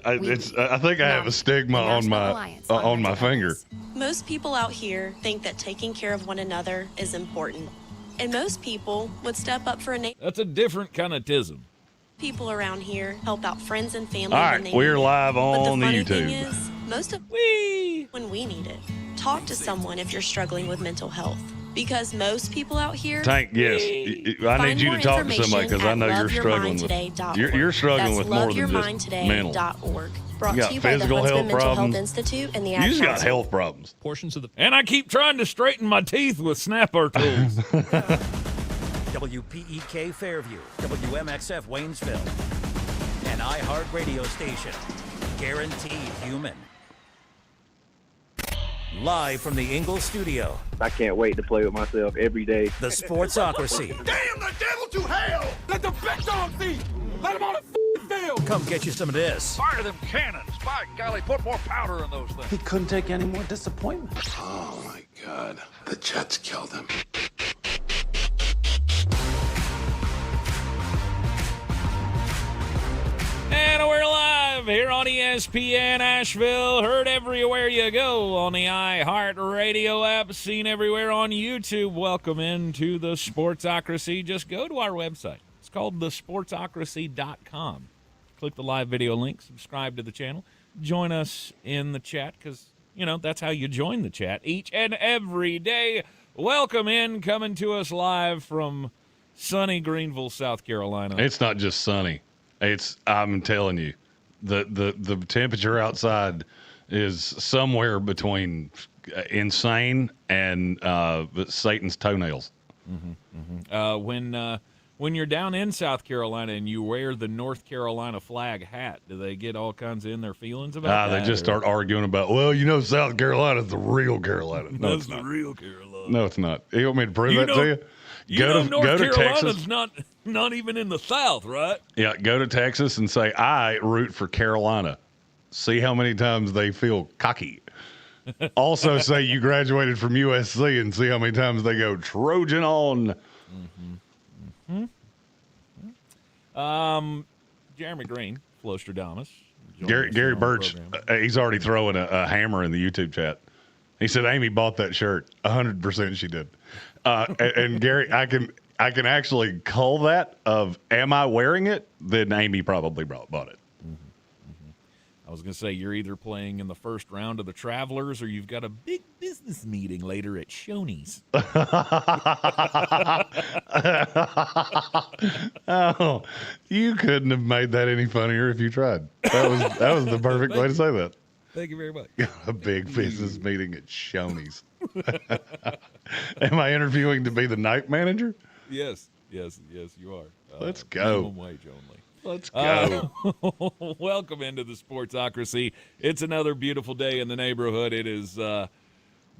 I think I have a stigma on my finger. Most people out here think that taking care of one another is important. And most people would step up for a neighbor. That's a different kind of tism. People around here help out friends and family All when right, they we're need live it. But on the funny YouTube. thing is, most of when we need it. Talk to someone if you're struggling with mental health. Because most people out here Tank, yes. I need you to talk to somebody because I know you're struggling with you're struggling with more than just mental. Brought You got to you by the physical Huntsman health Mental problems. Health Institute and the You Ad just got Council. health problems. Portions of the And I keep trying to straighten my teeth with snapper tools. WPEK Fairview, WMXF Waynesville, an iHeart radio station, guaranteed human. Live from the Ingalls studio, I can't wait to play with myself every day. the Sportsocracy. Damn the devil to hell! Let the big dog feed! Let him on the f***ing field! Come get you some of this. Fire them cannons! By golly, put more powder in those things. He couldn't take any more disappointment. Oh my God. The Jets killed him. And we're live here on ESPN Asheville. Heard everywhere you go on the iHeart Radio app. Seen everywhere on YouTube. Welcome into the Sportsocracy. Just go to our website. It's called thesportsocracy.com. Click the live video link. Subscribe to the channel. Join us in the chat because, you know, that's how you join the chat each and every day. Welcome in. Coming to us live from sunny Greenville, South Carolina. It's not just sunny. I'm telling you, the temperature outside is somewhere between insane and Satan's toenails. When you're down in South Carolina and you wear the North Carolina flag hat, do they get all kinds of in their feelings about that? They just start arguing about, well, you know, South Carolina's the real Carolina. No, That's it's not. the real Carolina. No, it's not. You want me to prove that to you? North to Carolina's Texas. not even in the South, right? Yeah, go to Texas and say, I root for Carolina. See how many times they feel cocky. Also say you graduated from USC and see how many times they go Trojan on. Jeremy Green, Flostradamus. Gary Birch, he's already throwing a hammer in the YouTube chat. He said Amy bought that shirt. 100% she did. And Gary, I can actually cull that of am I wearing it? Then Amy probably bought it. I was going to say you're either playing in the first round of the Travelers or you've got a big business meeting later at Shoney's. Oh, you couldn't have made that any funnier if you tried. That was the perfect way to say that. Thank you very much. A big business meeting at Shoney's. Am I interviewing to be the night manager? Yes, you are. Let's go. Minimum wage only. Let's go. Welcome into the Sportsocracy. It's another beautiful day in the neighborhood. It is going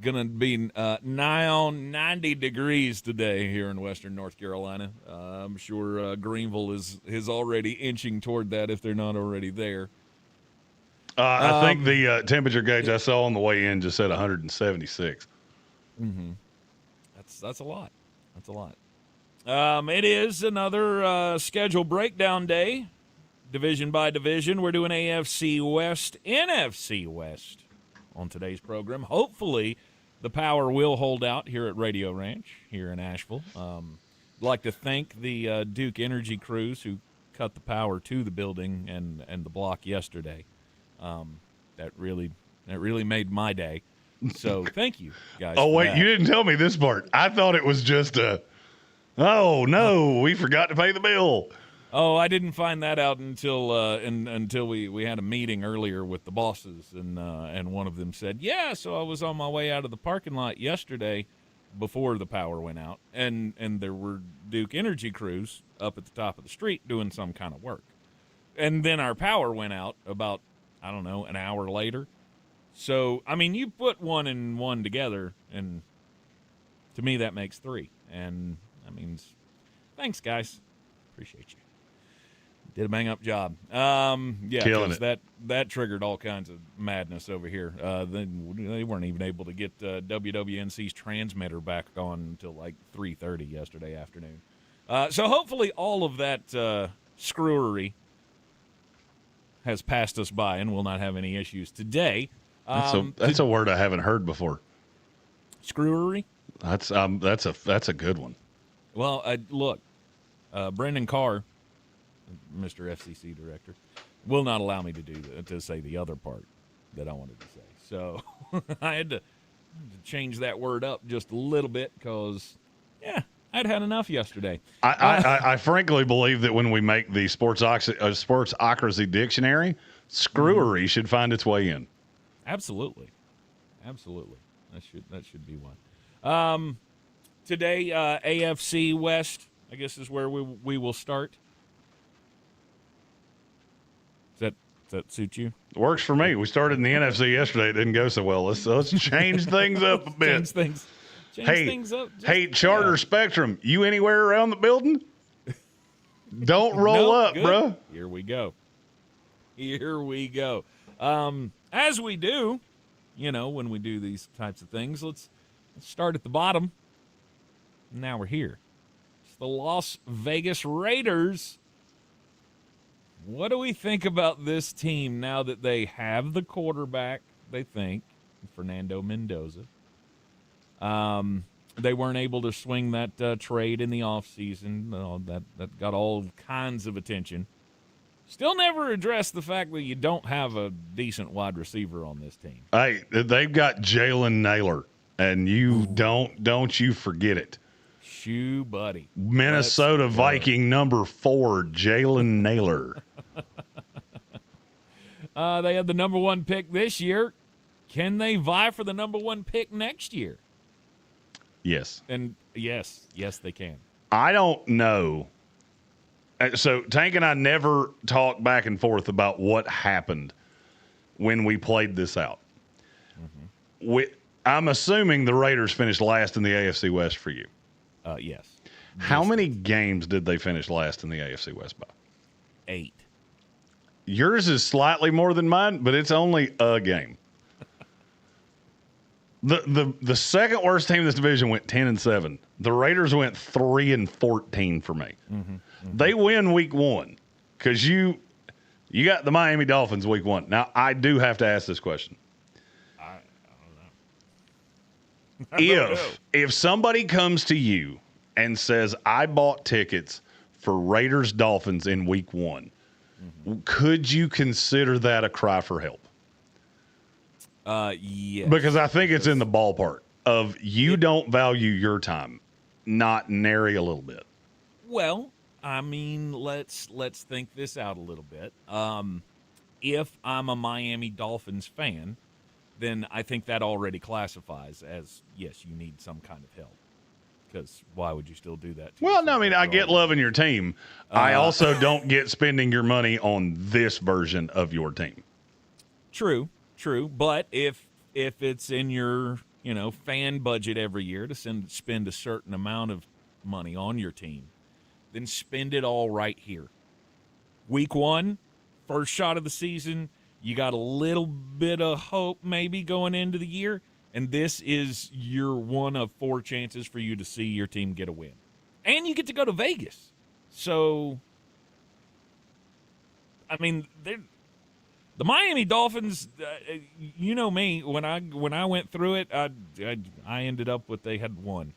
to be nigh on 90 degrees today here in western North Carolina. I'm sure Greenville is already inching toward that if they're not already there. I think the temperature gauge I saw on the way in just said 176. Mm-hmm. That's a lot. That's a lot. It is another schedule breakdown day, division by division. We're doing AFC West, NFC West on today's program. Hopefully, the power will hold out here at Radio Ranch here in Asheville. I'd like to thank the Duke Energy crews who cut the power to the building and the block yesterday. That really made my day. So thank you, guys. Oh, wait, that. you didn't tell me this part. I thought it was just oh, no, we forgot to pay the bill. Oh, I didn't find that out until we had a meeting earlier with the bosses, and one of them said, yeah, so I was on my way out of the parking lot yesterday before the power went out, and there were Duke Energy crews up at the top of the street doing some kind of work. And then our power went out about, I don't know, an hour later. So, I mean, you put one and one together, and to me that makes three. And that means thanks, guys. Appreciate you. Did a bang-up job. Yeah, killing it. That triggered all kinds of madness over here. They weren't even able to get WWNC's transmitter back on until like 3:30 yesterday afternoon. So hopefully all of that screwery has passed us by and will not have any issues today. That's a word I haven't heard before. Screwery? That's a good one. Well, look, Brendan Carr, Mr. FCC director, will not allow me to say the other part that I wanted to say. So I had to change that word up just a little bit because, I'd had enough yesterday. I frankly believe that when we make the sportsocracy dictionary, screwery should find its way in. Absolutely. That should be one. Today, AFC West, I guess, is where we will start. Does that suit you? Works for me. We started in the NFC yesterday. It didn't go so well. Let's change things up a bit. Change things up. Charter Spectrum, you anywhere around the building? Don't roll up, good. bro. Here we go. As we do, when we do these types of things, let's start at the bottom. Now we're here. It's the Las Vegas Raiders. What do we think about this team now that they have the quarterback, they think, Fernando Mendoza? They weren't able to swing that trade in the offseason. That got all kinds of attention. Still never addressed the fact that you don't have a decent wide receiver on this team. Hey, they've got Jalen Naylor, and you don't you forget it. Shoo, buddy. Minnesota Viking number 4, Jalen Naylor. They had the number 1 pick this year. Can they vie for the number 1 pick next year? Yes. And yes, they can. I don't know. So Tank and I never talked back and forth about what happened when we played this out. Mm-hmm. I'm assuming the Raiders finished last in the AFC West for you. Yes. How many games did they finish last in the AFC West by? 8. Yours is slightly more than mine, but it's only a game. The second worst team in this division went 10-7. The Raiders went 3-14 for me. Mm-hmm, mm-hmm. They win week 1 because you got the Miami Dolphins week 1. Now I do have to ask this question. If somebody comes to you and says, I bought tickets for Raiders Dolphins in week 1, mm-hmm. could you consider that a cry for help? Yes. Because I think it's in the ballpark of you don't value your time, not nary a little bit. Well, I mean, let's think this out a little bit. If I'm a Miami Dolphins fan, then I think that already classifies as, yes, you need some kind of help. Because why would you still do that? Well, no, I mean, I get loving your team. I also don't get spending your money on this version of your team. True. But if it's in your, fan budget every year to spend a certain amount of money on your team, then spend it all right here. Week 1, first shot of the season, you got a little bit of hope maybe going into the year, and this is your 1 of 4 chances for you to see your team get a win. And you get to go to Vegas. So, I mean, the Miami Dolphins, you know me, when I went through it, I ended up with they had 1.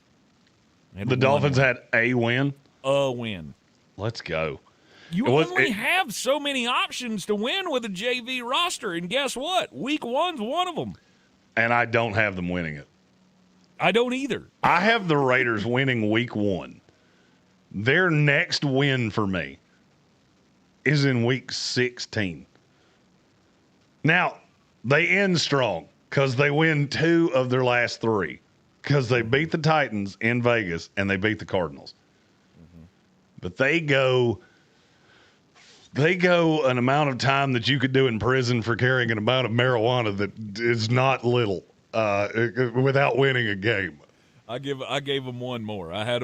The Dolphins had a win? A win. Let's go. You only have so many options to win with a JV roster, and guess what? Week 1's one of them. And I don't have them winning it. I don't either. I have the Raiders winning week 1. Their next win for me is in week 16. Now, they end strong because they win 2 of their last 3 because they beat the Titans in Vegas and they beat the Cardinals. Mm-hmm. But they go an amount of time that you could do in prison for carrying an amount of marijuana that is not little without winning a game. I gave them 1 more. I had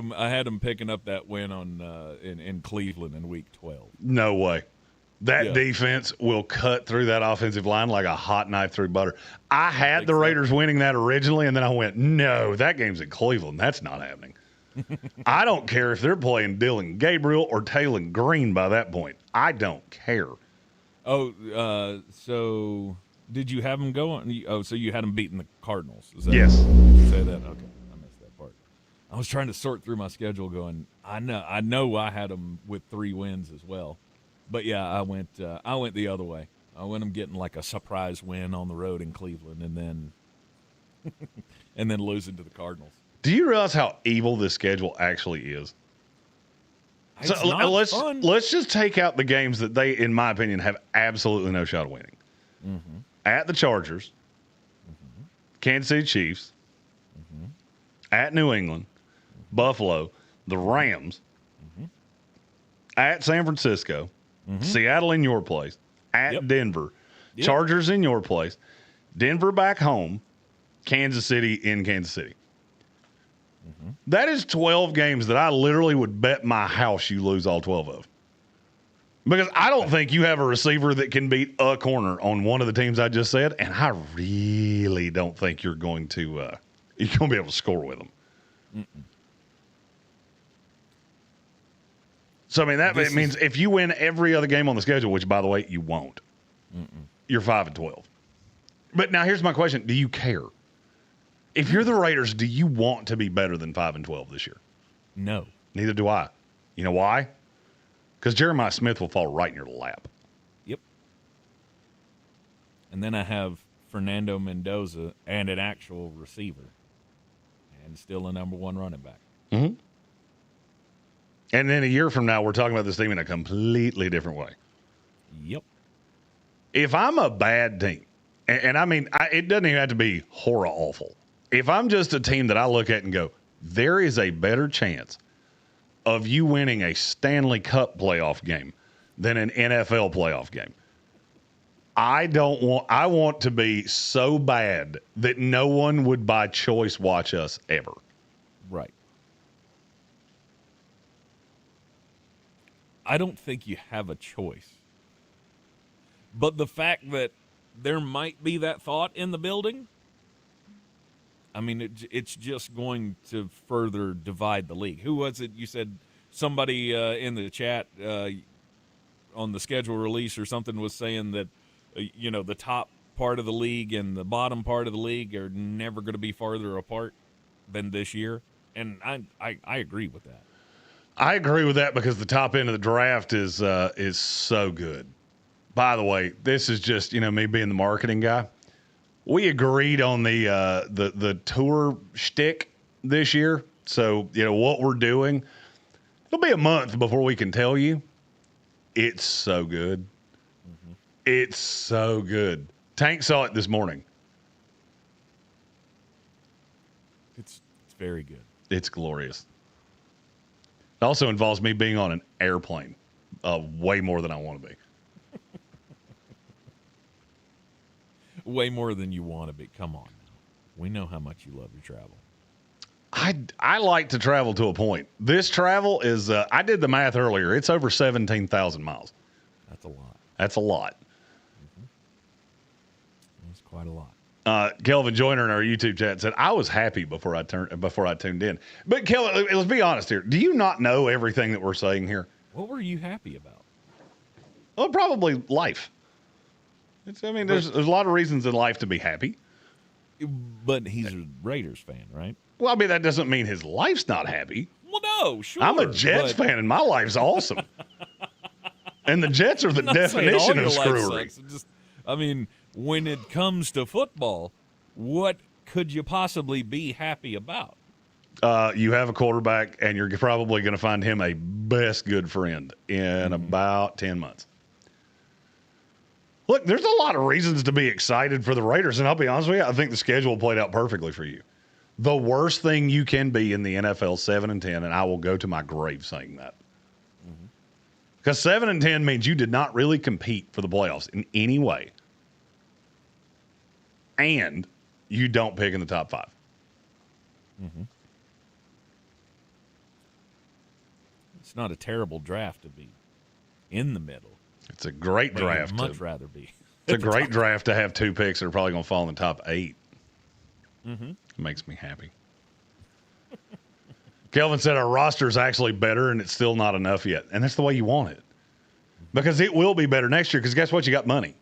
them picking up that win on in Cleveland in week 12. No way. That defense will cut through that offensive line like a hot knife through butter. I had the Raiders winning that originally, and then I went, no, that game's in Cleveland. That's not happening. I don't care if they're playing Dylan Gabriel or Taylor Green by that point. I don't care. So did you have them going? Oh, so you had them beating the Cardinals? Is that, Yes. Did you say that? Okay, I missed that part. I was trying to sort through my schedule, going, I know, I had them with 3 wins as well, but yeah, I went the other way. I went them getting like a surprise win on the road in Cleveland, and then and then losing to the Cardinals. Do you realize how evil this schedule actually is? It's not fun. Let's just take out the games that they, in my opinion, have absolutely no shot of winning. Mm-hmm. At the Chargers, Mm-hmm. Kansas City Chiefs, Mm-hmm. at New England, Buffalo, the Rams, at San Francisco, Seattle in your place, at Denver, Chargers in your place, Denver back home, Kansas City in Kansas City. That is 12 games that I literally would bet my house you lose all 12 of. Because I don't think you have a receiver that can beat a corner on one of the teams I just said, and I really don't think you're going to be able to score with them. Mm-mm. So, I mean, that means if you win every other game on the schedule, which, by the way, you won't, you're 5-12. But now here's my question. Do you care? If you're the Raiders, do you want to be better than 5-12 this year? No. Neither do I. You know why? Because Jeremiah Smith will fall right in your lap. Yep. And then I have Fernando Mendoza and an actual receiver, and still a number 1 running back. Mm-hmm. And then a year from now, we're talking about this team in a completely different way. Yep. If I'm a bad team, and I mean, it doesn't even have to be horror awful. If I'm just a team that I look at and go, there is a better chance of you winning a Stanley Cup playoff game than an NFL playoff game. I want to be so bad that no one would by choice watch us ever. Right. I don't think you have a choice. But the fact that there might be that thought in the building, I mean, it's just going to further divide the league. Who was it? You said somebody in the chat on the schedule release or something was saying that, the top part of the league and the bottom part of the league are never going to be farther apart than this year. And I agree with that. I agree with that because the top end of the draft is so good. By the way, this is just, me being the marketing guy. We agreed on the tour shtick this year. So, what we're doing, it'll be a month before we can tell you. It's so good. Mm-hmm. It's so good. Tank saw it this morning. It's very good. It's glorious. It also involves me being on an airplane way more than I want to be. Way more than you want to be. Come on. We know how much you love to travel. I like to travel to a point. This travel is, I did the math earlier. It's over 17,000 miles. That's a lot. That's a lot. Mm-hmm. That's quite a lot. Kelvin Joyner in our YouTube chat said, I was happy before I tuned in. But Kelvin, let's be honest here. Do you not know everything that we're saying here? What were you happy about? Well, probably life. There's a lot of reasons in life to be happy. But he's a Raiders fan, right? Well, that doesn't mean his life's not happy. Well, no, sure. I'm a Jets fan, and my life's awesome. And the Jets are the definition of screwery. When it comes to football, what could you possibly be happy about? You have a quarterback, and you're probably going to find him a best good friend in about 10 months. Look, there's a lot of reasons to be excited for the Raiders, and I'll be honest with you, I think the schedule played out perfectly for you. The worst thing you can be in the NFL, 7-10, and I will go to my grave saying that. Because 7-10 means you did not really compete for the playoffs in any way. And you don't pick in the top 5. Mm-hmm. It's not a terrible draft to be in the middle. It's a great draft. I'd much rather be. It's a great draft to have 2 picks that are probably going to fall in the top 8. Mm-hmm. It makes me happy. Kelvin said our roster is actually better, and it's still not enough yet. And that's the way you want it. because it will be better next year. Because guess what? You got money.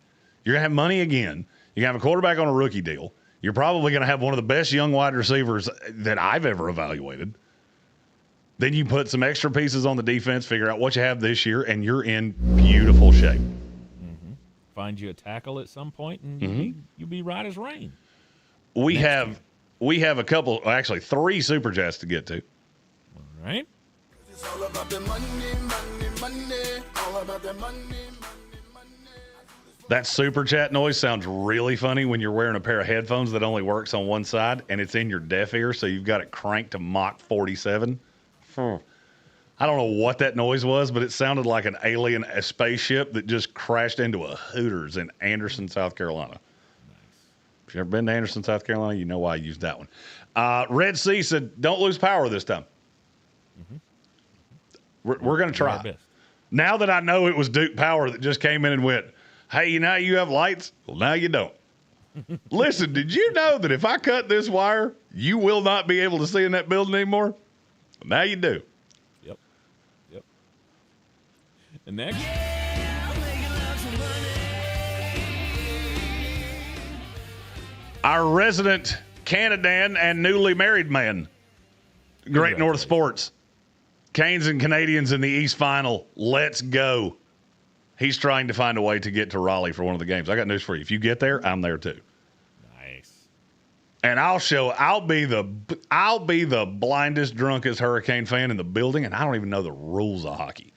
You're going to have money again. You're going to have a quarterback on a rookie deal. You're probably going to have one of the best young wide receivers that I've ever evaluated. Then you put some extra pieces on the defense, figure out what you have this year, and you're in beautiful shape. Mm-hmm. Find you a tackle at some point, and you'll be right as rain. We have a couple, actually 3 super chats to get to. All right. It's all about the money, money, money. All about the money, money, money. That super chat noise sounds really funny when you're wearing a pair of headphones that only works on one side, and it's in your deaf ear, so you've got it cranked to Mach 47. I don't know what that noise was, but it sounded like an alien spaceship that just crashed into a Hooters in Anderson, South Carolina. Nice. If you've ever been to Anderson, South Carolina, you know why I used that one. Red C said, don't lose power this time. We're going to try. Now that I know it was Duke Power that just came in and went, hey, you know how you have lights? Well, now you don't. Listen, did you know that if I cut this wire, you will not be able to see in that building anymore? Well, now you do. Yep. And next? Our resident Canadan and newly married man, Great North Sports. Canes and Canadians in the East Final. Let's go. He's trying to find a way to get to Raleigh for one of the games. I got news for you. If you get there, I'm there too. Nice. And I'll be the blindest, drunkest Hurricane fan in the building, and I don't even know the rules of hockey.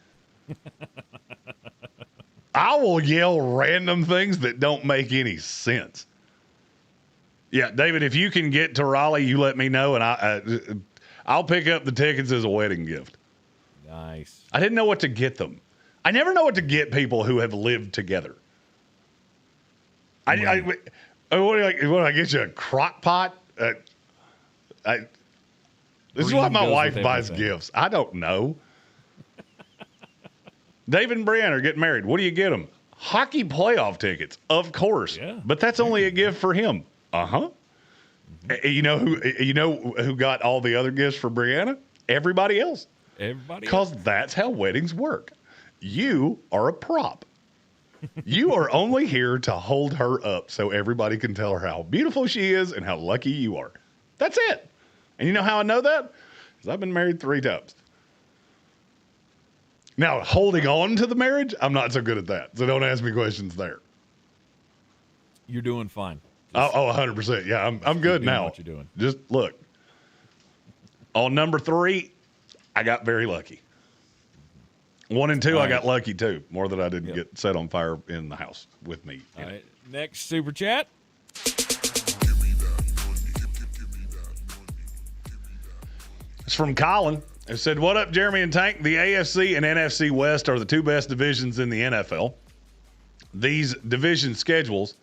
I will yell random things that don't make any sense. Yeah, David, if you can get to Raleigh, you let me know, and I'll pick up the tickets as a wedding gift. Nice. I didn't know what to get them. I never know what to get people who have lived together. What do I get you, a crock pot? This is why my wife buys gifts. I don't know. David and Brianna are getting married. What do you get them? Hockey playoff tickets, of course. Yeah. But that's only a gift for him. Uh-huh. Mm-hmm. You know who got all the other gifts for Brianna? Everybody else. Because that's how weddings work. You are a prop. You are only here to hold her up so everybody can tell her how beautiful she is and how lucky you are. That's it. And you know how I know that? Because I've been married 3 times. Now, holding on to the marriage, I'm not so good at that. So don't ask me questions there. You're doing fine. 100%. Yeah, I'm good now. What you're doing. Just look. On number 3, I got very lucky. 1 and 2, I got lucky too. More that I didn't get set on fire in the house with me. All right. Next super chat. It's from Colin. It said, what up, Jeremy and Tank? The AFC and NFC West are the 2 best divisions in the NFL. These division schedules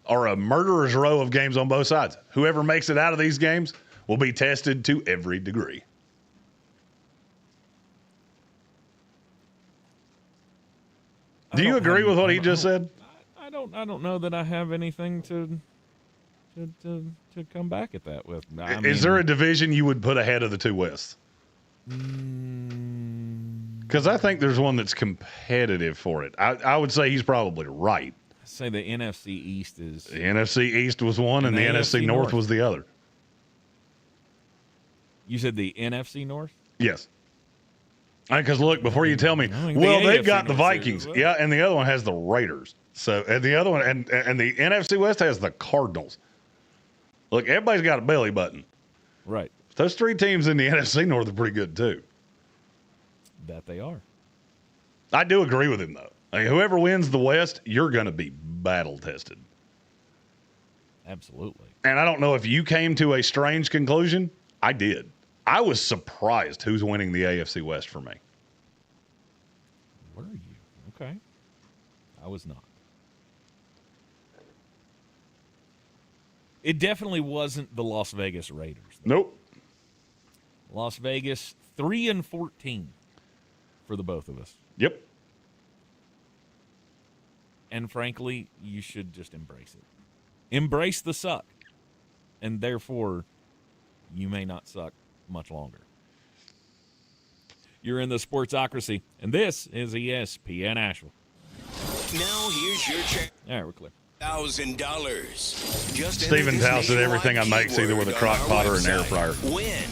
are a murderer's row of games on both sides. Whoever makes it out of these games will be tested to every degree. Do you agree with what he just said? I don't know that I have anything to come back at that with. Is there a division you would put ahead of the 2 Wests? Because I think there's one that's competitive for it. I would say he's probably right. I say the NFC East is. The NFC East was one, and the NFC North was the other. You said the NFC North? Yes. Because look, before you tell me, they've got the Vikings, yeah, and the other one has the Raiders. So, and the other one, and the NFC West has the Cardinals. Look, everybody's got a belly button, right? Those 3 teams in the NFC North are pretty good too. That they are. I do agree with him though. I mean, whoever wins the West, you're going to be battle tested. Absolutely. And I don't know if you came to a strange conclusion. I did. I was surprised who's winning the AFC West for me. Were you? Okay. I was not. It definitely wasn't the Las Vegas Raiders, though. Nope. Las Vegas 3-14 for the both of us. Yep. And frankly, you should just embrace it. Embrace the suck. And therefore, you may not suck much longer. You're in the Sportsocracy, and this is ESPN Asheville. Now here's your check. All right, we're clear. $1,000. Steven Towle said everything I make is either with a crock pot or an air fryer. Win.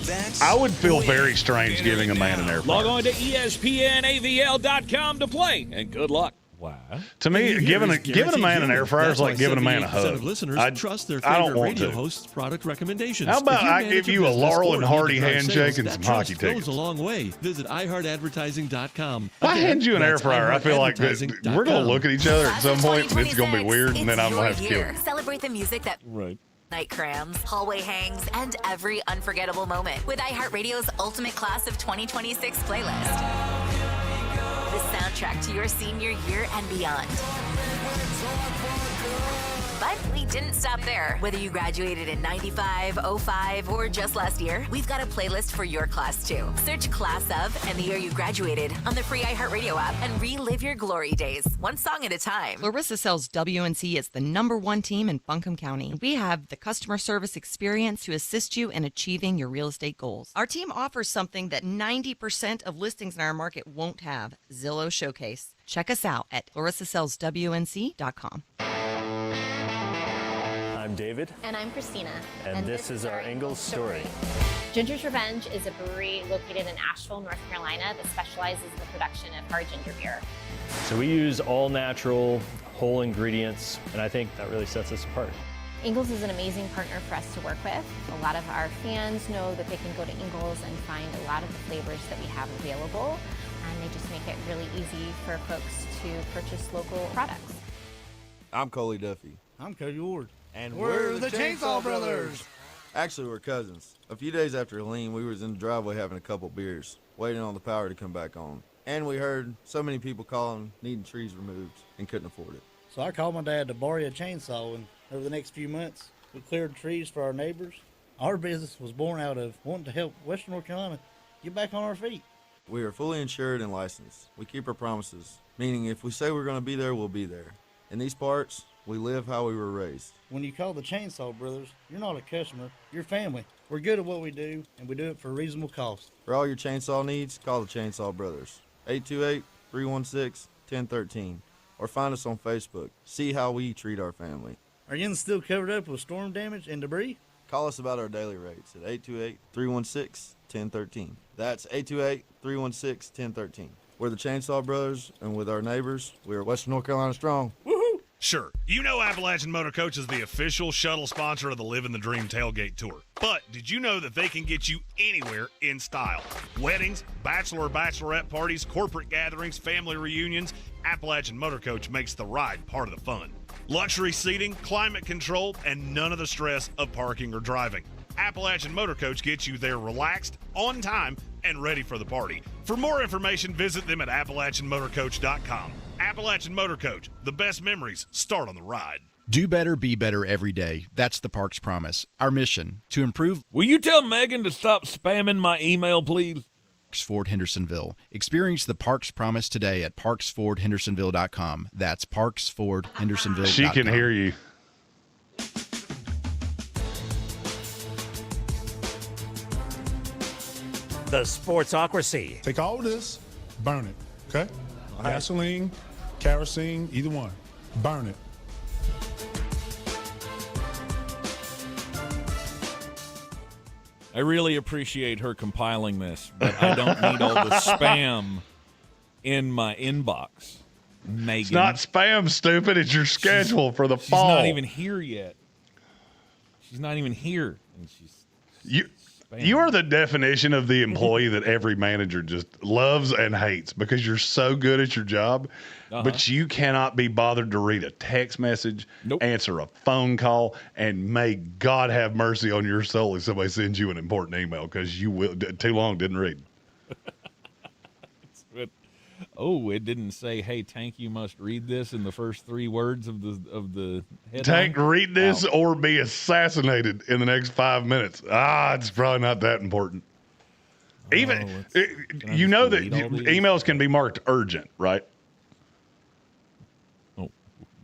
That's I would feel win. very strange giving a man an air fryer. Log on to ESPNAVL.com to play, and good luck. Wow. To me, giving a man an air fryer is like giving a man a hug. Of listeners trust their I don't favorite want radio to. hosts' product recommendations. How about I give you a Laurel and Hardy handshake and some hockey tickets? tickets? Goes a long way. Visit iHeartAdvertising.com. If I hand you an air fryer, I feel like we're going to look at each other at some point, and it's going to be weird, and then I'm going to have to kill you. Celebrate the music that night crams, hallway hangs, and every unforgettable moment with iHeartRadio's Ultimate Class of 2026 playlist. The soundtrack to your senior year and beyond. But we didn't stop there. Whether you graduated in 95, 05, or just last year, we've got a playlist for your class too. Search Class of and the year you graduated on the free iHeartRadio app and relive your glory days, one song at a time. Larissa sells WNC as the #1 team in Buncombe County. We have the customer service experience to assist you in achieving your real estate goals. Our team offers something that 90% of listings in our market won't have, Zillow Showcase. Check us out at larissasellswnc.com. I'm David. And I'm Christina. And this is our Ingalls story. Ginger's Revenge is a brewery located in Asheville, North Carolina that specializes in the production of hard ginger beer. So we use all natural, whole ingredients, and I think that really sets us apart. Ingalls is an amazing partner for us to work with. A lot of our fans know that they can go to Ingalls and find a lot of the flavors that we have available, and they just make it really easy for folks to purchase local products. I'm Coley Duffy. I'm Cody Ward. And we're the Chainsaw Brothers. Actually, we're cousins. A few days after Helene, we was in the driveway having a couple beers, waiting on the power to come back on. And we heard so many people calling, needing trees removed, and couldn't afford it. So I called my dad to borrow a chainsaw, and over the next few months, we cleared trees for our neighbors. Our business was born out of wanting to help Western North Carolina get back on our feet. We are fully insured and licensed. We keep our promises, meaning if we say we're going to be there, we'll be there. In these parts, we live how we were raised. When you call the Chainsaw Brothers, you're not a customer, you're family. We're good at what we do, and we do it for a reasonable cost. For all your chainsaw needs, call the Chainsaw Brothers. 828-316-1013. Or find us on Facebook. See how we treat our family. Are you still covered up with storm damage and debris? Call us about our daily rates at 828-316-1013. That's 828-316-1013. We're the Chainsaw Brothers, and with our neighbors, we're Western North Carolina strong. Woohoo! Sure, you know Appalachian Motor Coach is the official shuttle sponsor of the Living the Dream Tailgate Tour. But did you know that they can get you anywhere in style? Weddings, bachelorette parties, corporate gatherings, family reunions, Appalachian Motor Coach makes the ride part of the fun. Luxury seating, climate control, and none of the stress of parking or driving. Appalachian Motor Coach gets you there relaxed, on time, and ready for the party. For more information, visit them at AppalachianMotorCoach.com. Appalachian Motor Coach, the best memories start on the ride. Do better, be better every day. That's the Parks Promise. Our mission, to improve. Will you tell Megan to stop spamming my email, please? Parks Ford Hendersonville. Experience the Parks Promise today at parksfordhendersonville.com. That's parksfordhendersonville.com. She can hear you. The Sportsocracy. Take all this, burn it, okay? Gasoline, kerosene, either one. Burn it. I really appreciate her compiling this, but I don't need all the spam in my inbox, Megan. It's not spam, stupid. It's your schedule for the fall. She's not even here yet. She's not even here. And You are the definition of the employee that every manager just loves and hates because you're so good at your job, but you cannot be bothered to read a text message, answer a phone call, and may God have mercy on your soul if somebody sends you an important email because you will too long didn't read. Oh, it didn't say, "Hey, Tank, you must read this" in the first 3 words of the headline. Tank, read this or be assassinated in the next 5 minutes. It's probably not that important. Even you know that emails can be marked urgent, right? Oh,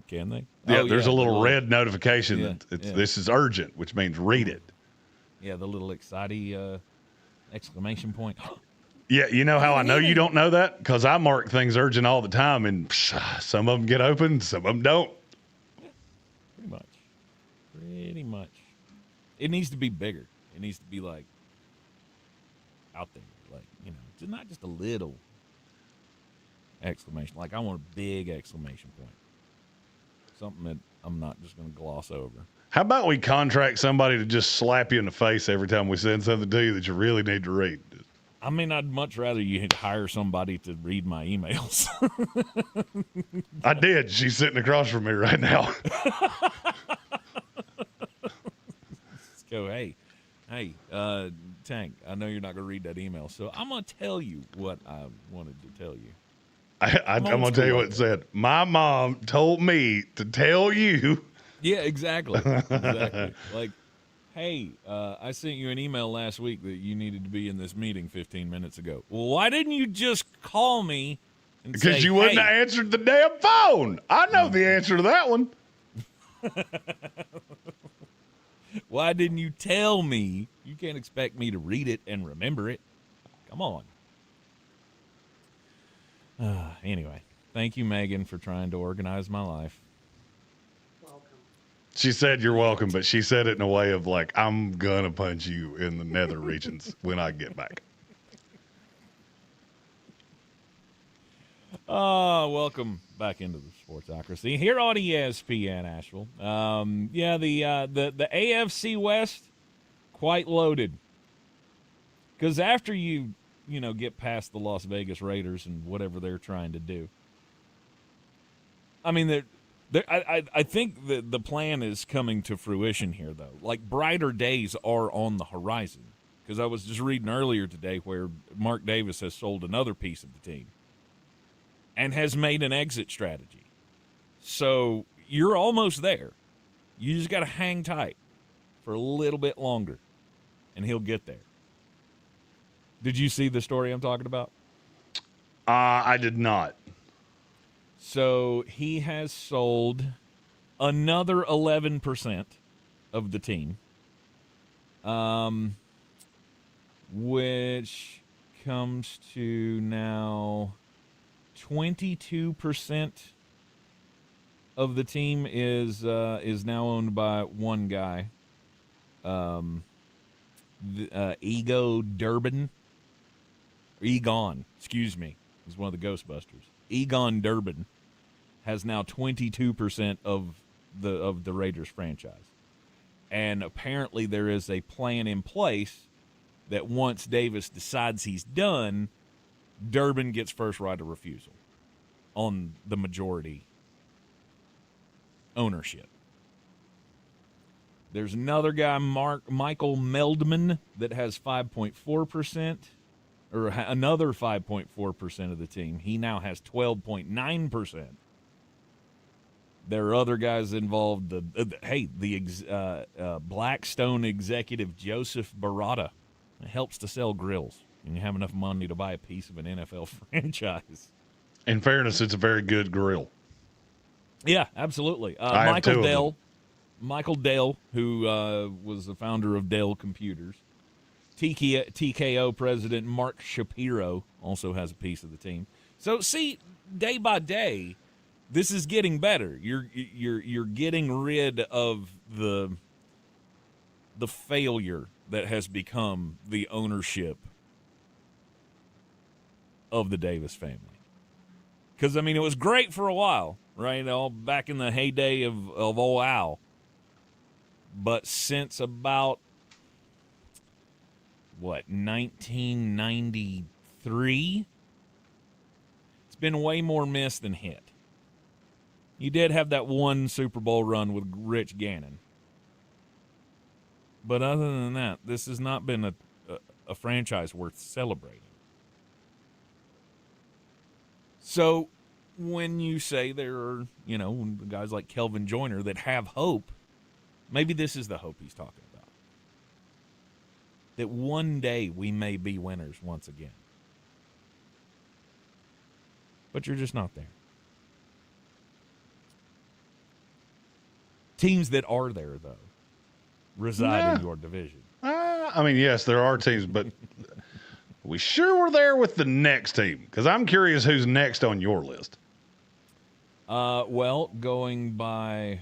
can they? Yeah, there's a little red notification that this is urgent, which means read it. Yeah, the little exciting exclamation point. Yeah, you know how I know you don't know that? Because I mark things urgent all the time, and some of them get open, some of them don't. Pretty much. Pretty much. It needs to be bigger. It needs to be, like, out there. Like, you know, just not just a little exclamation. Like, I want a big exclamation point. Something that I'm not just going to gloss over. How about we contract somebody to just slap you in the face every time we send something to you that you really need to read? I mean, I'd much rather you hire somebody to read my emails. I did. She's sitting across from me right now. Let's go. Hey, Tank, I know you're not going to read that email, so I'm going to tell you what I wanted to tell you. I'm going to tell you what it said. My mom told me to tell you. Yeah, exactly. Exactly. Like, hey, I sent you an email last week that you needed to be in this meeting 15 minutes ago. Well, why didn't you just call me and say, because you wouldn't have answered the damn phone. I know the answer to that one. Why didn't you tell me? You can't expect me to read it and remember it. Come on. Anyway, thank you, Megan, for trying to organize my life. She said you're welcome, but she said it in a way of like, I'm going to punch you in the nether regions when I get back. Welcome back into the Sportsocracy here on ESPN Asheville. The AFC West, quite loaded. Because after you get past the Las Vegas Raiders and whatever they're trying to do, I mean, I think the plan is coming to fruition here, though. Like, brighter days are on the horizon. Because I was just reading earlier today where Mark Davis has sold another piece of the team and has made an exit strategy. So you're almost there. You just got to hang tight for a little bit longer, and he'll get there. Did you see the story I'm talking about? I did not. So he has sold another 11% of the team, which comes to now 22% of the team is now owned by one guy, Egon, excuse me, he's one of the Ghostbusters. Egon Durbin has now 22% of the Raiders franchise. And apparently there is a plan in place that once Davis decides he's done, Durbin gets first right of refusal on the majority ownership. There's another guy, Michael Meldman, that has 5.4%, or another 5.4% of the team. He now has 12.9%. There are other guys involved. Blackstone executive Joseph Barata helps to sell grills, and you have enough money to buy a piece of an NFL franchise. In fairness, it's a very good grill. Yeah, absolutely. Michael Dell, who was the founder of Dell Computers. TKO president Mark Shapiro also has a piece of the team. So, see, day by day, this is getting better. You're getting rid of the failure that has become the ownership of the Davis family. Because, I mean, it was great for a while, right? All back in the heyday of old Al. But since about, 1993, it's been way more miss than hit. You did have that one Super Bowl run with Rich Gannon. But other than that, this has not been a franchise worth celebrating. So when you say there are, guys like Kelvin Joyner that have hope, maybe this is the hope he's talking about. That one day we may be winners once again. But you're just not there. Teams that are there, though, reside in your division. I mean, yes, there are teams, but We sure were there with the next team, because I'm curious who's next on your list. Well, going by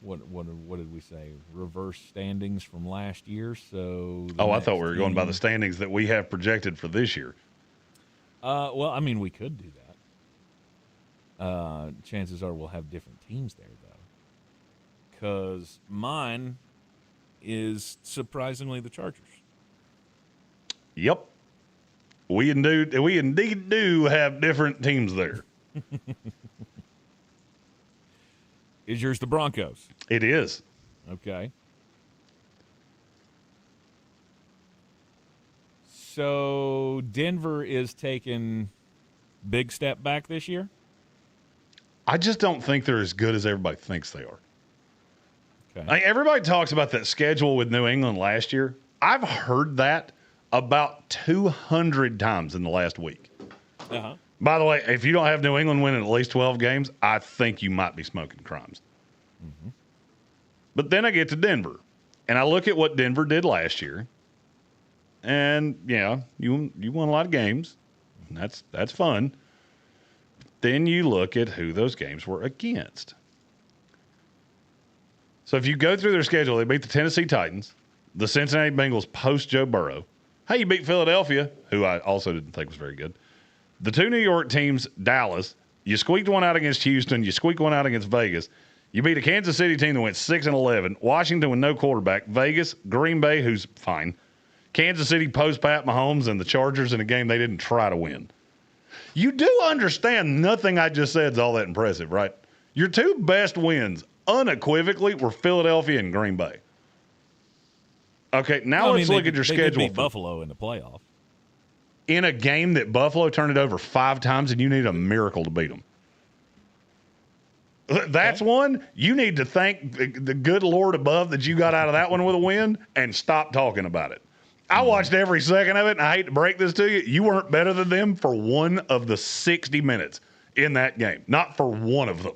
what did we say? Reverse standings from last year. So I thought we were going by the standings that we have projected for this year. Well, I mean, we could do that. Chances are we'll have different teams there, though, because mine is surprisingly the Chargers. Yep. We indeed do have different teams there. Is yours the Broncos? It is. Okay. So Denver is taking big step back this year? I just don't think they're as good as everybody thinks they are. Okay. Like, everybody talks about that schedule with New England last year. I've heard that about 200 times in the last week. Uh-huh. By the way, if you don't have New England winning at least 12 games, I think you might be smoking crimes. Mm-hmm. But then I get to Denver, and I look at what Denver did last year, and yeah, you won a lot of games. And that's fun. Then you look at who those games were against. So if you go through their schedule, they beat the Tennessee Titans, the Cincinnati Bengals post Joe Burrow. Hey, you beat Philadelphia, who I also didn't think was very good. The two New York teams, Dallas, you squeaked one out against Houston, you squeaked one out against Vegas. You beat a Kansas City team that went 6-11, Washington with no quarterback, Vegas, Green Bay, who's fine, Kansas City post Pat Mahomes, and the Chargers in a game they didn't try to win. You do understand nothing I just said is all that impressive, right? Your two best wins unequivocally were Philadelphia and Green Bay. Okay, now let's look at your schedule. They beat Buffalo in the playoff. In a game that Buffalo turned it over 5 times, and you need a miracle to beat them. That's one. You need to thank the good Lord above that you got out of that one with a win and stop talking about it. I watched every second of it, and I hate to break this to you. You weren't better than them for one of the 60 minutes in that game. Not for one of them.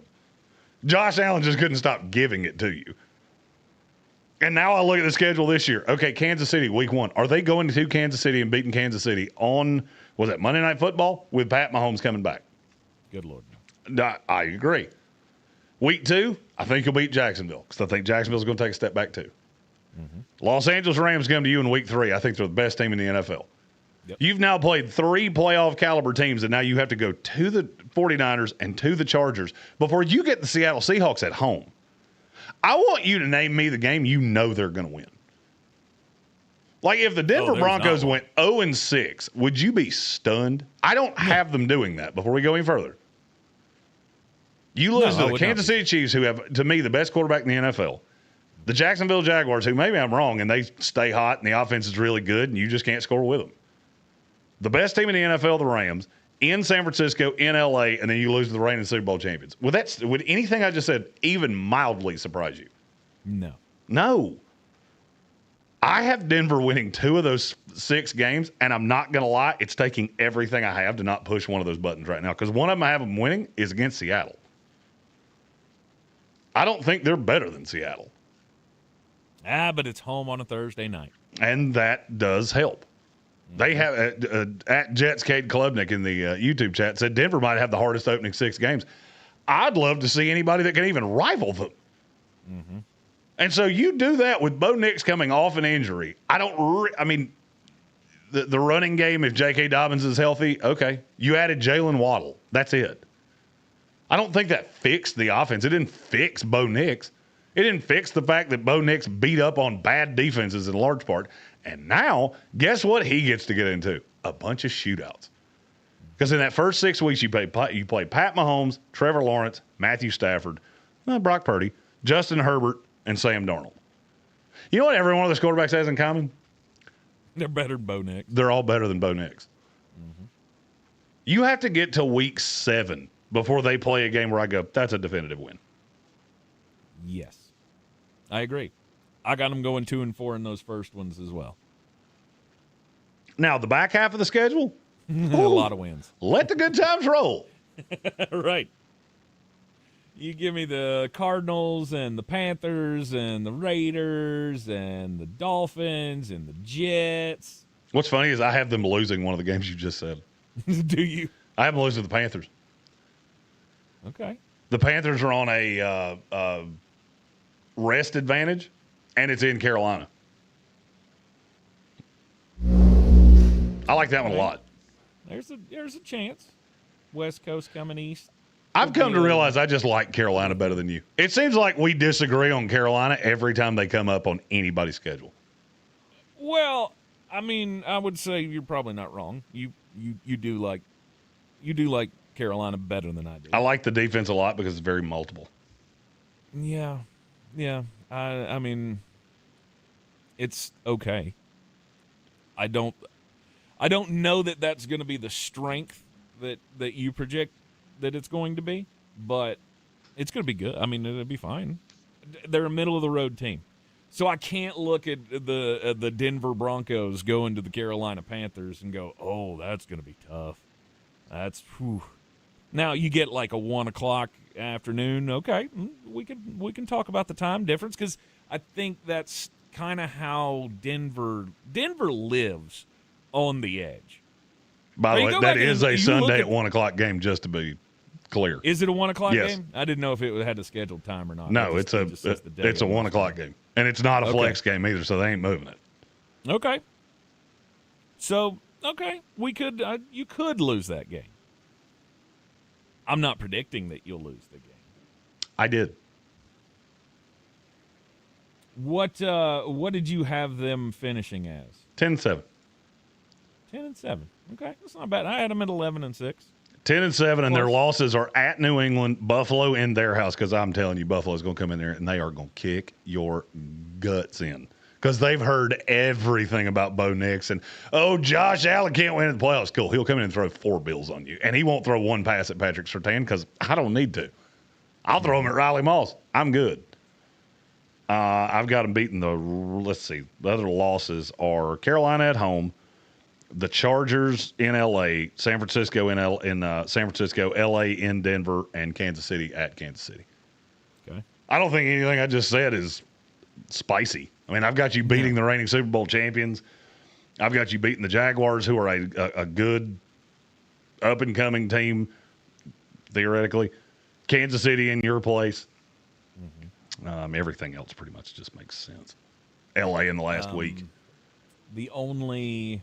Josh Allen just couldn't stop giving it to you. And now I look at the schedule this year. Okay, Kansas City, week 1. Are they going to Kansas City and beating Kansas City on, was that Monday Night Football, with Pat Mahomes coming back? Good Lord. I agree. Week 2, I think you'll beat Jacksonville, because I think Jacksonville's going to take a step back too. Mm-hmm. Los Angeles Rams come to you in week 3. I think they're the best team in the NFL. Yep. You've now played 3 playoff caliber teams, and now you have to go to the 49ers and to the Chargers before you get the Seattle Seahawks at home. I want you to name me the game you know they're going to win. Like if the Denver Broncos went 0-6, would you be stunned? I don't have them doing that before we go any further. You lose to the Kansas City Chiefs, who have, to me, the best quarterback in the NFL. The Jacksonville Jaguars, who maybe I'm wrong, and they stay hot and the offense is really good, and you just can't score with them. The best team in the NFL, the Rams, in San Francisco, in L.A., and then you lose to the reigning Super Bowl champions. Would anything I just said even mildly surprise you? No. I have Denver winning 2 of those 6 games, and I'm not going to lie, it's taking everything I have to not push one of those buttons right now, because one of them I have them winning is against Seattle. I don't think they're better than Seattle. But it's home on a Thursday night. And that does help. They have at Jets Cade Klubnik in the YouTube chat said Denver might have the hardest opening 6 games. I'd love to see anybody that can even rival them. Mm-hmm. And so you do that with Bo Nix coming off an injury. I mean, the running game, if J.K. Dobbins is healthy, okay. You added Jalen Waddle. That's it. I don't think that fixed the offense. It didn't fix Bo Nix. It didn't fix the fact that Bo Nix beat up on bad defenses in large part. And now, guess what he gets to get into? A bunch of shootouts. Because in that first 6 weeks, you play Pat Mahomes, Trevor Lawrence, Matthew Stafford, Brock Purdy, Justin Herbert, and Sam Darnold. You know what every one of those quarterbacks has in common? They're better than Bo Nix. They're all better than Bo Nix. Mm-hmm. You have to get to week 7 before they play a game where I go, that's a definitive win. Yes. I agree. I got them going 2-4 in those first ones as well. Now, the back half of the schedule? A lot of wins. Let the good times roll. Right. You give me the Cardinals and the Panthers and the Raiders and the Dolphins and the Jets. What's funny is I have them losing one of the games you just said. Do you? I have them losing to the Panthers. Okay. The Panthers are on a rest advantage, and it's in Carolina. I like that one a lot. There's a chance. West Coast coming east. I've come to realize I just like Carolina better than you. It seems like we disagree on Carolina every time they come up on anybody's schedule. Well, I mean, I would say you're probably not wrong. You do like Carolina better than I do. I like the defense a lot because it's very multiple. Yeah. I mean, it's okay. I don't know that that's going to be the strength that you project that it's going to be, but it's going to be good. I mean, it'll be fine. They're a middle of the road team, so I can't look at the Denver Broncos going to the Carolina Panthers and go, "Oh, that's going to be tough." That's whew. Now you get like a 1:00 afternoon. Okay, we can talk about the time difference because I think that's kind of how Denver lives on the edge. By the way, that is a Sunday at 1:00 game, just to be clear. Is it a 1:00 yes. game? I didn't know if it had a scheduled time or not. No, it's a 1:00 game, and it's not a flex game either, so they ain't moving it. Okay. So we could you could lose that game. I'm not predicting that you'll lose the game. I did. What did you have them finishing as? 10-7. 10-7. Okay, that's not bad. I had them at 11-6. 10-7, and their losses are at New England, Buffalo in their house, because I'm telling you, Buffalo's going to come in there and they are going to kick your guts in. Because they've heard everything about Bo Nix and, Josh Allen can't win in the playoffs. Cool. He'll come in and throw 4 bills on you. And he won't throw one pass at Patrick Surtain because I don't need to. I'll throw him at Riley Moss. I'm good. I've got them beating the other losses are Carolina at home, the Chargers in L.A., San Francisco in San Francisco, L.A. in Denver, and Kansas City at Kansas City. Okay. I don't think anything I just said is spicy. I mean, I've got you beating the reigning Super Bowl champions. I've got you beating the Jaguars, who are a good up-and-coming team, theoretically. Kansas City in your place. Mm-hmm. Everything else pretty much just makes sense. L.A. in the last week. The only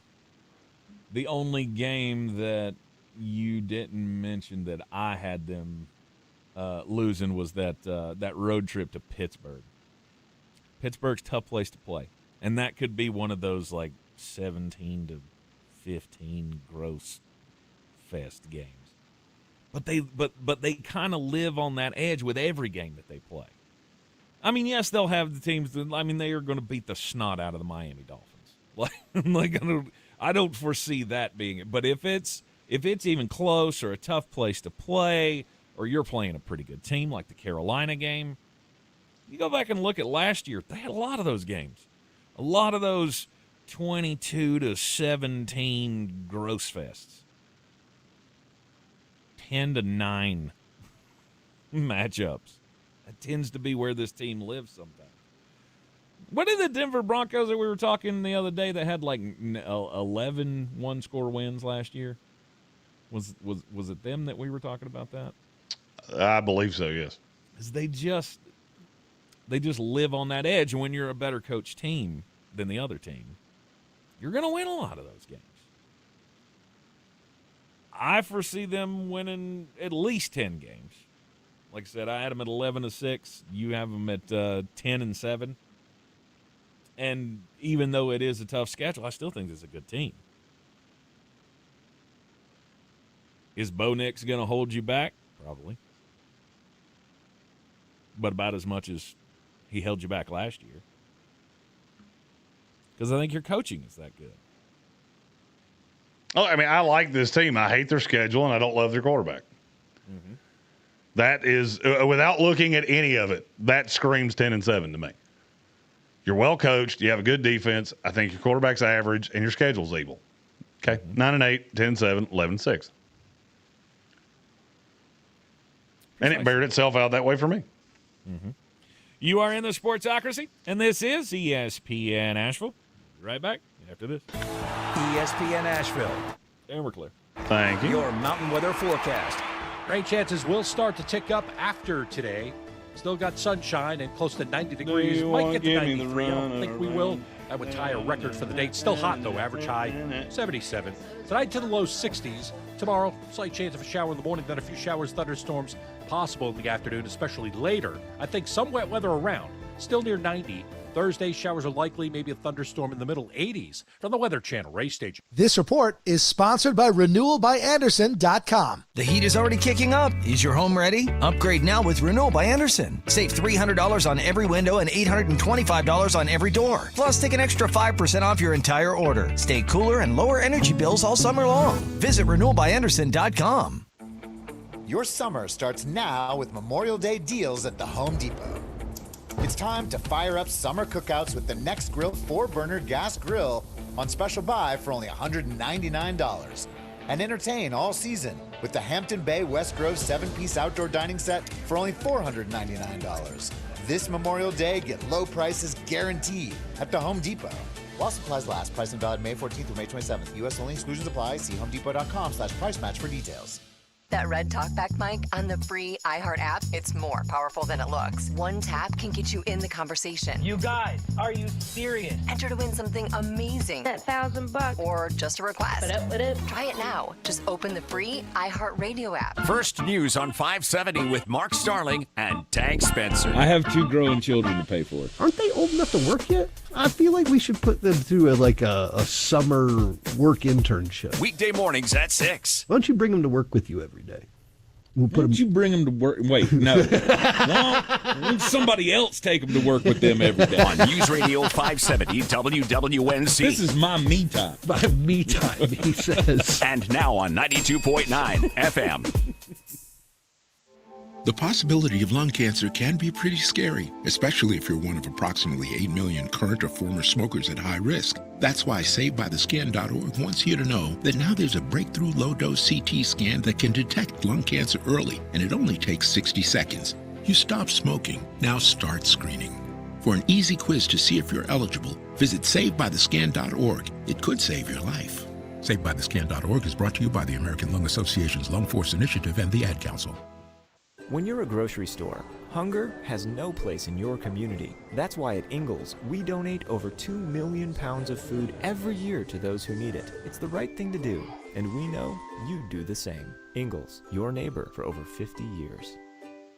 game that you didn't mention that I had them losing was that road trip to Pittsburgh. Pittsburgh's a tough place to play, and that could be one of those like 17-15 gross fest games. But they kind of live on that edge with every game that they play. I mean, yes, they'll have the teams that, I mean, they are going to beat the snot out of the Miami Dolphins. I don't foresee that being it. But if it's even close or a tough place to play, or you're playing a pretty good team like the Carolina game, you go back and look at last year, they had a lot of those games. A lot of those 22-17 gross fests. 10-9 matchups. That tends to be where this team lives sometimes. What did the Denver Broncos that we were talking the other day that had like 11 one-score wins last year? Was it them that we were talking about that? I believe so, yes. Because they just live on that edge. And when you're a better coached team than the other team, you're going to win a lot of those games. I foresee them winning at least 10 games. Like I said, I had them at 11-6. You have them at 10-7. And even though it is a tough schedule, I still think it's a good team. Is Bo Nix going to hold you back? Probably. But about as much as he held you back last year. Because I think your coaching is that good. Oh, I mean, I like this team. I hate their schedule, and I don't love their quarterback. Mm-hmm. That is, without looking at any of it, that screams 10-7 to me. You're well coached. You have a good defense. I think your quarterback's average, and your schedule's evil. Okay, 9-8, 10-7, 11-6. And it bared itself out that way for me. Mm-hmm. You are in the Sportsocracy, and this is ESPN Asheville. Right back after this. ESPN Asheville. And we're clear. Thank you. Your mountain weather forecast. Rain chances will start to tick up after today. Still got sunshine and close to 90 degrees. Might get to 93. I don't think we will. That would tie a record for the day. Still hot, though. Average high 77. Tonight to the low 60s. Tomorrow, slight chance of a shower in the morning, then a few showers, thunderstorms possible in the afternoon, especially later. I think some wet weather around. Still near 90. Thursday, showers are likely, maybe a thunderstorm in the middle 80s. From the Weather Channel, Ray Stage. This report is sponsored by RenewalByAnderson.com. The heat is already kicking up. Is your home ready? Upgrade now with Renewal by Anderson. Save $300 on every window and $825 on every door. Plus, take an extra 5% off your entire order. Stay cooler and lower energy bills all summer long. Visit RenewalByAnderson.com. Your summer starts now with Memorial Day deals at the Home Depot. It's time to fire up summer cookouts with the Next Grill 4-burner gas grill on special buy for only $199. And entertain all season with the Hampton Bay West Grove 7-piece outdoor dining set for only $499. This Memorial Day, get low prices guaranteed at the Home Depot. While supplies last, price and valid May 14th through May 27th. U.S. only, exclusions apply. See homedepot.com/price match for details. That red talkback mic on the free iHeart app, it's more powerful than it looks. One tap can get you in the conversation. You guys, are you serious? Enter to win something amazing. That $1,000. Or just a request. What up? Try it now. Just open the free iHeart Radio app. First news on 570 with Mark Starling and Tank Spencer. I have 2 growing children to pay for. Aren't they old enough to work yet? I feel like we should put them through a summer work internship. Weekday mornings at 6. Why don't you bring them to work with you every day? Why don't you bring them to work? Wait, no. Won't somebody else take them to work with them every day? On News Radio 570 WWNC. This is my me time. My me time, he says. And now on 92.9 FM. The possibility of lung cancer can be pretty scary, especially if you're one of approximately 8 million current or former smokers at high risk. That's why SaveByTheScan.org wants you to know that now there's a breakthrough low-dose CT scan that can detect lung cancer early, and it only takes 60 seconds. You stop smoking, now start screening. For an easy quiz to see if you're eligible, visit SaveByTheScan.org. It could save your life. SaveByTheScan.org is brought to you by the American Lung Association's Lung Force Initiative and the Ad Council. When you're a grocery store, hunger has no place in your community. That's why at Ingles, we donate over 2 million pounds of food every year to those who need it. It's the right thing to do, and we know you do the same. Ingles, your neighbor for over 50 years.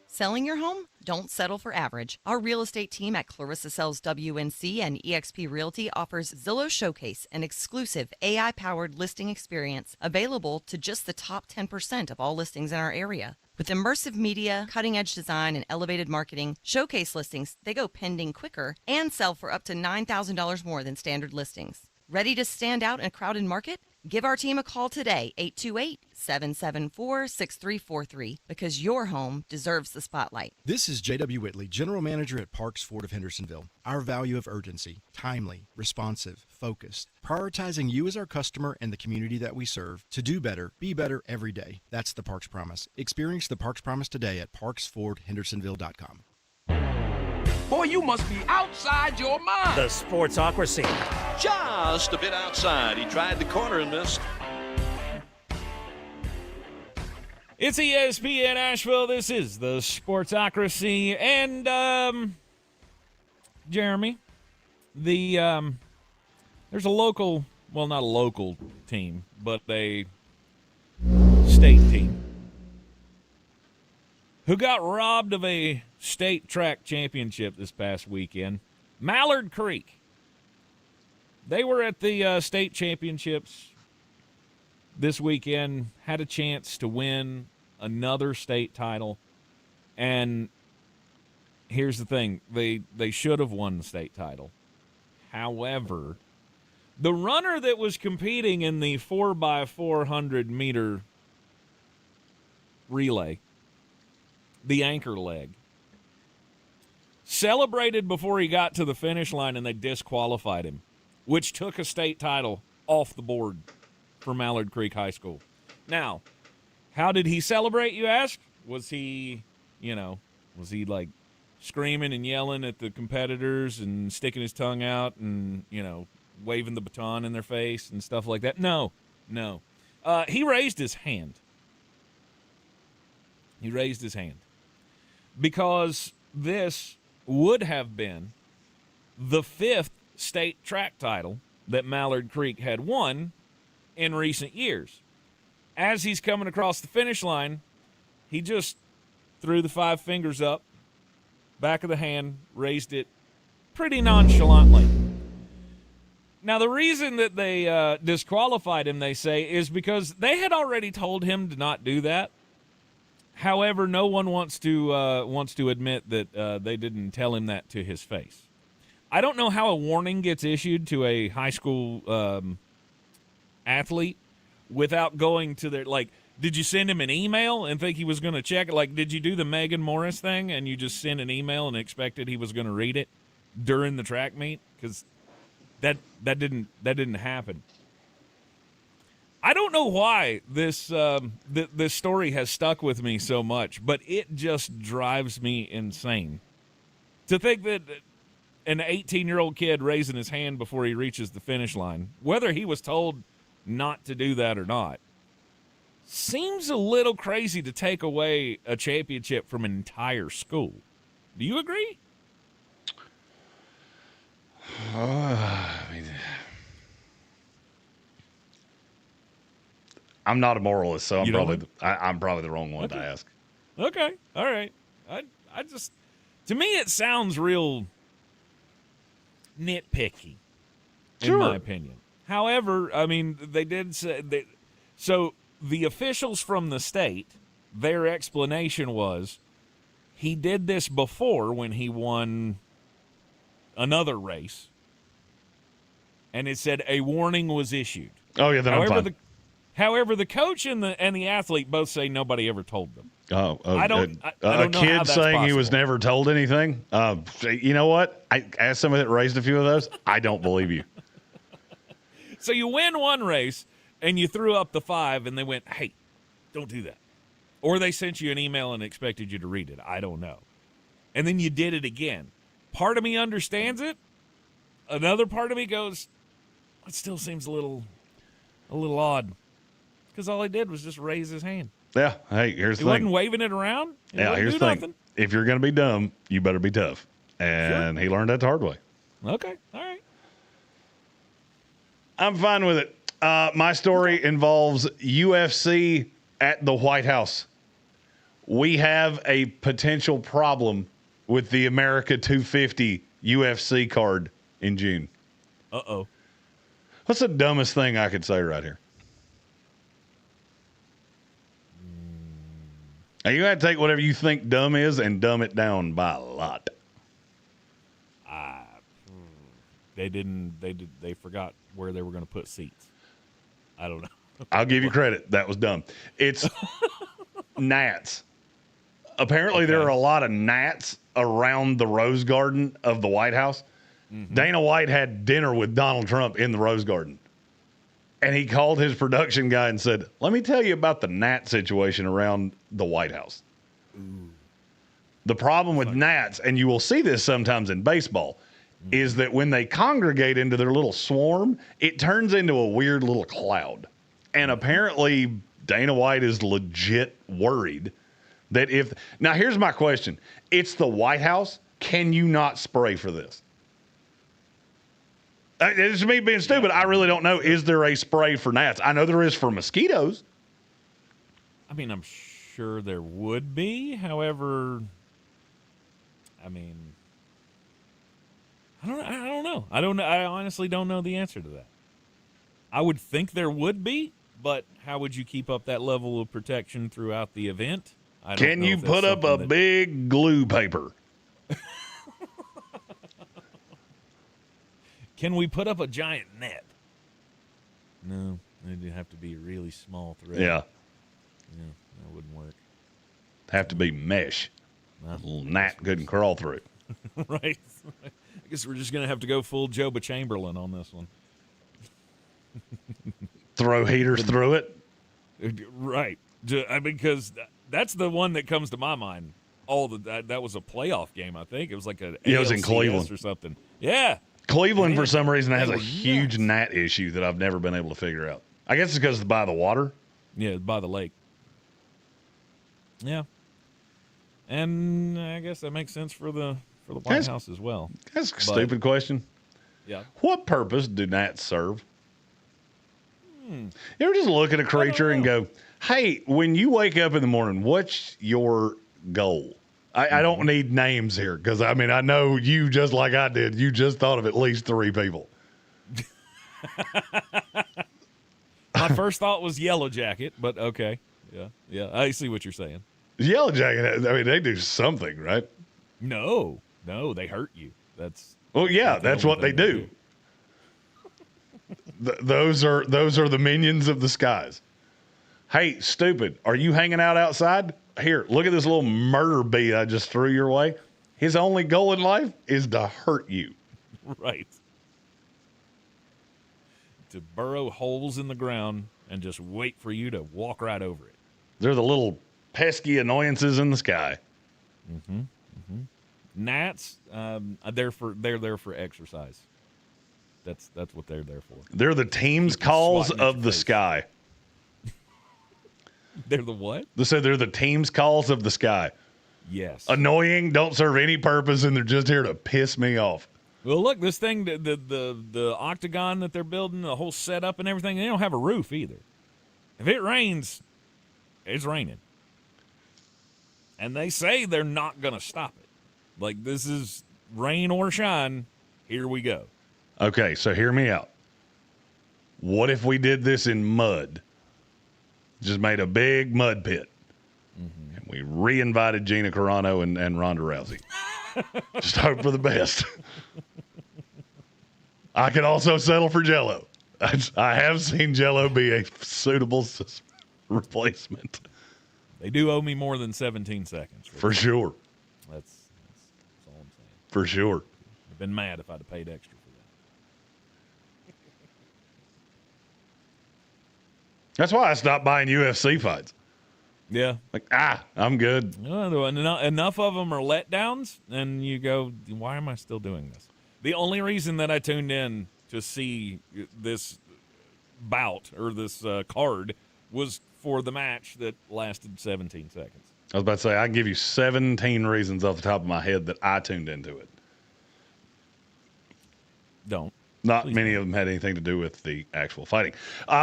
Selling your home? Don't settle for average. Our real estate team at Clarissa Sells WNC and eXp Realty offers Zillow Showcase, an exclusive AI-powered listing experience available to just the top 10% of all listings in our area. With immersive media, cutting-edge design, and elevated marketing, Showcase listings, they go pending quicker and sell for up to $9,000 more than standard listings. Ready to stand out in a crowded market? Give our team a call today, 828-774-6343, because your home deserves the spotlight. This is J.W. Whitley, General Manager at Parks Ford of Hendersonville. Our value of urgency, timely, responsive, focused, prioritizing you as our customer and the community that we serve to do better, be better every day. That's the Parks Promise. Experience the Parks Promise today at parksfordhendersonville.com. Boy, you must be outside your mind. The Sportsocracy. Just a bit outside. He tried the corner and missed. It's ESPN Asheville. This is the Sportsocracy. And, Jeremy, there's a local, well, not a local team, but a state team who got robbed of a state track championship this past weekend. Mallard Creek. They were at the state championships this weekend, had a chance to win another state title. And here's the thing, they should have won the state title. However, the runner that was competing in the 4x400 meter relay, the anchor leg, celebrated before he got to the finish line, and they disqualified him, which took a state title off the board for Mallard Creek High School. Now, how did he celebrate, you ask? Was he like screaming and yelling at the competitors and sticking his tongue out and, waving the baton in their face and stuff like that. No. He raised his hand. He raised his hand because this would have been the 5th state track title that Mallard Creek had won in recent years. As he's coming across the finish line, he just threw the 5 fingers up, back of the hand, raised it pretty nonchalantly. Now, the reason that they disqualified him, they say, is because they had already told him to not do that. However, no one wants to admit that they didn't tell him that to his face. I don't know how a warning gets issued to a high school athlete without going to their, like, did you send him an email and think he was going to check it? Like, did you do the Megan Morris thing and you just sent an email and expected he was going to read it during the track meet? Because that didn't happen. I don't know why this this story has stuck with me so much, but it just drives me insane to think that an 18-year-old kid raising his hand before he reaches the finish line, whether he was told not to do that or not, seems a little crazy to take away a championship from an entire school. Do you agree? I'm not a moralist, so I'm probably the wrong one to ask. Okay, all right. I just, to me, it sounds real nitpicky, in my opinion. However, I mean, they did say so. The officials from the state, their explanation was, he did this before when he won another race, and it said a warning was issued. Oh yeah, then I'm fine. However, the coach and the athlete both say nobody ever told them. I don't know a kid saying possible. He was never told anything. You know what? As somebody that raised a few of those, I don't believe you. So you win one race, and you threw up the 5, and they went, hey, don't do that. Or they sent you an email and expected you to read it. I don't know. And then you did it again. Part of me understands it. Another part of me goes, it still seems a little odd. Because all he did was just raise his hand. Yeah. Hey, here's the thing. He wasn't waving it around. Yeah, here's the thing. If you're going to be dumb, you better be tough. And he learned that the hard way. Okay. All right. I'm fine with it. My story involves UFC at the White House. We have a potential problem with the America 250 UFC card in June. Uh-oh. What's the dumbest thing I could say right here? Now, you got to take whatever you think dumb is and dumb it down by a lot. They forgot where they were going to put seats. I don't know. I'll give you credit. That was dumb. It's gnats. Apparently, there are a lot of gnats around the Rose Garden of the White House. Mm-hmm. Dana White had dinner with Donald Trump in the Rose Garden. And he called his production guy and said, let me tell you about the gnat situation around the White House. Ooh. The problem with gnats, and you will see this sometimes in baseball, is that when they congregate into their little swarm, it turns into a weird little cloud. And apparently Dana White is legit worried that if – now here's my question. It's the White House. Can you not spray for this? It's me being stupid. I really don't know. Is there a spray for gnats? I know there is for mosquitoes. I mean, I'm sure there would be. However, I mean, I don't know. I honestly don't know the answer to that. I would think there would be, but how would you keep up that level of protection throughout the event? Can you put up a big glue paper? Can we put up a giant net? No, it'd have to be a really small thread. Yeah. Yeah, that wouldn't work. Have to be mesh. A little gnat couldn't crawl through. Right. I guess we're just going to have to go full Joba Chamberlain on this one. Throw heaters through it? Right. Because that's the one that comes to my mind. That was a playoff game, I think. It was like it was in Cleveland or something. Yeah. Cleveland, for some reason, has a huge gnat issue that I've never been able to figure out. I guess it's because it's by the water. Yeah, by the lake. Yeah. And I guess that makes sense for the White House as well. That's a stupid question. Yeah. What purpose do gnats serve? You ever just look at a creature and go, hey, when you wake up in the morning, what's your goal? I don't need names here because, I mean, I know you just like I did. You just thought of at least 3 people. My first thought was Yellow Jacket, but okay. Yeah, I see what you're saying. Yellow Jacket, I mean, they do something, right? No, they hurt you. That's what they do. Those are the minions of the skies. Hey, stupid, are you hanging out outside? Here, look at this little murder bee I just threw your way. His only goal in life is to hurt you. Right. To burrow holes in the ground and just wait for you to walk right over it. They're the little pesky annoyances in the sky. Gnats, they're there for exercise. That's what they're there for. They're the team's calls of the sky. They're the what? They said they're the team's calls of the sky. Yes. Annoying, don't serve any purpose, and they're just here to piss me off. Well, look, this thing, the octagon that they're building, the whole setup and everything, they don't have a roof either. If it rains, it's raining. And they say they're not going to stop it. Like, this is rain or shine, here we go. Okay, so hear me out. What if we did this in mud? Just made a big mud pit. And we re-invited Gina Carano and Ronda Rousey. Just hope for the best. I could also settle for Jell-O. I have seen Jell-O be a suitable replacement. They do owe me more than 17 seconds. For sure. That's all I'm saying. For sure. I've been mad if I'd have paid extra for that. That's why I stopped buying UFC fights. Yeah. Like, I'm good. Enough of them are letdowns, and you go, why am I still doing this? The only reason that I tuned in to see this bout or this card was for the match that lasted 17 seconds. I was about to say, I can give you 17 reasons off the top of my head that I tuned into it. Don't. Not many of them had anything to do with the actual fighting.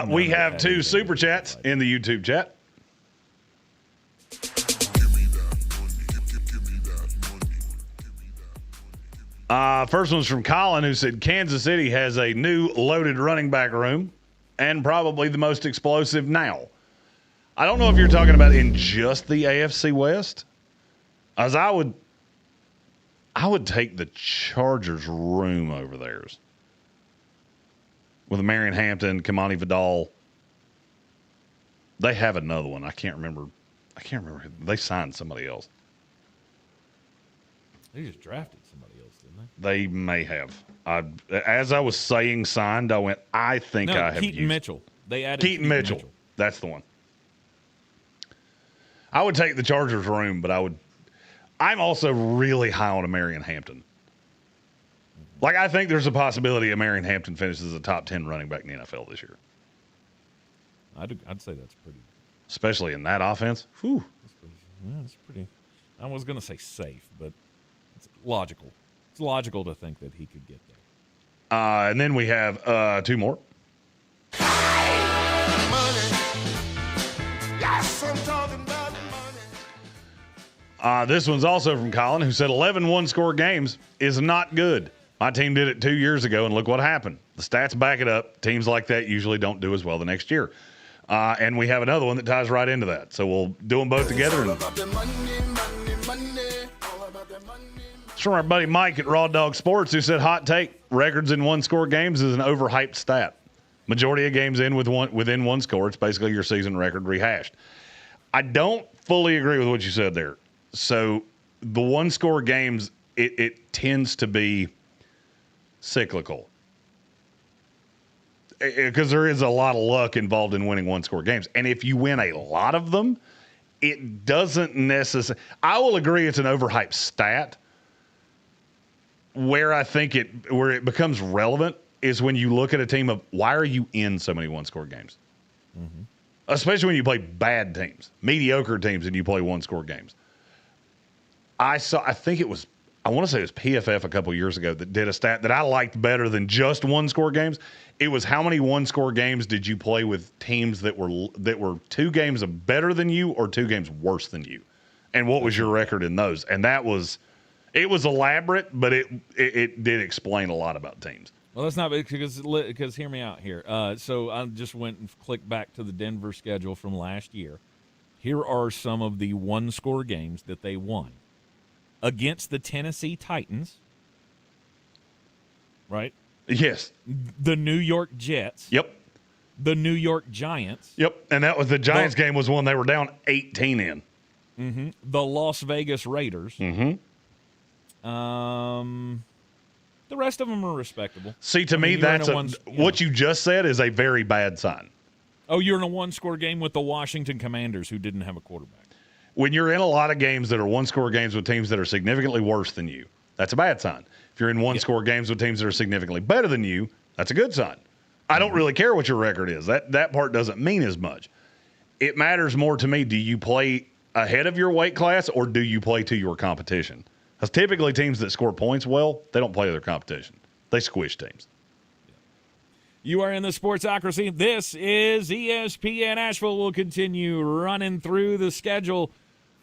We have 2 super chats in the YouTube chat. First one's from Colin, who said Kansas City has a new loaded running back room and probably the most explosive now. I don't know if you're talking about in just the AFC West, as I would take the Chargers room over theirs. With Marion Hampton, Kamani Vidal. They have another one. I can't remember. They signed somebody else. They just drafted somebody else, didn't they? They may have. As I was saying signed, I went, I think I have Keaton Mitchell. They added Keaton Mitchell. That's the one. I would take the Chargers room, but I'm also really high on Marion Hampton. Like, I think there's a possibility of Marion Hampton finishes a top 10 running back in the NFL this year. I'd say that's pretty. Especially in that offense. Whew. That's pretty. I was going to say safe, but it's logical. It's logical to think that he could get there. And then we have 2 more. This one's also from Colin, who said 11 one-score games is not good. My team did it 2 years ago, and look what happened. The stats back it up. Teams like that usually don't do as well the next year. And we have another one that ties right into that. So we'll do them both together. It's from our buddy Mike at Raw Dog Sports, who said, hot take, records in one-score games is an overhyped stat. Majority of games within one score. It's basically your season record rehashed. I don't fully agree with what you said there. So the one-score games, it tends to be cyclical because there is a lot of luck involved in winning one-score games. And if you win a lot of them, it doesn't necessarily – I will agree it's an overhyped stat, where I think where it becomes relevant is when you look at a team of why are you in so many one-score games? Mm-hmm. Especially when you play bad teams, mediocre teams, and you play one-score games. I think it was, I want to say it was PFF a couple years ago that did a stat that I liked better than just one-score games. It was how many one-score games did you play with teams that were 2 games better than you or 2 games worse than you, and what was your record in those? And it was elaborate, but it did explain a lot about teams. Well, that's not because hear me out here. So I just went and clicked back to the Denver schedule from last year. Here are some of the one-score games that they won. Against the Tennessee Titans, right? Yes. The New York Jets. Yep. The New York Giants. Yep. And that was the Giants game was one they were down 18 in. Mm-hmm. The Las Vegas Raiders. Mm-hmm. The rest of them are respectable. See, to me, that's what you just said is a very bad sign. Oh, you're in a one-score game with the Washington Commanders, who didn't have a quarterback. When you're in a lot of games that are one-score games with teams that are significantly worse than you, that's a bad sign. If you're in one-score games with teams that are significantly better than you, that's a good sign. I don't really care what your record is. That part doesn't mean as much. It matters more to me, do you play ahead of your weight class or do you play to your competition? Because typically teams that score points well, they don't play their competition. They squish teams. You are in the Sportsocracy. This is ESPN Asheville. We'll continue running through the schedule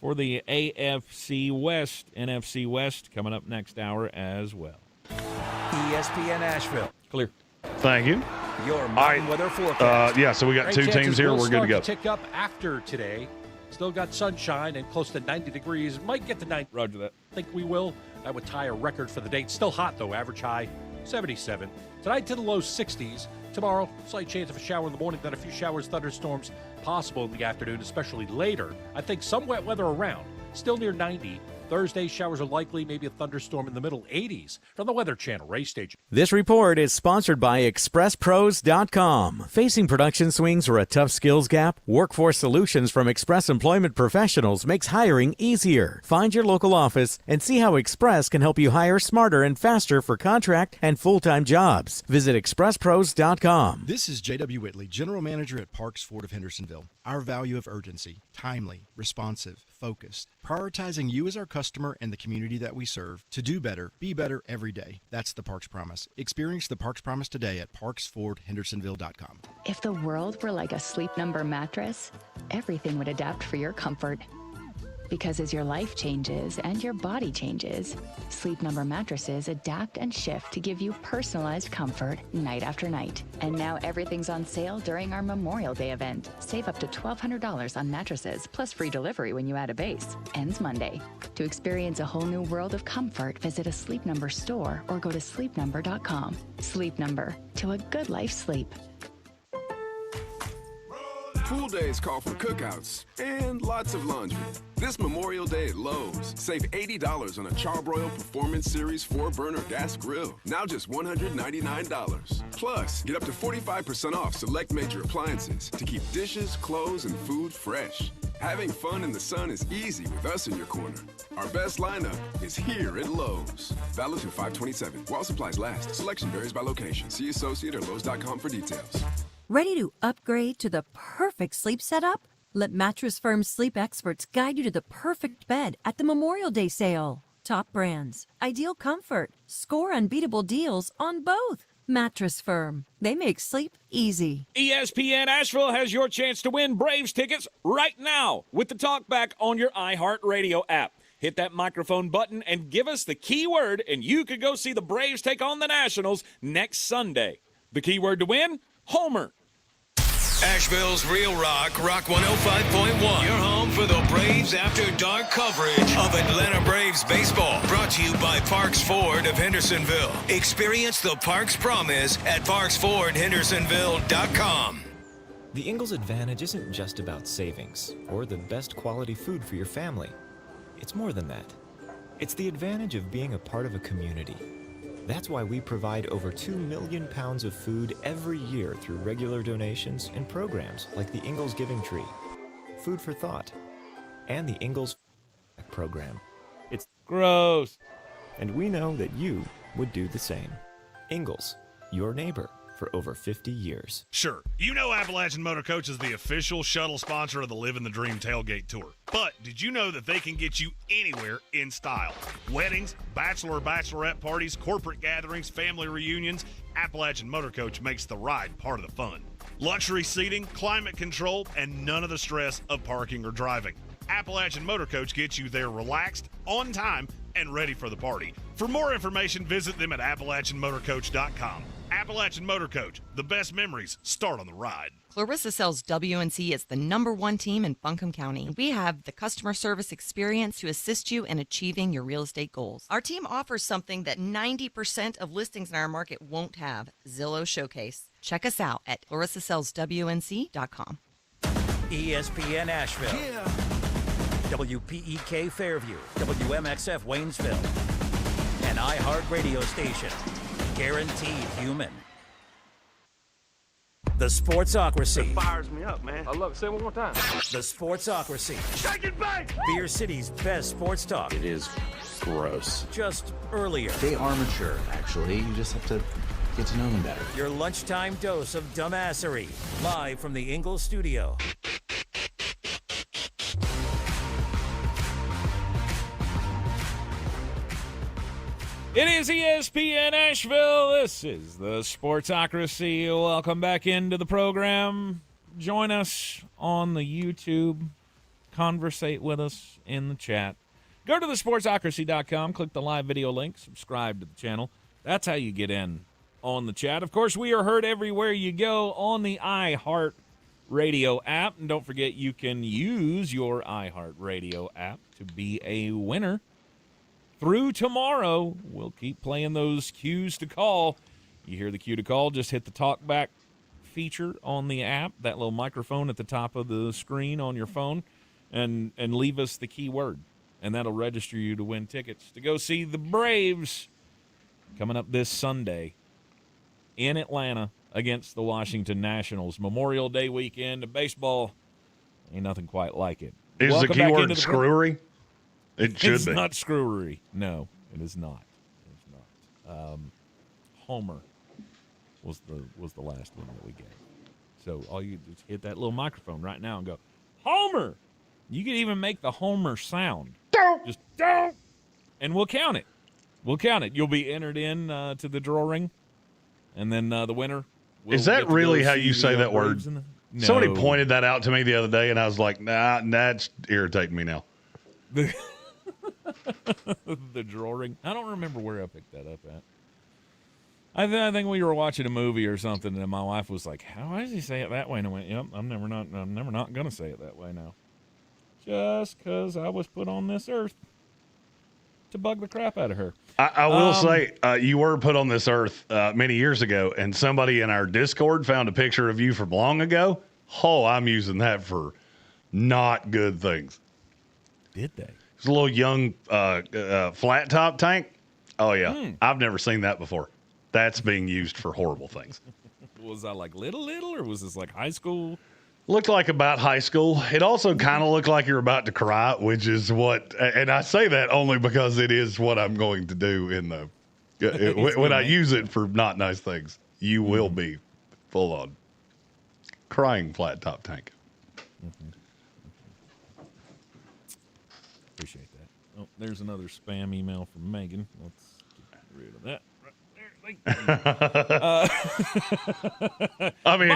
for the AFC West, NFC West, coming up next hour as well. ESPN Asheville. Clear. Thank you. Your mountain weather forecast. So we got 2 teams here. We're good to go. Tick up after today. Still got sunshine and close to 90 degrees. Might get to 90. Roger that. Think we will. That would tie a record for the day. Still hot, though. Average high, 77. Tonight to the low 60s. Tomorrow, slight chance of a shower in the morning, then a few showers, thunderstorms possible in the afternoon, especially later. I think some wet weather around. Still near 90. Thursday, showers are likely, maybe a thunderstorm in the middle 80s. From the Weather Channel, Ray Station. This report is sponsored by ExpressPros.com. Facing production swings or a tough skills gap? Workforce Solutions from Express Employment Professionals makes hiring easier. Find your local office and see how Express can help you hire smarter and faster for contract and full-time jobs. Visit ExpressPros.com. This is J.W. Whitley, General Manager at Parks Ford of Hendersonville. Our value of urgency, timely, responsive, focused, prioritizing you as our customer and the community that we serve to do better, be better every day. That's the Parks Promise. Experience the Parks Promise today at parksfordhendersonville.com. If the world were like a Sleep Number mattress, everything would adapt for your comfort. Because as your life changes and your body changes, Sleep Number mattresses adapt and shift to give you personalized comfort night after night. And now everything's on sale during our Memorial Day event. Save up to $1,200 on mattresses, plus free delivery when you add a base. Ends Monday. To experience a whole new world of comfort, visit a Sleep Number store or go to sleepnumber.com. Sleep Number, to a good life sleep. Pool days call for cookouts and lots of laundry. This Memorial Day at Lowe's, save $80 on a Charbroil Performance Series 4-burner gas grill. Now just $199. Plus, get up to 45% off select major appliances to keep dishes, clothes, and food fresh. Having fun in the sun is easy with us in your corner. Our best lineup is here at Lowe's. Valid through 5/27. While supplies last. Selection varies by location. See associate or Lowe's.com for details. Ready to upgrade to the perfect sleep setup? Let Mattress Firm's sleep experts guide you to the perfect bed at the Memorial Day sale. Top brands, ideal comfort, score unbeatable deals on both. Mattress Firm. They make sleep easy. ESPN Asheville has your chance to win Braves tickets right now with the talkback on your iHeartRadio app. Hit that microphone button and give us the keyword, and you could go see the Braves take on the Nationals next Sunday. The keyword to win? Homer. Asheville's Real Rock 105.1. Your home for the Braves After Dark coverage of Atlanta Braves baseball. Brought to you by Parks Ford of Hendersonville. Experience the Parks Promise at parksfordhendersonville.com. The Ingalls Advantage isn't just about savings or the best quality food for your family. It's more than that. It's the advantage of being a part of a community. That's why we provide over 2 million pounds of food every year through regular donations and programs like the Ingalls Giving Tree, Food for Thought, and the Ingalls program. It's gross. And we know that you would do the same. Ingalls, your neighbor for over 50 years. Sure, you know Appalachian Motor Coach is the official shuttle sponsor of the Living the Dream Tailgate Tour. But did you know that they can get you anywhere in style? Weddings, bachelorette parties, corporate gatherings, family reunions, Appalachian Motor Coach makes the ride part of the fun. Luxury seating, climate control, and none of the stress of parking or driving. Appalachian Motor Coach gets you there relaxed, on time, and ready for the party. For more information, visit them at AppalachianMotorCoach.com. Appalachian Motor Coach, the best memories start on the ride. Clarissa sells WNC as the #1 team in Buncombe County. We have the customer service experience to assist you in achieving your real estate goals. Our team offers something that 90% of listings in our market won't have, Zillow Showcase. Check us out at clarissasellswnc.com. ESPN Asheville. Yeah. WPEK Fairview. WMXF Waynesville. An iHeart radio station. Guaranteed human. The Sportsocracy. It fires me up, man. I love it. Say it one more time. The Sportsocracy. Shake it back! Beer City's best sports talk. It is gross. Just earlier. They are mature, actually. You just have to get to know them better. Your lunchtime dose of dumbassery. Live from the Ingalls studio. It is ESPN Asheville. This is the Sportsocracy. Welcome back into the program. Join us on the YouTube. Conversate with us in the chat. Go to thesportsocracy.com, click the live video link, subscribe to the channel. That's how you get in on the chat. Of course, we are heard everywhere you go on the iHeart Radio app. And don't forget, you can use your iHeart Radio app to be a winner. Through tomorrow, we'll keep playing those cues to call. You hear the cue to call, just hit the talk back feature on the app, that little microphone at the top of the screen on your phone, and leave us the keyword. And that'll register you to win tickets to go see the Braves coming up this Sunday in Atlanta against the Washington Nationals. Memorial Day weekend of baseball. Ain't nothing quite like it. Is the keyword screwery? It should it's be. It's not screwery. No, it is not. It's not. Homer was the last one that we gave. So all you just hit that little microphone right now and go, Homer! You can even make the Homer sound. Just don't! And we'll count it. We'll count it. You'll be entered in to the drawing, and then the winner. Is that really how you say that word? No. Somebody pointed that out to me the other day, and I was like, nah, that's irritating me now. The drawing. I don't remember where I picked that up at. I think we were watching a movie or something, and my wife was like, "How does he say it that way?" And I went, "Yep, I'm never not gonna say it that way now, just because I was put on this earth to bug the crap out of her." I will say, you were put on this earth many years ago, and somebody in our Discord found a picture of you from long ago. Oh, I'm using that for not good things. Did they? It's a little young flat top tank. Oh, yeah. I've never seen that before. That's being used for horrible things. Was I like little, or was this like high school? Looked like about high school. It also kind of looked like you're about to cry, which is what, and I say that only because it is what I'm going to do in the, when I use it for not nice things. You will be full on crying flat top tank. Appreciate that. Oh, there's another spam email from Megan. Let's get rid of that. I mean,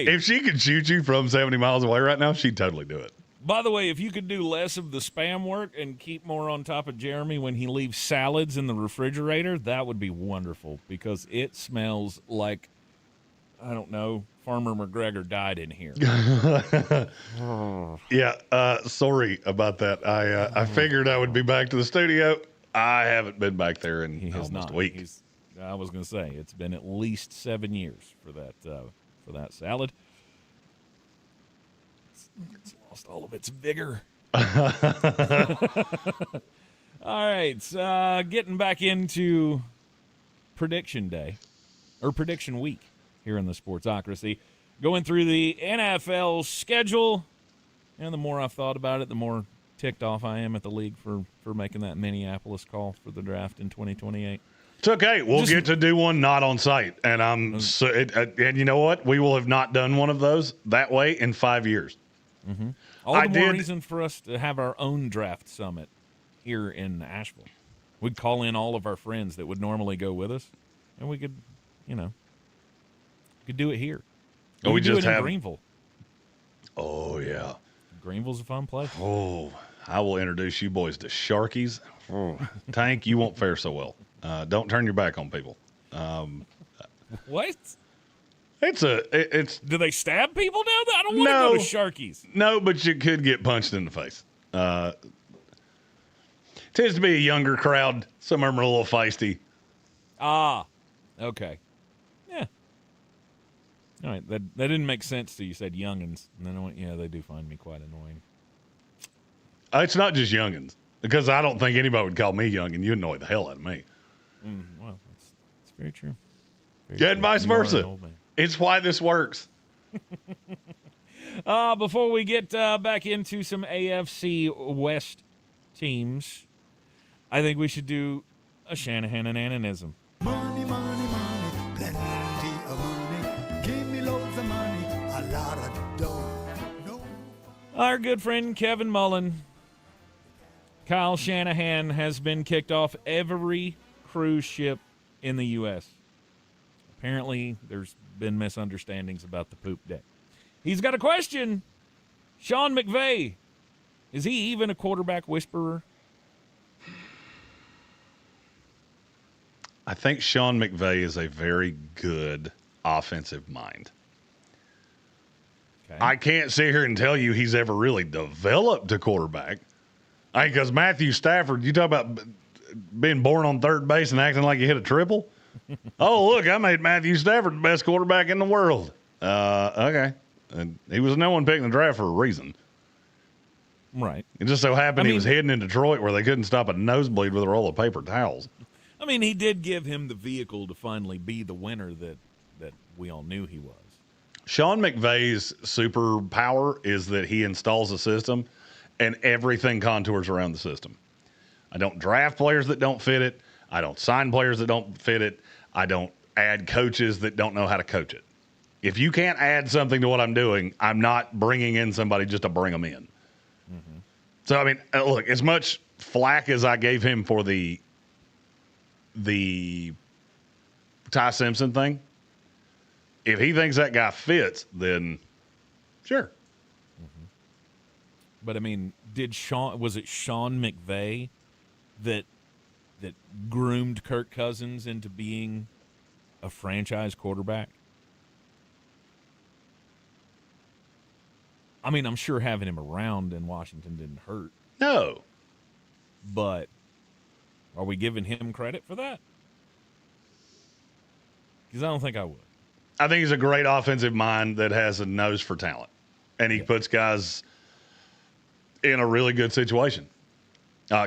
if she could shoot you from 70 miles away right now, she'd totally do it. By the way, if you could do less of the spam work and keep more on top of Jeremy when he leaves salads in the refrigerator, that would be wonderful, because it smells like, I don't know, Farmer McGregor died in here. Yeah, sorry about that. I figured I would be back to the studio. I haven't been back there in almost a week. I was going to say, it's been at least 7 years for that salad. It's lost all of its vigor. All right, getting back into prediction day, or prediction week here in the Sportsocracy. Going through the NFL schedule, and the more I've thought about it, the more ticked off I am at the league for making that Minneapolis call for the draft in 2028. It's okay. We'll get to do one not on site, and and you know what? We will have not done one of those that way in 5 years. Mm-hmm. All the more reason for us to have our own draft summit here in Asheville. We'd call in all of our friends that would normally go with us, and we could, do it here. We do just it in have Greenville. Oh yeah, Greenville's a fun place. Oh, I will introduce you boys to Sharkies. Oh, Tank, you won't fare so well. Don't turn your back on people. What? It's. Do they stab people down there? I don't want to go to Sharkies. No, but you could get punched in the face. Tends to be a younger crowd. Some of them are a little feisty. Ah, okay. Yeah. All right, that didn't make sense till you said youngins. And then I went, yeah, they do find me quite annoying. It's not just youngins, because I don't think anybody would call me young, and you annoy the hell out of me. Well, that's very true. And vice versa. It's why this works. Before we get back into some AFC West teams, I think we should do a Shanahan and Ananism. Money, money, money, plenty of money. Give me loads of money, a lot of dough. No. Our good friend Kevin Mullen, Kyle Shanahan, has been kicked off every cruise ship in the U.S. Apparently, there's been misunderstandings about the poop deck. He's got a question. Sean McVay, is he even a quarterback whisperer? I think Sean McVay is a very good offensive mind. Okay. I can't sit here and tell you he's ever really developed a quarterback. Because Matthew Stafford, you talk about being born on third base and acting like you hit a triple? Oh, look, I made Matthew Stafford the best quarterback in the world. Okay. And he was no one picking the draft for a reason. Right. It just so happened he was hidden in Detroit where they couldn't stop a nosebleed with a roll of paper towels. I mean, he did give him the vehicle to finally be the winner that we all knew he was. Sean McVay's superpower is that he installs a system and everything contours around the system. I don't draft players that don't fit it. I don't sign players that don't fit it. I don't add coaches that don't know how to coach it. If you can't add something to what I'm doing, I'm not bringing in somebody just to bring them in. Mm-hmm. So, I mean, look, as much flack as I gave him for the Ty Simpson thing, if he thinks that guy fits, then sure. Mm-hmm. But I mean, was it Sean McVay that groomed Kirk Cousins into being a franchise quarterback? I mean, I'm sure having him around in Washington didn't hurt. No. But are we giving him credit for that? Because I don't think I would. I think he's a great offensive mind that has a nose for talent. And he puts guys in a really good situation.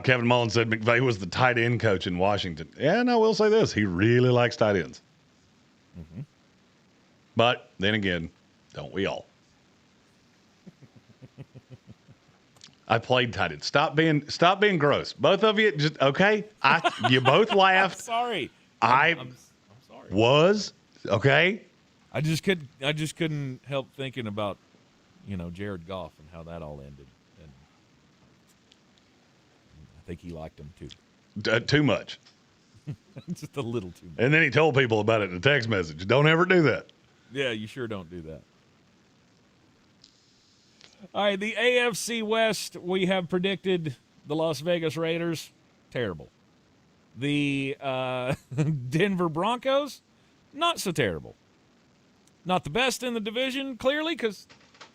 Kevin Mullen said McVay was the tight end coach in Washington. Yeah, and I will say this. He really likes tight ends. Mm-hmm. But then again, don't we all? I played tight end. Stop being gross. Both of you, just okay. You both laughed. I'm sorry. I'm sorry. Was okay. I just couldn't help thinking about, Jared Goff and how that all ended. And I think he liked him too. Too much. Just a little too much. And then he told people about it in a text message. Don't ever do that. Yeah, you sure don't do that. All right, the AFC West, we have predicted the Las Vegas Raiders, terrible. The Denver Broncos, not so terrible. Not the best in the division, clearly, because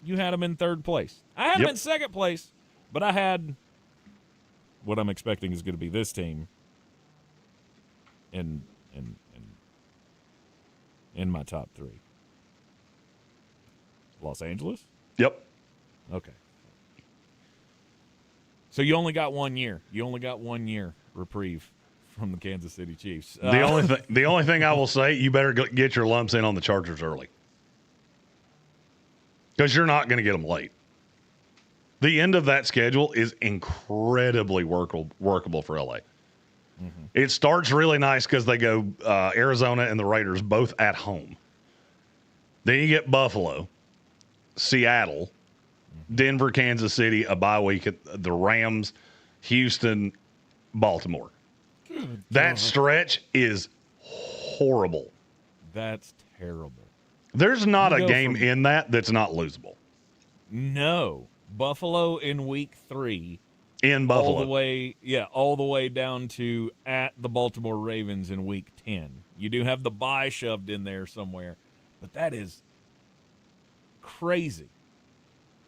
you had them in third place. I had them in second place, but I had what I'm expecting is going to be this team in my top three. Los Angeles? Yep. Okay. So you only got 1 year. You only got 1 year reprieve from the Kansas City Chiefs. The only thing I will say, you better get your lumps in on the Chargers early. Because you're not going to get them late. The end of that schedule is incredibly workable for LA. It starts really nice because they go Arizona and the Raiders both at home. Then you get Buffalo, Seattle, Denver, Kansas City, a bye week, the Rams, Houston, Baltimore. That stretch is horrible. That's terrible. There's not a game in that's not losable. No. Buffalo in week 3. In Buffalo. All the way down to at the Baltimore Ravens in week 10. You do have the bye shoved in there somewhere, but that is crazy.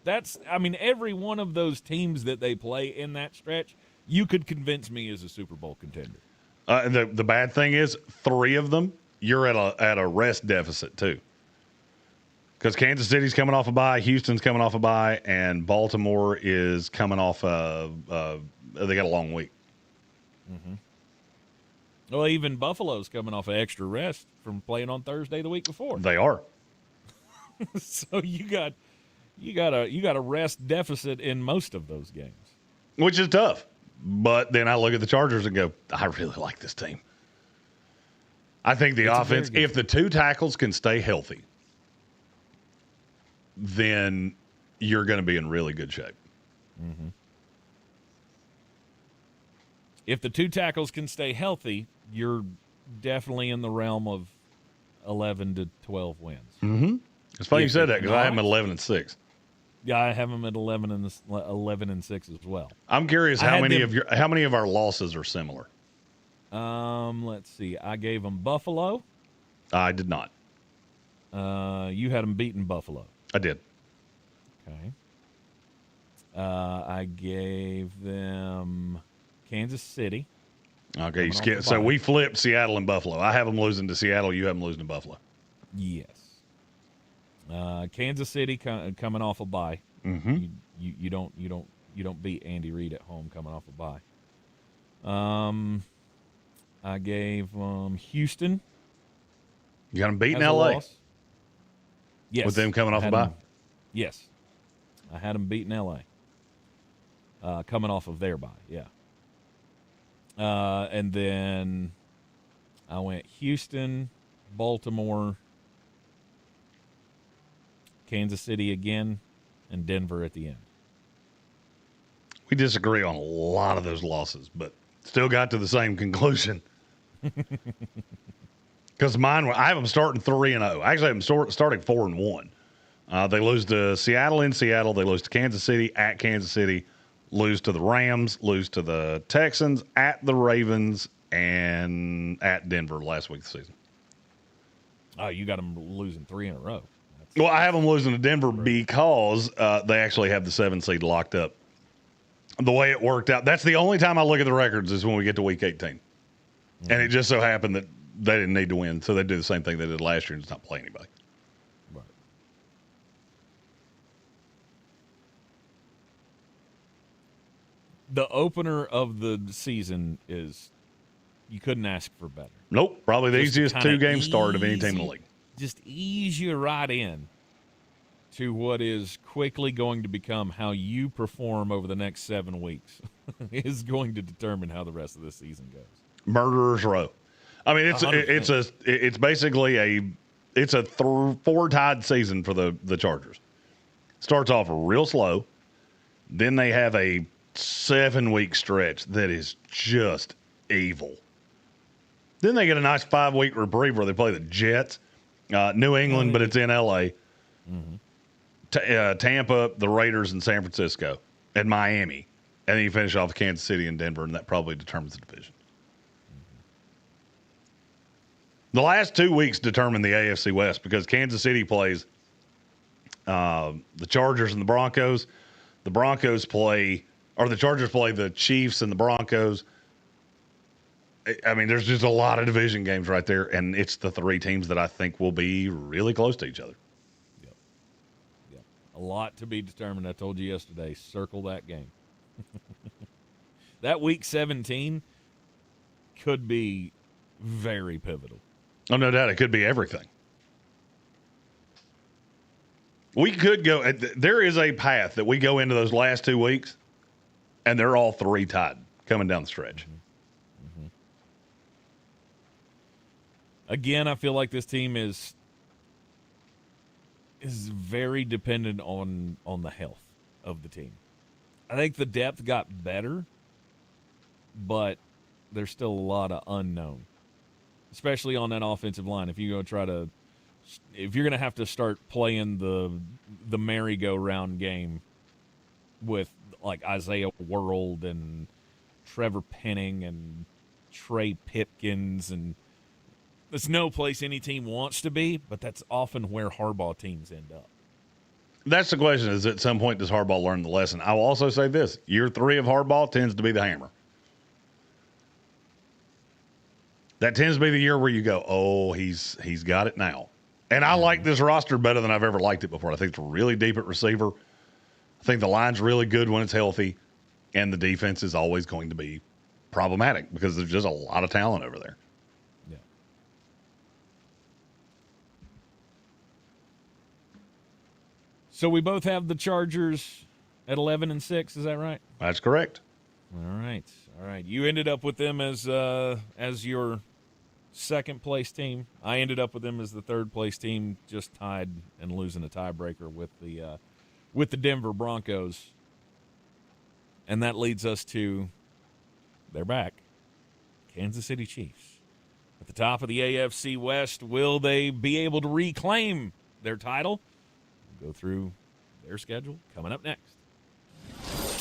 Every one of those teams that they play in that stretch, you could convince me is a Super Bowl contender. The bad thing is 3 of them, you're at a rest deficit too. Because Kansas City's coming off a bye, Houston's coming off a bye, and Baltimore is coming off they got a long week. Mm-hmm. Well, even Buffalo's coming off an extra rest from playing on Thursday the week before. They are. So you got a rest deficit in most of those games, which is tough. But then I look at the Chargers and go, I really like this team. I think the offense, if the 2 tackles can stay healthy, then you're going to be in really good shape. Mm-hmm. If the 2 tackles can stay healthy, you're definitely in the realm of 11 to 12 wins. Mm-hmm. It's funny you said that because I have them at 11-6. Yeah, I have them at 11 and 6 as well. I'm curious how many of our losses are similar. Let's see. I gave them Buffalo. I did not. You had them beating Buffalo. I did. Okay. I gave them Kansas City. Okay, so we flipped Seattle and Buffalo. I have them losing to Seattle. You have them losing to Buffalo. Yes. Kansas City coming off a bye. Mm-hmm. You don't beat Andy Reid at home coming off a bye. I gave Houston. You got them beating L.A. Loss. Yes. With them coming off a bye? Yes. I had them beating L.A. Coming off of their bye, yeah. And then I went Houston, Baltimore, Kansas City again, and Denver at the end. We disagree on a lot of those losses, but still got to the same conclusion. Because I have them starting 3-0. Actually, I have them starting 4-1. They lose to Seattle in Seattle. They lose to Kansas City at Kansas City. Lose to the Rams. Lose to the Texans at the Ravens and at Denver last week of the season. Oh, you got them losing 3 in a row. Well, I have them losing to Denver because they actually have the 7 seed locked up. The way it worked out, that's the only time I look at the records is when we get to week 18. Mm-hmm. And it just so happened that they didn't need to win, so they do the same thing they did last year and just not play anybody. Right. The opener of the season is you couldn't ask for better. Nope, probably the easiest 2-game start of any team in the league. Just ease you right in to what is quickly going to become how you perform over the next 7 weeks is going to determine how the rest of the season goes. Murderer's Row. I mean, it's basically a 4-tied season for the Chargers. Starts off real slow, then they have a 7-week stretch that is just evil. Then they get a nice 5-week reprieve where they play the Jets, New England, but it's in L.A., Tampa, the Raiders, and San Francisco, and Miami. And then you finish off with Kansas City and Denver, and that probably determines the division. The last 2 weeks determine the AFC West because Kansas City plays the Chargers and the Broncos. The Chargers play the Chiefs and the Broncos. I mean, there's just a lot of division games right there, and it's the 3 teams that I think will be really close to each other. Yep. A lot to be determined. I told you yesterday, circle that game. That week 17 could be very pivotal. Oh, no doubt. It could be everything. We could go – there is a path that we go into those last 2 weeks, and they're all 3 tied coming down the stretch. Again, I feel like this team is very dependent on the health of the team. I think the depth got better, but there's still a lot of unknown, especially on that offensive line. If you're going to have to start playing the merry-go-round game with like Isaiah World and Trevor Penning and Trey Pipkins, and there's no place any team wants to be, but that's often where Harbaugh teams end up. That's the question, is at some point does Harbaugh learn the lesson? I will also say this. Year 3 of Harbaugh tends to be the hammer. That tends to be the year where you go, oh, he's got it now. And I like this roster better than I've ever liked it before. I think it's really deep at receiver. I think the line's really good when it's healthy. And the defense is always going to be problematic because there's just a lot of talent over there. Yeah. So we both have the Chargers at 11-6. Is that right? That's correct. All right. You ended up with them as your second place team. I ended up with them as the third place team, just tied and losing a tiebreaker with the Denver Broncos. And that leads us to, they're back, Kansas City Chiefs. At the top of the AFC West, will they be able to reclaim their title? We'll go through their schedule coming up next.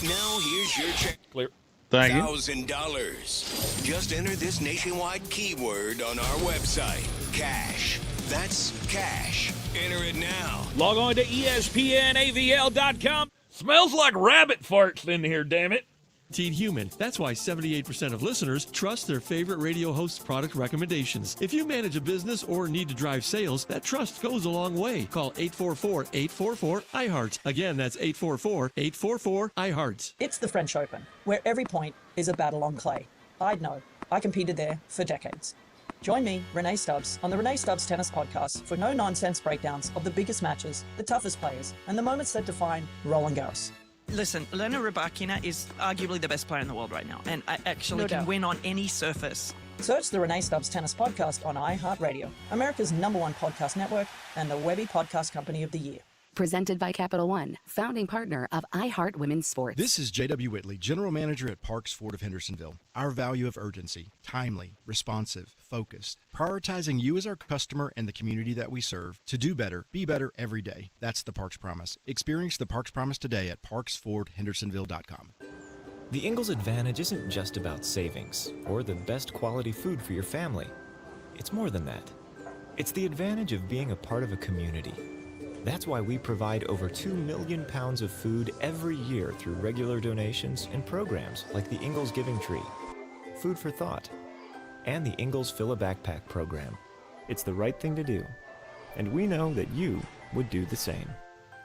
Now here's your check. Clear. Thank you. $1,000. Just enter this nationwide keyword on our website. Cash. That's cash. Enter it now. Log on to ESPNAVL.com. Smells like rabbit farts in here, damn it. Teed Human. That's why 78% of listeners trust their favorite radio host's product recommendations. If you manage a business or need to drive sales, that trust goes a long way. Call 844-844-iHeart. Again, that's 844-844-iHeart. It's the French Open, where every point is a battle on clay. I'd know. I competed there for decades. Join me, Renee Stubbs, on the Renee Stubbs Tennis Podcast for no-nonsense breakdowns of the biggest matches, the toughest players, and the moments that define Roland Garros. Listen, Elena Rybakina is arguably the best player in the world right now, and I actually can win on any surface. Search the Renee Stubbs Tennis Podcast on iHeartRadio, America's #1 podcast network, and the Webby Podcast Company of the Year. Presented by Capital One, founding partner of iHeart Women's Sports. This is J.W. Whitley, General Manager at Parks Ford of Hendersonville. Our value of urgency, timely, responsive, focused, prioritizing you as our customer and the community that we serve to do better, be better every day. That's the Parks Promise. Experience the Parks Promise today at parksfordhendersonville.com. The Ingalls Advantage isn't just about savings or the best quality food for your family. It's more than that. It's the advantage of being a part of a community. That's why we provide over 2 million pounds of food every year through regular donations and programs like the Ingalls Giving Tree, Food for Thought, and the Ingalls Fill a Backpack program. It's the right thing to do, and we know that you would do the same.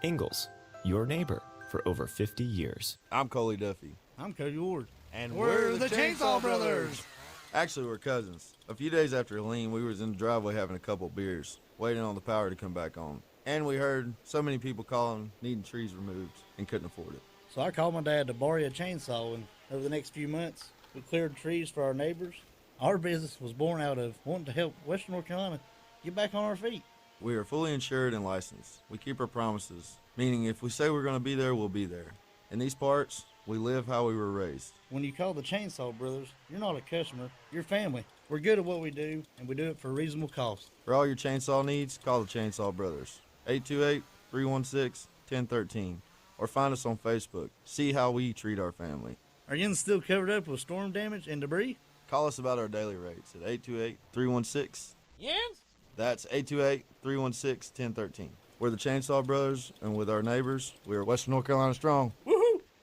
Ingalls, your neighbor for over 50 years. I'm Coley Duffy. I'm Cody Ward. And we're the Chainsaw Brothers. Actually, we're cousins. A few days after Helene, we was in the driveway having a couple of beers, waiting on the power to come back on. And we heard so many people calling, needing trees removed, and couldn't afford it. So I called my dad to borrow a chainsaw, and over the next few months, we cleared trees for our neighbors. Our business was born out of wanting to help Western North Carolina get back on our feet. We are fully insured and licensed. We keep our promises, meaning if we say we're going to be there, we'll be there. In these parts, we live how we were raised. When you call the Chainsaw Brothers, you're not a customer, you're family. We're good at what we do, and we do it for a reasonable cost. For all your chainsaw needs, call the Chainsaw Brothers. 828-316-1013. Or find us on Facebook. See how we treat our family. Are you still covered up with storm damage and debris? Call us about our daily rates at 828-316. Yes? That's 828-316-1013. We're the Chainsaw Brothers, and with our neighbors, we are Western North Carolina strong.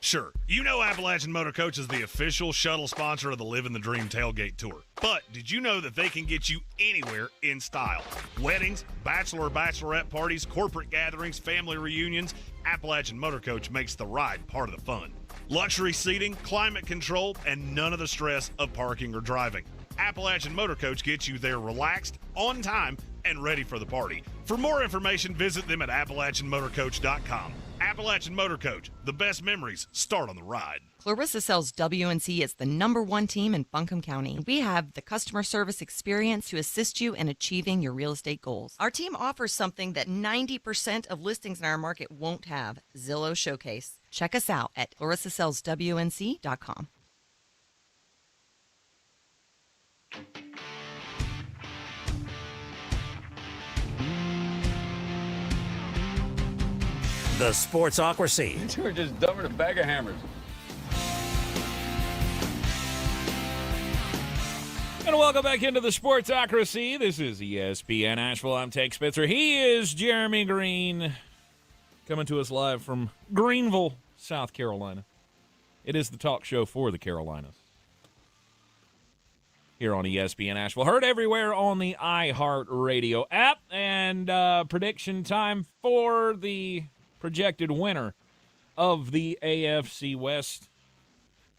Sure, you know Appalachian Motor Coach is the official shuttle sponsor of the Living the Dream Tailgate Tour. But did you know that they can get you anywhere in style? Weddings, bachelorette parties, corporate gatherings, family reunions, Appalachian Motor Coach makes the ride part of the fun. Luxury seating, climate control, and none of the stress of parking or driving. Appalachian Motor Coach gets you there relaxed, on time, and ready for the party. For more information, visit them at AppalachianMotorCoach.com. Appalachian Motor Coach. The best memories start on the ride. Clarissa sells WNC as the #1 team in Buncombe County. We have the customer service experience to assist you in achieving your real estate goals. Our team offers something that 90% of listings in our market won't have, Zillow Showcase. Check us out at clarissasellswnc.com. The Sportsocracy. You were just dumping a bag of hammers. And welcome back into the Sportsocracy. This is ESPN Asheville. I'm Take Spitzer. He is Jeremy Green, coming to us live from Greenville, South Carolina. It is the talk show for the Carolinas. Here on ESPN Asheville. Heard everywhere on the iHeartRadio app. And prediction time for the projected winner of the AFC West.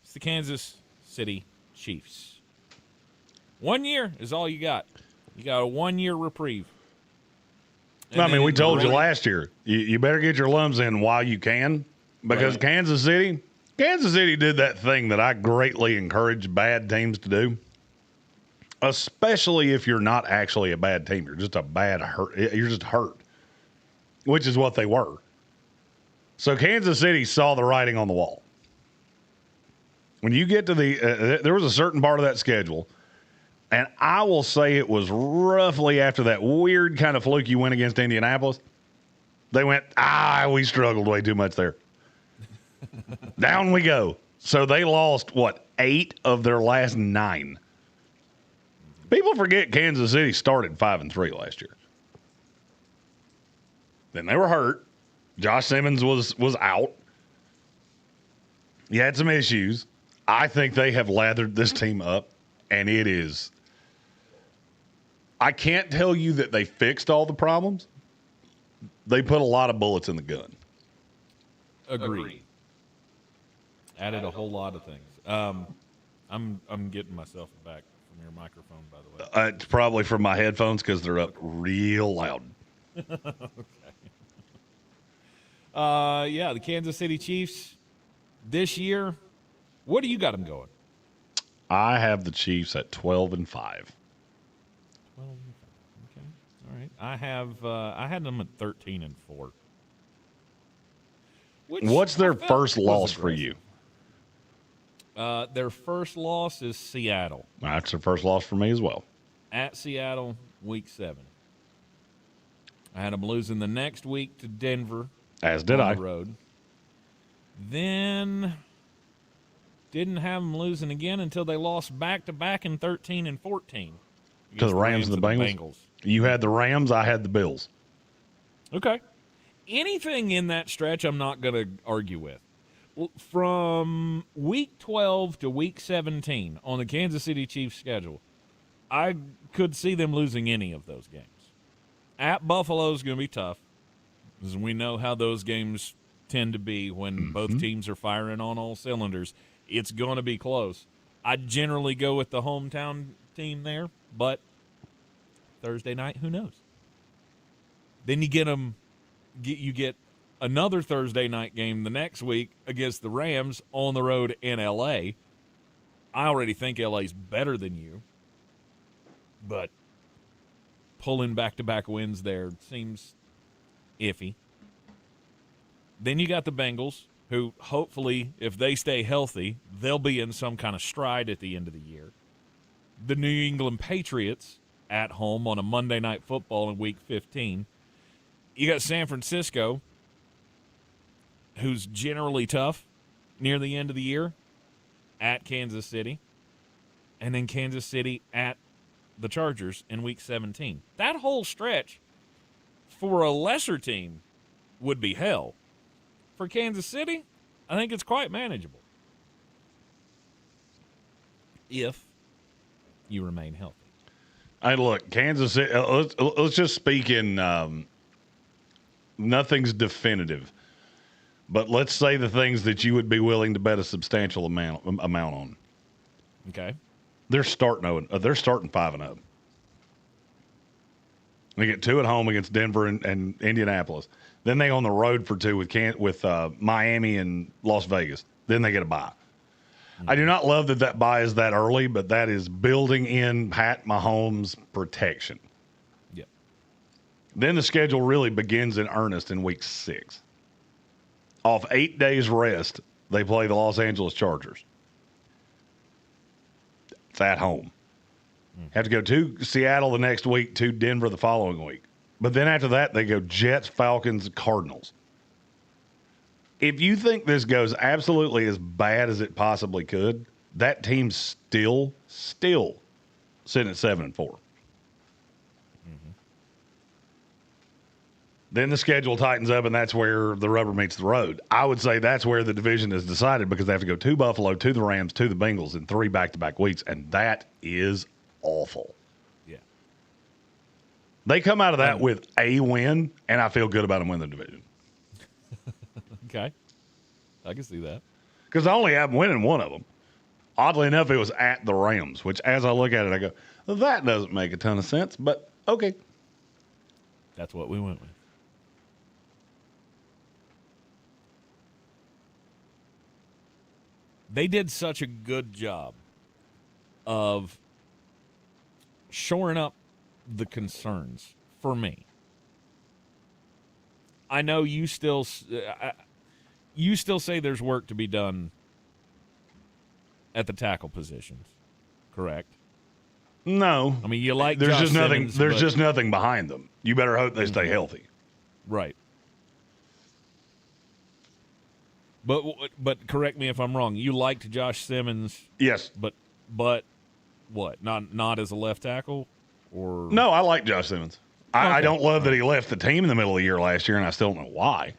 It's the Kansas City Chiefs. 1 year is all you got. You got a 1 year reprieve. I mean, we told you last year, you better get your lums in while you can, because right. Kansas City did that thing that I greatly encourage bad teams to do, especially if you're not actually a bad team. You're just you're just hurt, which is what they were. So Kansas City saw the writing on the wall. When you get to there was a certain part of that schedule, and I will say it was roughly after that weird kind of fluky win against Indianapolis. They went, we struggled way too much there. Down we go. So they lost, 8 of their last 9. People forget Kansas City started 5-3 last year. Then they were hurt. Josh Simmons was out. He had some issues. I think they have lathered this team up, and it is. I can't tell you that they fixed all the problems. They put a lot of bullets in the gun. Agreed. Added a whole lot of things. I'm getting myself back from your microphone, by the way. It's probably from my headphones because they're up real loud. Okay. The Kansas City Chiefs this year. What do you got them going? I have the Chiefs at 12-5. 12-5. Okay. All right. I had them at 13-4. What's their first loss for you? Their first loss is Seattle. That's their first loss for me as well. At Seattle, week 7. I had them losing the next week to Denver. As did I. On the road. Then didn't have them losing again until they lost back-to-back in 13 and 14. To the Rams and the Bengals? You had the Rams, I had the Bills. Okay. Anything in that stretch I'm not going to argue with. From week 12 to week 17 on the Kansas City Chiefs schedule, I could see them losing any of those games. At Buffalo is going to be tough, because we know how those games tend to be when both teams are firing on all cylinders. It's going to be close. I generally go with the hometown team there, but Thursday night, who knows? Then you get another Thursday night game the next week against the Rams on the road in L.A. I already think L.A.'s better than you, but pulling back-to-back wins there seems iffy. Then you got the Bengals, who hopefully, if they stay healthy, they'll be in some kind of stride at the end of the year. The New England Patriots at home on a Monday Night Football in Week 15. You got San Francisco, who's generally tough near the end of the year, at Kansas City. And then Kansas City at the Chargers in Week 17. That whole stretch for a lesser team would be hell. For Kansas City, I think it's quite manageable. If you remain healthy. Hey, look, Kansas City, let's just speak in nothing's definitive. But let's say the things that you would be willing to bet a substantial amount on. Okay. They're starting 5-0. They get 2 at home against Denver and Indianapolis. Then they go on the road for 2 with Miami and Las Vegas. Then they get a bye. I do not love that bye is that early, but that is building in Pat Mahomes' protection. Yep. Then the schedule really begins in earnest in week 6. Off 8 days rest, they play the Los Angeles Chargers. It's at home. Have to go to Seattle the next week, to Denver the following week. But then after that, they go Jets, Falcons, Cardinals. If you think this goes absolutely as bad as it possibly could, that team's still sitting at 7-4. Mm-hmm. Then the schedule tightens up, and that's where the rubber meets the road. I would say that's where the division is decided, because they have to go to Buffalo, to the Rams, to the Bengals in 3 back-to-back weeks, and that is awful. Yeah. They come out of that with a win, and I feel good about them winning the division. Okay. I can see that. Because I only have them winning one of them. Oddly enough, it was at the Rams, which as I look at it, I go, well, that doesn't make a ton of sense, but okay. That's what we went with. They did such a good job of shoring up the concerns for me. I know you still say there's work to be done at the tackle positions, correct? No. I mean, you like there's Josh just nothing. Simmons, There's just nothing behind them. You better hope they stay healthy. Right. But correct me if I'm wrong. You liked Josh Simmons. Yes. But what? Not as a left tackle, or no? I like Josh Simmons. I don't love that he left the team in the middle of the year last year, and I still don't know why.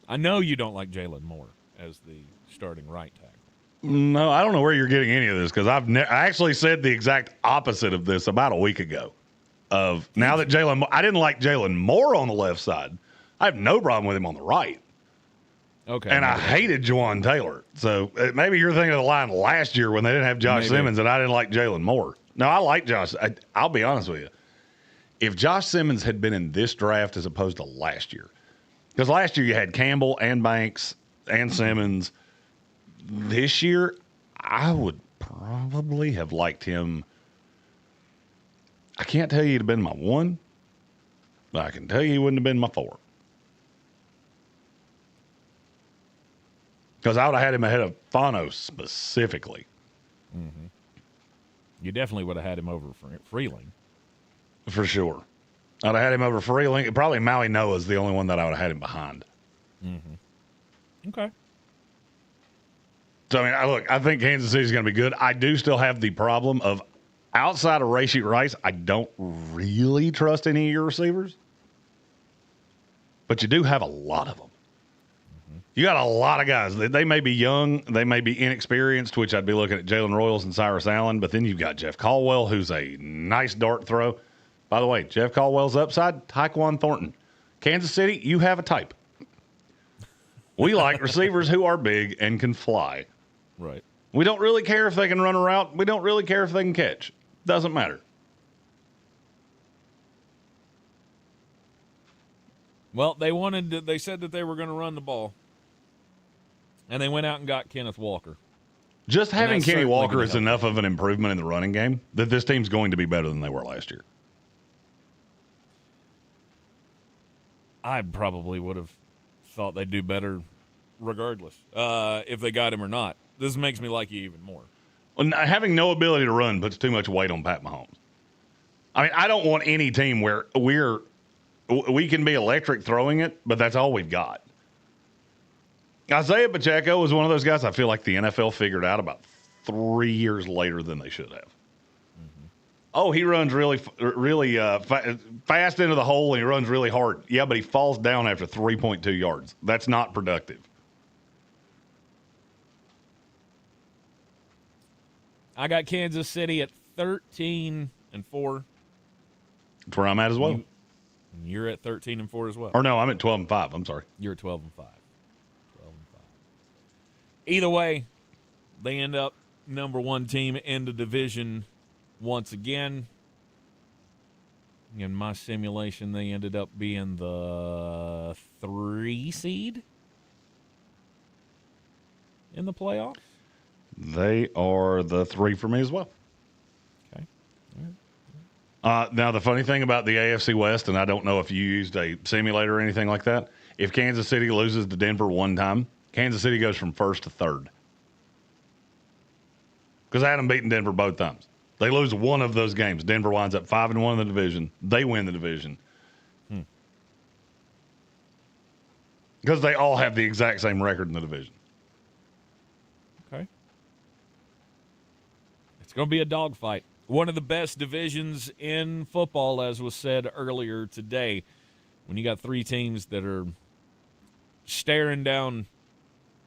I know you don't like Jalen Moore as the starting right tackle. No, I don't know where you're getting any of this, because I actually said the exact opposite of this about a week ago. Now that I didn't like Jalen Moore on the left side. I have no problem with him on the right. Okay. And I hated Juwan Taylor. So maybe you're thinking of the line last year when they didn't have Josh Simmons, and I didn't like Jalen Moore. No, I like Josh. I'll be honest with you. If Josh Simmons had been in this draft as opposed to last year, because last year you had Campbell and Banks and Simmons. This year, I would probably have liked him. I can't tell you he'd have been my 1, but I can tell you he wouldn't have been my 4. Because I would have had him ahead of Fano specifically. Mm-hmm. You definitely would have had him over Freeling. For sure. I'd have had him over Freeling. Probably Maui Noah's the only one that I would have had him behind. Mm-hmm. Okay. So, I mean, I think Kansas City's going to be good. I do still have the problem of, outside of Rashee Rice, I don't really trust any of your receivers. But you do have a lot of them. You got a lot of guys. They may be young. They may be inexperienced, which I'd be looking at Jalen Royals and Cyrus Allen. But then you've got Jeff Caldwell, who's a nice dart throw. By the way, Jeff Caldwell's upside, Tyquan Thornton. Kansas City, you have a type. We like receivers who are big and can fly. Right. We don't really care if they can run a route. We don't really care if they can catch. Doesn't matter. Well, they said that they were going to run the ball. And they went out and got Kenneth Walker. Just having Kenny Walker is enough of an improvement in the running game that this team's going to be better than they were last year. I probably would have thought they'd do better regardless, if they got him or not. This makes me like you even more. Well, having no ability to run puts too much weight on Pat Mahomes. I mean, I don't want any team where we can be electric throwing it, but that's all we've got. Isaiah Pacheco was one of those guys I feel like the NFL figured out about 3 years later than they should have. Mm-hmm. Oh, he runs really fast into the hole, and he runs really hard. Yeah, but he falls down after 3.2 yards. That's not productive. I got Kansas City at 13-4. That's where I'm at as well. You're at 13-4 as well. Or no, I'm at 12-5. I'm sorry. You're at 12-5. Either way, they end up number 1 team in the division once again. In my simulation, they ended up being the 3 seed in the playoffs. They are the 3 for me as well. Okay. Now, the funny thing about the AFC West, and I don't know if you used a simulator or anything like that, if Kansas City loses to Denver one time, Kansas City goes from 1st to 3rd. Because I had them beaten Denver both times. They lose one of those games. Denver winds up 5-1 in the division. They win the division. Because they all have the exact same record in the division. Okay. It's going to be a dogfight. One of the best divisions in football, as was said earlier today. When you got 3 teams that are staring down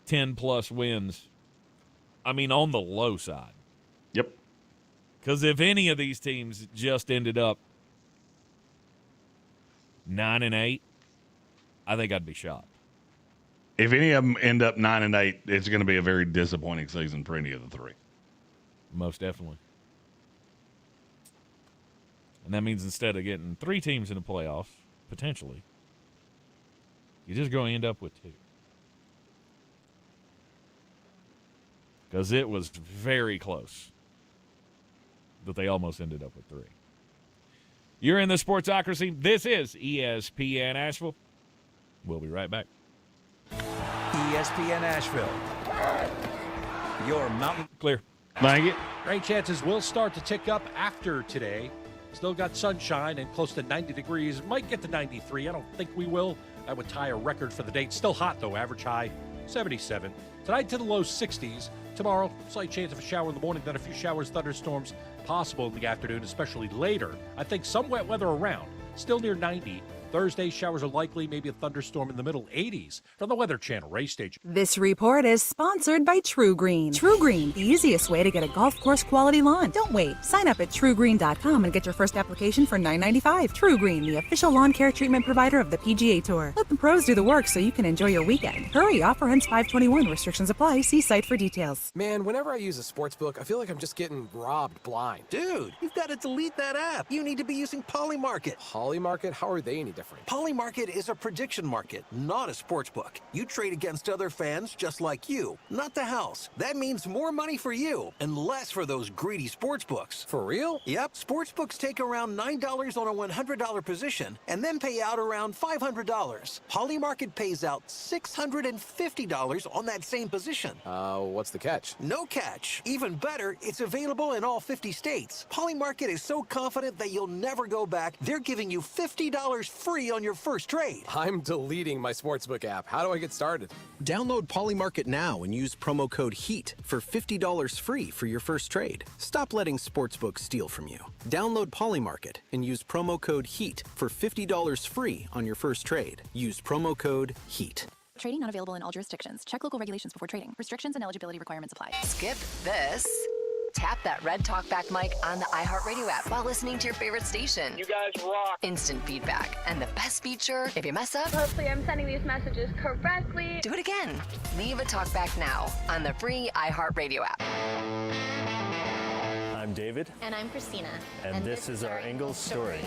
10-plus wins, I mean, on the low side. Yep. Because if any of these teams just ended up 9-8, I think I'd be shocked. If any of them end up 9-8, it's going to be a very disappointing season for any of the 3. Most definitely. And that means instead of getting 3 teams in the playoffs, potentially, you're just going to end up with 2. Because it was very close that they almost ended up with 3. You're in the Sportsocracy. This is ESPN Asheville. We'll be right back. ESPN Asheville. Your mountain clear. Thank you. Rain chances will start to tick up after today. Still got sunshine and close to 90 degrees. Might get to 93. I don't think we will. That would tie a record for the day. It's still hot, though. Average high 77. Tonight to the low 60s. Tomorrow, slight chance of a shower in the morning, then a few showers, thunderstorms possible in the afternoon, especially later. I think some wet weather around. Still near 90. Thursday, showers are likely, maybe a thunderstorm in the middle 80s. From the Weather Channel, Ray Stage. This report is sponsored by True Green. True Green, the easiest way to get a golf course quality lawn. Don't wait. Sign up at truegreen.com and get your first application for $9.95. True Green, the official lawn care treatment provider of the PGA Tour. Let the pros do the work so you can enjoy your weekend. Hurry, offer ends 5/21. Restrictions apply. See site for details. Man, whenever I use a sports book, I feel like I'm just getting robbed blind. Dude, you've got to delete that app. You need to be using Polymarket. Polymarket? How are they any different? Polymarket is a prediction market, not a sports book. You trade against other fans just like you, not the house. That means more money for you and less for those greedy sports books. For real? Yep. Sports books take around $9 on a $100 position and then pay out around $500. Polymarket pays out $650 on that same position. What's the catch? No catch. Even better, it's available in all 50 states. Polymarket is so confident that you'll never go back, they're giving you $50 free on your first trade. I'm deleting my sportsbook app. How do I get started? Download Polymarket now and use promo code HEAT for $50 free for your first trade. Stop letting sportsbooks steal from you. Download Polymarket and use promo code HEAT for $50 free on your first trade. Use promo code HEAT. Trading not available in all jurisdictions. Check local regulations before trading. Restrictions and eligibility requirements apply. Skip this. Tap that red talkback mic on the iHeartRadio app while listening to your favorite station. You guys rock. Instant feedback. And the best feature, if you mess up, hopefully I'm sending these messages correctly. Do it again. Leave a talkback now on the free iHeartRadio app. I'm David. And I'm Christina. And this is our Ingalls story.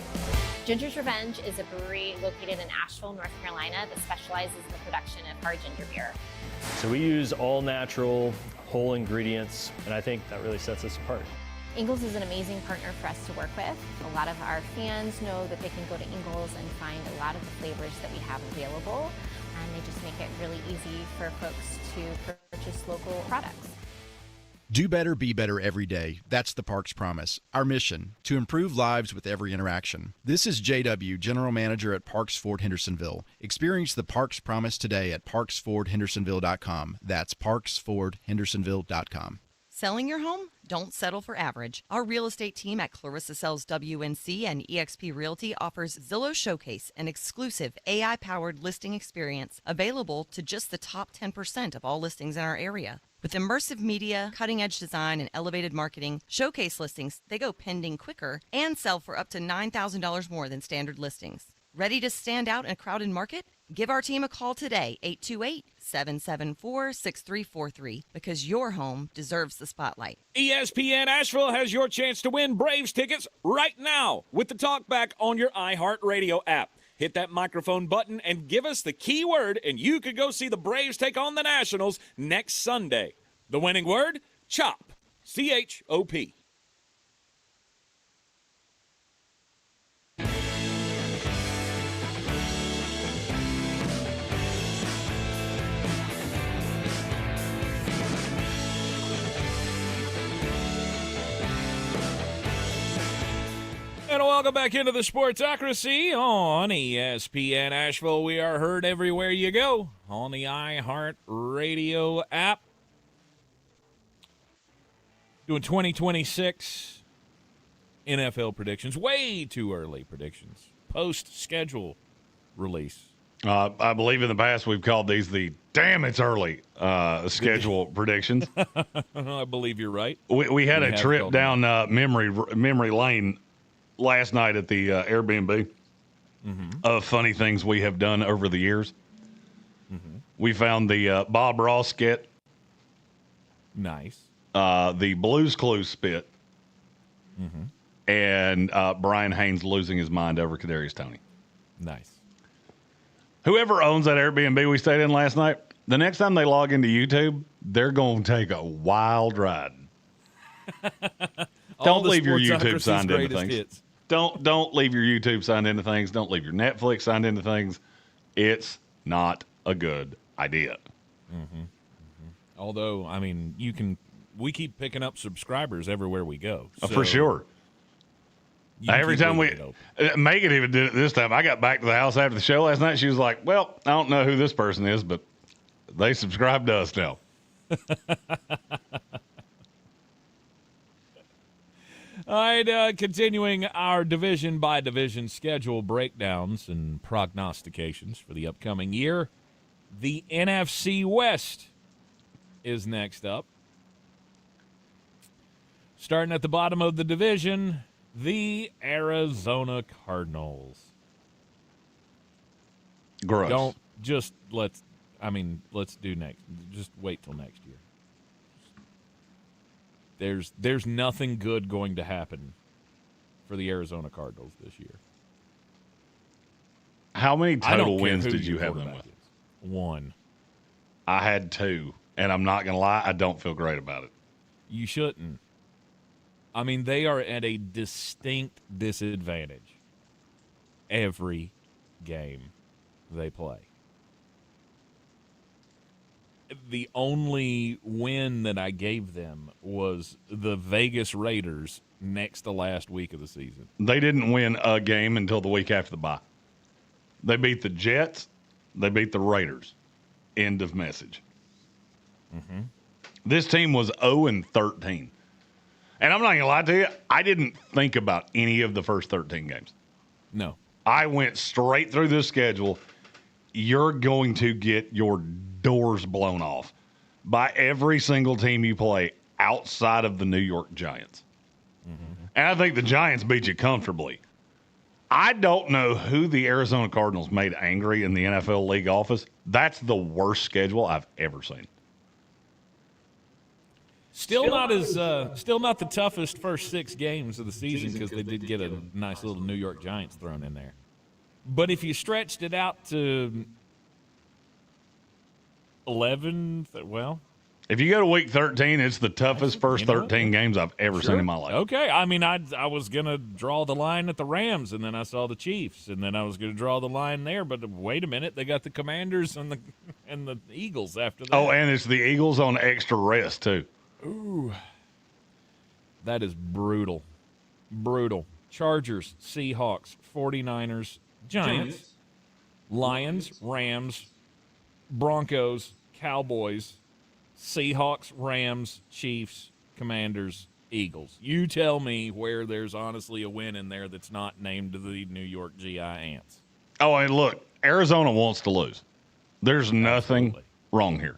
Ginger's Revenge is a brewery located in Asheville, North Carolina that specializes in the production of hard ginger beer. So we use all natural, whole ingredients, and I think that really sets us apart. Ingalls is an amazing partner for us to work with. A lot of our fans know that they can go to Ingalls and find a lot of the flavors that we have available, and they just make it really easy for folks to purchase local products. Do better, be better every day. That's the Parks Promise. Our mission, to improve lives with every interaction. This is JW, General Manager at Parks Ford Hendersonville. Experience the Parks Promise today at parksfordhendersonville.com. That's parksfordhendersonville.com. Selling your home? Don't settle for average. Our real estate team at Clarissa Sells WNC and eXp Realty offers Zillow Showcase, an exclusive AI-powered listing experience available to just the top 10% of all listings in our area. With immersive media, cutting-edge design, and elevated marketing, Showcase listings, they go pending quicker and sell for up to $9,000 more than standard listings. Ready to stand out in a crowded market? Give our team a call today, 828-774-6343, because your home deserves the spotlight. ESPN Asheville has your chance to win Braves tickets right now with the talkback on your iHeartRadio app. Hit that microphone button and give us the keyword, and you could go see the Braves take on the Nationals next Sunday. The winning word? CHOP. C-H-O-P. And welcome back into the Sportsocracy on ESPN Asheville. We are heard everywhere you go on the iHeartRadio app. Doing 2026 NFL predictions. Way too early predictions. Post-schedule release. I believe in the past we've called these the damn it's early schedule predictions. I believe you're right. We had a trip down memory lane last night at the Airbnb of funny things we have done over the years. We found the Bob Ross skit. Nice. The Blues Clues spit. And Brian Haynes losing his mind over Kadarius Toney. Nice. Whoever owns that Airbnb we stayed in last night, the next time they log into YouTube, they're going to take a wild ride. Don't leave your YouTube signed into things. Hits. Don't leave your YouTube signed into things. Don't leave your Netflix signed into things. It's not a good idea. Although, I mean, we keep picking up subscribers everywhere we go. So for sure. Every time Megan even did it this time. I got back to the house after the show last night. She was like, well, I don't know who this person is, but they subscribe to us now. All right, continuing our division-by-division schedule breakdowns and prognostications for the upcoming year. The NFC West is next up. Starting at the bottom of the division, the Arizona Cardinals. Gross. Let's do next. Just wait till next year. There's nothing good going to happen for the Arizona Cardinals this year. How many total wins did you have them with? 1. I had 2, and I'm not going to lie, I don't feel great about it. You shouldn't. I mean, they are at a distinct disadvantage every game they play. The only win that I gave them was the Vegas Raiders next to last week of the season. They didn't win a game until the week after the bye. They beat the Jets. They beat the Raiders. End of message. This team was 0-13. And I'm not going to lie to you, I didn't think about any of the first 13 games. No. I went straight through this schedule. You're going to get your doors blown off by every single team you play outside of the New York Giants. And I think the Giants beat you comfortably. I don't know who the Arizona Cardinals made angry in the NFL league office. That's the worst schedule I've ever seen. Still not the toughest first 6 games of the season because they did get a nice little New York Giants thrown in there. But if you stretched it out to 11, well, if you go to week 13, it's the toughest first 13 games I've ever seen in my life. Okay, I mean, I was going to draw the line at the Rams, and then I saw the Chiefs, and then I was going to draw the line there. But wait a minute, they got the Commanders and the Eagles after that. Oh, and it's the Eagles on extra rest, too. Ooh, that is brutal. Brutal. Chargers, Seahawks, 49ers, Giants, Lions, Rams, Broncos, Cowboys, Seahawks, Rams, Chiefs, Commanders, Eagles. You tell me where there's honestly a win in there that's not named the New York GI Ants. Oh, and look, Arizona wants to lose. There's nothing wrong here.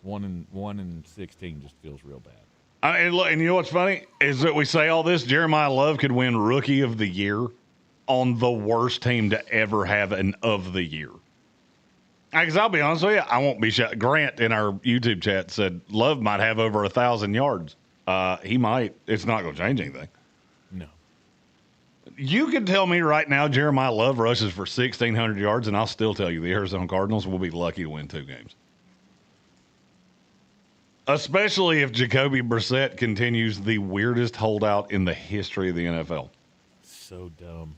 1-16 just feels real bad. And you know what's funny is that we say all this. Jeremiah Love could win Rookie of the Year on the worst team to ever have an of the year. Because I'll be honest with you, I won't be shot. Grant in our YouTube chat said Love might have over 1,000 yards. He might. It's not going to change anything. No. You could tell me right now Jeremiah Love rushes for 1,600 yards, and I'll still tell you the Arizona Cardinals will be lucky to win 2 games. Especially if Jacoby Brissett continues the weirdest holdout in the history of the NFL. So dumb.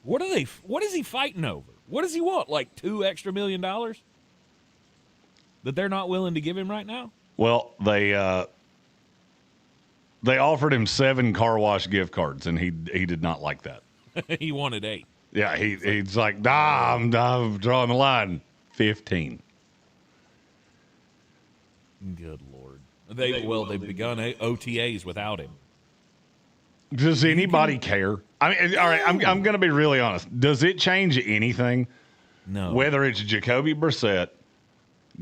What is he fighting over? What does he want? Like $2 extra million that they're not willing to give him right now? Well, they offered him 7 car wash gift cards, and he did not like that. He wanted 8. Yeah, he's like, nah, I'm drawing the line. 15. Good Lord. They've begun OTAs without him. Does anybody care? I mean, all right, I'm going to be really honest. Does it change anything? No. Whether it's Jacoby Brissett,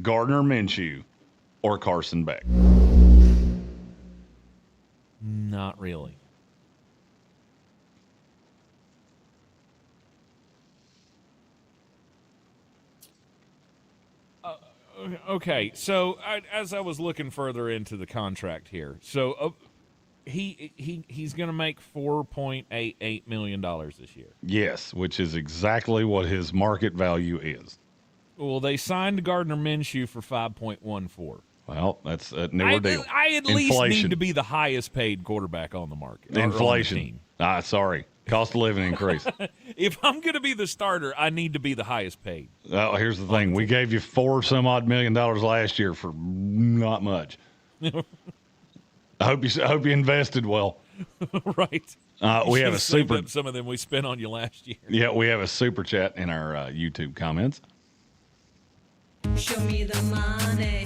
Gardner Minshew, or Carson Beck? Not really. Okay, so as I was looking further into the contract here, so he's going to make $4.88 million this year. Yes, which is exactly what his market value is. Well, they signed Gardner Minshew for $5.14. Well, that's a newer deal. I at least need to be the highest paid quarterback on the market. Inflation. Sorry. Cost of living increase. If I'm going to be the starter, I need to be the highest paid. Well, here's the thing. We gave you $4-some-odd million last year for not much. I hope you invested well. Right. We have a super. Some of them we spent on you last year. Yeah, we have a super chat in our YouTube comments. Show me the money,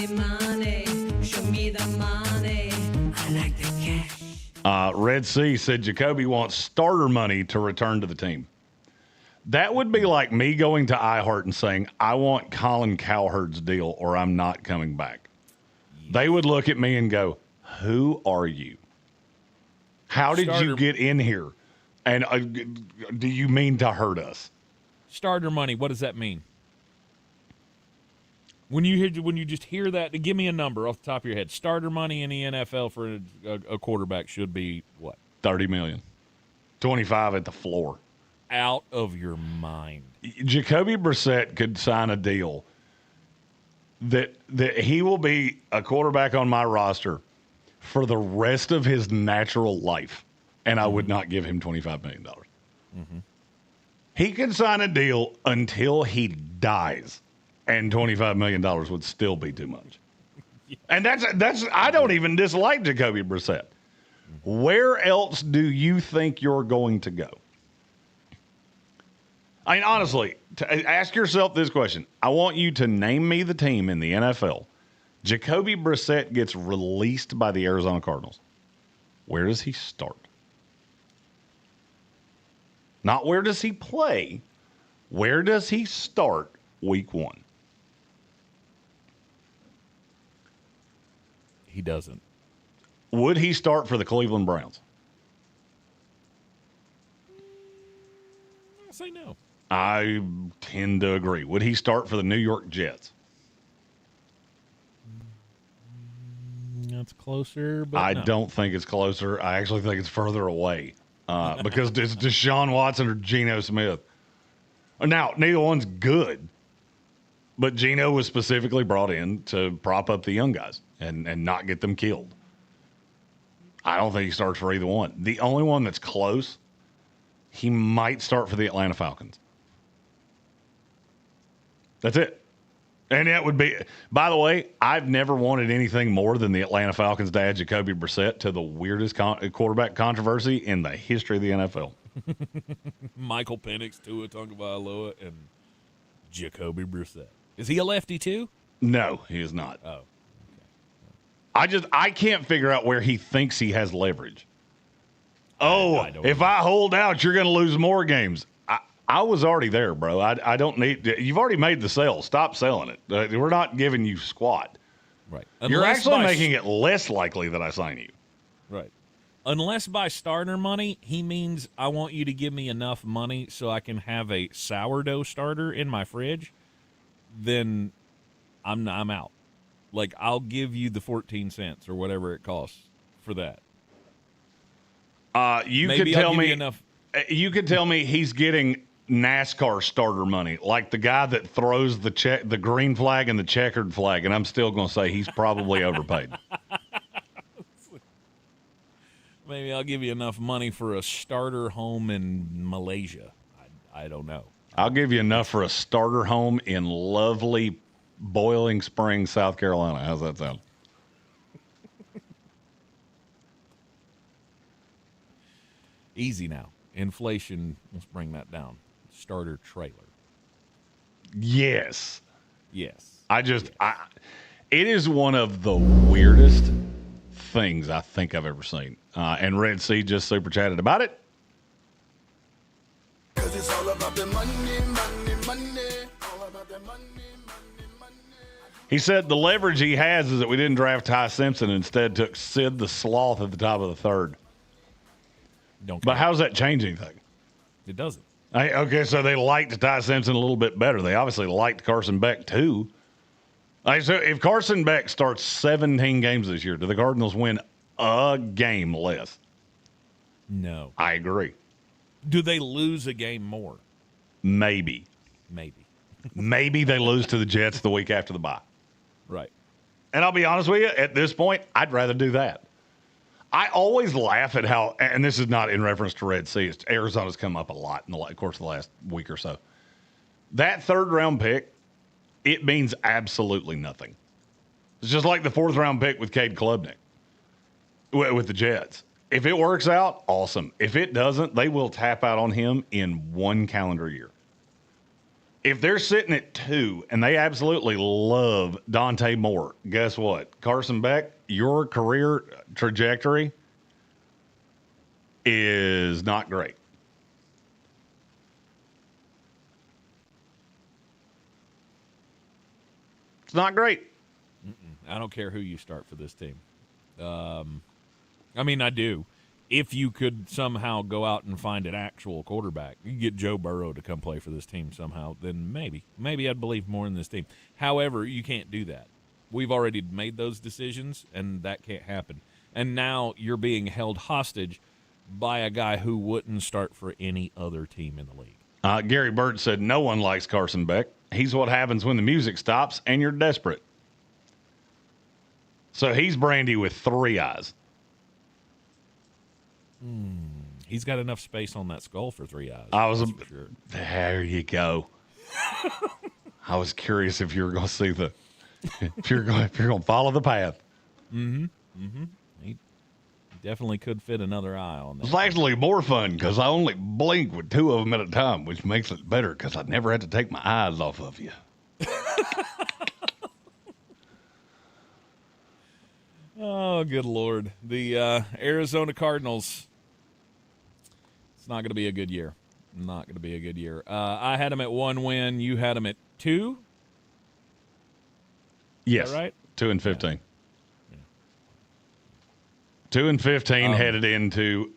money. Show me the money. I like the cash. Red Sea said Jacoby wants starter money to return to the team. That would be like me going to iHeart and saying, I want Colin Cowherd's deal or I'm not coming back. They would look at me and go, who are you? How did you get in here? And do you mean to hurt us? Starter money, what does that mean? When you just hear that, give me a number off the top of your head. Starter money in the NFL for a quarterback should be what? $30 million. 25 at the floor. Out of your mind. Jacoby Brissett could sign a deal that he will be a quarterback on my roster for the rest of his natural life, and I would not give him $25 million. Mm-hmm. He could sign a deal until he dies. And $25 million would still be too much. And that's I don't even dislike Jacoby Brissett. Where else do you think you're going to go? I mean, honestly, ask yourself this question. I want you to name me the team in the NFL. Jacoby Brissett gets released by the Arizona Cardinals. Where does he start? Not where does he play. Where does he start week 1? He doesn't. Would he start for the Cleveland Browns? I say no. I tend to agree. Would he start for the New York Jets? That's closer, but I no. don't think it's closer. I actually think it's further away because it's Deshaun Watson or Geno Smith. Now, neither one's good, but Geno was specifically brought in to prop up the young guys and not get them killed. I don't think he starts for either one. The only one that's close, he might start for the Atlanta Falcons. That's it. And that would be, by the way, I've never wanted anything more than the Atlanta Falcons to add Jacoby Brissett to the weirdest quarterback controversy in the history of the NFL. Michael Penix, Tua Tagovailoa, and Jacoby Brissett. Is he a lefty too? No, he is not. Oh. I can't figure out where he thinks he has leverage. If I hold out, you're going to lose more games. I was already there, bro. I don't need – you've already made the sale. Stop selling it. We're not giving you squat. Right. You're actually making it less likely that I sign you. Right. Unless by starter money, he means I want you to give me enough money so I can have a sourdough starter in my fridge, then I'm out. Like, I'll give you the 14 cents or whatever it costs for that. You Maybe could I'll tell give me you enough. You could tell me he's getting NASCAR starter money, like the guy that throws the green flag and the checkered flag, and I'm still going to say he's probably overpaid. Maybe I'll give you enough money for a starter home in Malaysia. I don't know. I'll give you enough for a starter home in lovely Boiling Springs, South Carolina. How's that sound? Easy now. Inflation, let's bring that down. Starter trailer. Yes. Yes. It is one of the weirdest things I think I've ever seen. And Red Sea just super chatted about it. It's all about the money, money, money. All about the money, money, money. He said the leverage he has is that we didn't draft Ty Simpson and instead took Sid the Sloth at the top of the third. But how does that change anything? It doesn't. Okay, so they liked Ty Simpson a little bit better. They obviously liked Carson Beck too. So if Carson Beck starts 17 games this year, do the Cardinals win a game less? No. I agree. Do they lose a game more? Maybe. Maybe they lose to the Jets the week after the bye. Right. And I'll be honest with you, at this point, I'd rather do that. I always laugh at how, and this is not in reference to Red Sea, Arizona's come up a lot in the course of the last week or so. That third-round pick, it means absolutely nothing. It's just like the fourth-round pick with Cade Klubnik with the Jets. If it works out, awesome. If it doesn't, they will tap out on him in one calendar year. If they're sitting at 2 and they absolutely love Dante Moore, guess what? Carson Beck, your career trajectory is not great. It's not great. I don't care who you start for this team. I mean, I do. If you could somehow go out and find an actual quarterback, you get Joe Burrow to come play for this team somehow, then maybe I'd believe more in this team. However, you can't do that. We've already made those decisions, and that can't happen. And now you're being held hostage by a guy who wouldn't start for any other team in the league. Gary Bird said, no one likes Carson Beck. He's what happens when the music stops and you're desperate. So he's Brandy with 3 eyes. He's got enough space on that skull for 3 eyes. For sure. There you go. I was curious if you were going to see if you're going to follow the path. He definitely could fit another eye on that. It's actually more fun because I only blink with 2 of them at a time, which makes it better because I never had to take my eyes off of you. Oh, good Lord. The Arizona Cardinals. It's not going to be a good year. Not going to be a good year. I had them at 1 win. You had them at 2? Yes. Is that right? 2-15. Yeah. 2-15 headed into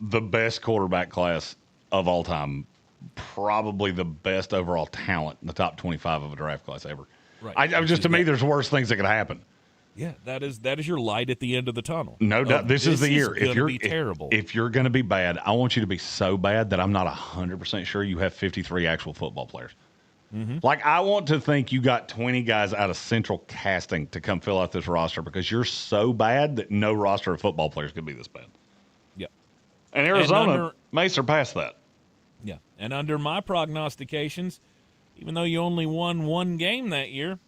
the best quarterback class of all time. Probably the best overall talent in the top 25 of a draft class ever. Right. To me, there's worse things that could happen. Yeah, that is your light at the end of the tunnel. No doubt. This is the year. If you're terrible. If you're going to be bad, I want you to be so bad that I'm not 100% sure you have 53 actual football players. Like, I want to think you got 20 guys out of central casting to come fill out this roster because you're so bad that no roster of football players could be this bad. Yep. And Arizona may surpass that. Yeah. And under my prognostications, even though you only won 1 game that year, you're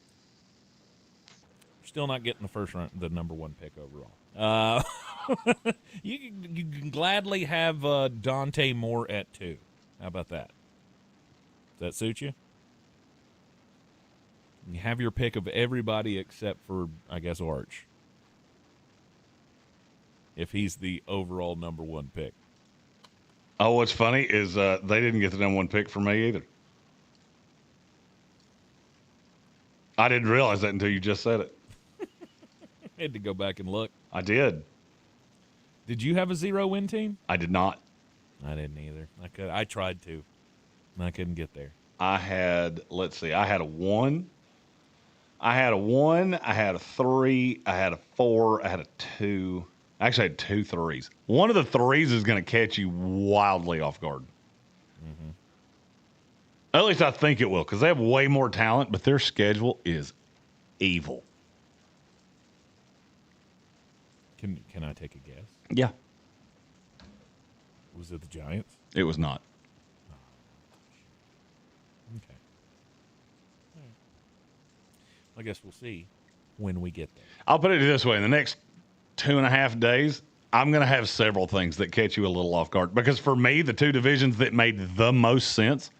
still not getting the number 1 pick overall. You can gladly have Dante Moore at 2. How about that? Does that suit you? You have your pick of everybody except for, I guess, Arch. If he's the overall number 1 pick. Oh, what's funny is they didn't get the number 1 pick for me either. I didn't realize that until you just said it. Had to go back and look. I did. Did you have a 0-win team? I did not. I didn't either. I tried to. And I couldn't get there. I had a 1. I had a 1. I had a 3. I had a 4. I had a 2. Actually, I had 2 3s. One of the 3s is going to catch you wildly off guard. Mm-hmm. At least I think it will, because they have way more talent, but their schedule is evil. Can I take a guess? Yeah. Was it the Giants? It was not. Okay. All right. I guess we'll see when we get there. I'll put it this way. In the next 2.5 days, I'm going to have several things that catch you a little off guard. Because for me, the 2 divisions that made the most sense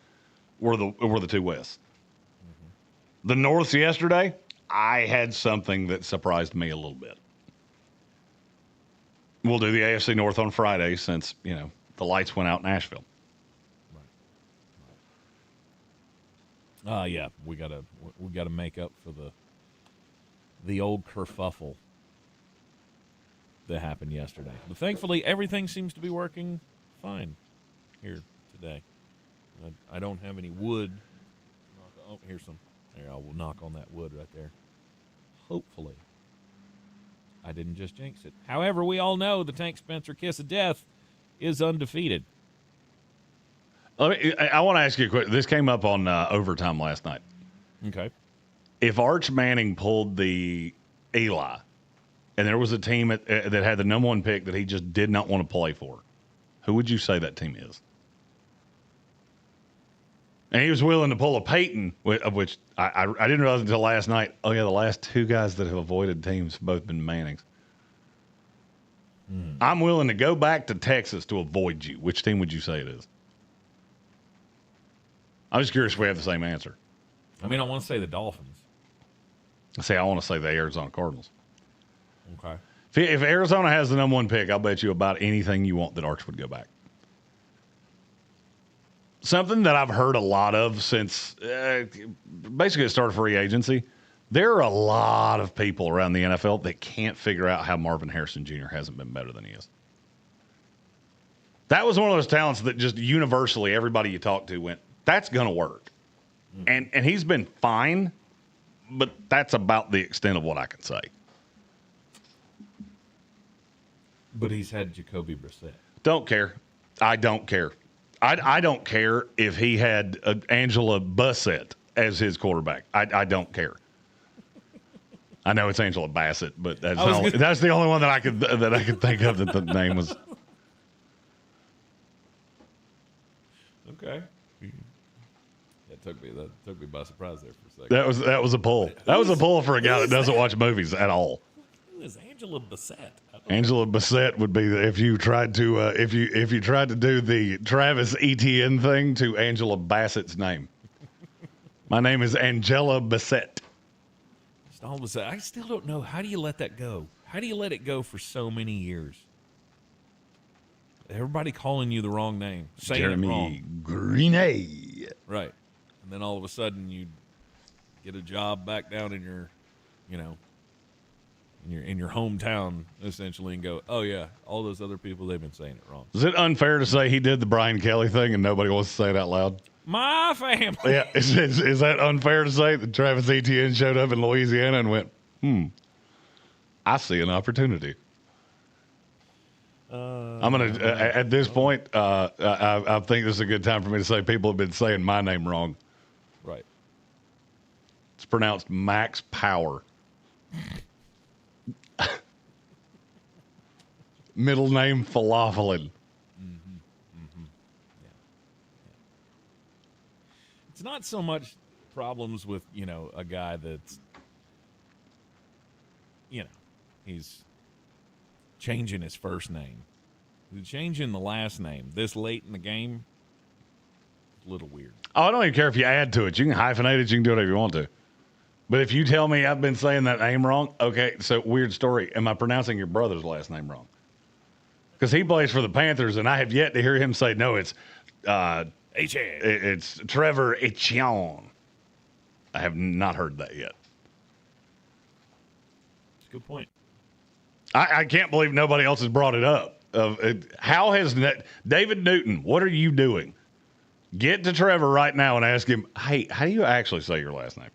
were the 2 Wests. Mm-hmm. The Norths yesterday, I had something that surprised me a little bit. We'll do the AFC North on Friday since, the lights went out in Nashville. Yeah, we gotta make up for the old kerfuffle that happened yesterday. But thankfully, everything seems to be working fine here today. I don't have any wood. Oh, here's some. There, I will knock on that wood right there. Hopefully, I didn't just jinx it. However, we all know the Tank Spencer kiss of death is undefeated. I want to ask you a question. This came up on overtime last night. Okay. If Arch Manning pulled the Eli, and there was a team that had the number 1 pick that he just did not want to play for, who would you say that team is? And he was willing to pull a Peyton, of which I didn't realize until last night. Oh, yeah, the last 2 guys that have avoided teams have both been Mannings. I'm willing to go back to Texas to avoid you. Which team would you say it is? I'm just curious if we have the same answer. I mean, I want to say the Dolphins. I want to say the Arizona Cardinals. Okay. If Arizona has the number 1 pick, I'll bet you about anything you want that Arch would go back. Something that I've heard a lot of since basically the start of free agency, there are a lot of people around the NFL that can't figure out how Marvin Harrison Jr. hasn't been better than he is. That was one of those talents that just universally everybody you talk to went, that's going to work. And he's been fine, but that's about the extent of what I can say. But he's had Jacoby Brissett. Don't care. I don't care. I don't care if he had Angela Bassett as his quarterback. I don't care. I know it's Angela Bassett, but that's the only one that I could think of that the name was. Okay. That took me by surprise there for a second. That was a pull. That was a pull for a guy that doesn't watch movies at all. Who is Angela Bassett? Angela Bassett would be if you tried to if you tried to do the Travis Etienne thing to Angela Bassett's name. My name is Angela Bassett. I still don't know. How do you let that go? How do you let it go for so many years? Everybody calling you the wrong name. Jeremy Greenay. Right. And then all of a sudden you get a job back down in your, in your hometown, essentially, and go, oh, yeah, all those other people, they've been saying it wrong. Is it unfair to say he did the Brian Kelly thing and nobody wants to say it out loud? My family. Yeah. Is that unfair to say that Travis Etienne showed up in Louisiana and went, I see an opportunity? I'm going to, at this point, I think this is a good time for me to say people have been saying my name wrong. Right. It's pronounced Max Power. Middle name Falafelin. Yeah. It's not so much problems with, a guy that's, he's changing his first name. He's changing the last name this late in the game. It's a little weird. Oh, I don't even care if you add to it. You can hyphenate it. You can do whatever you want to. But if you tell me I've been saying that name wrong, okay, so weird story. Am I pronouncing your brother's last name wrong? Because he plays for the Panthers, and I have yet to hear him say, no, it's it's Trevor Etienne. I have not heard that yet. That's a good point. I can't believe nobody else has brought it up. How has David Newton, what are you doing? Get to Trevor right now and ask him, hey, how do you actually say your last name?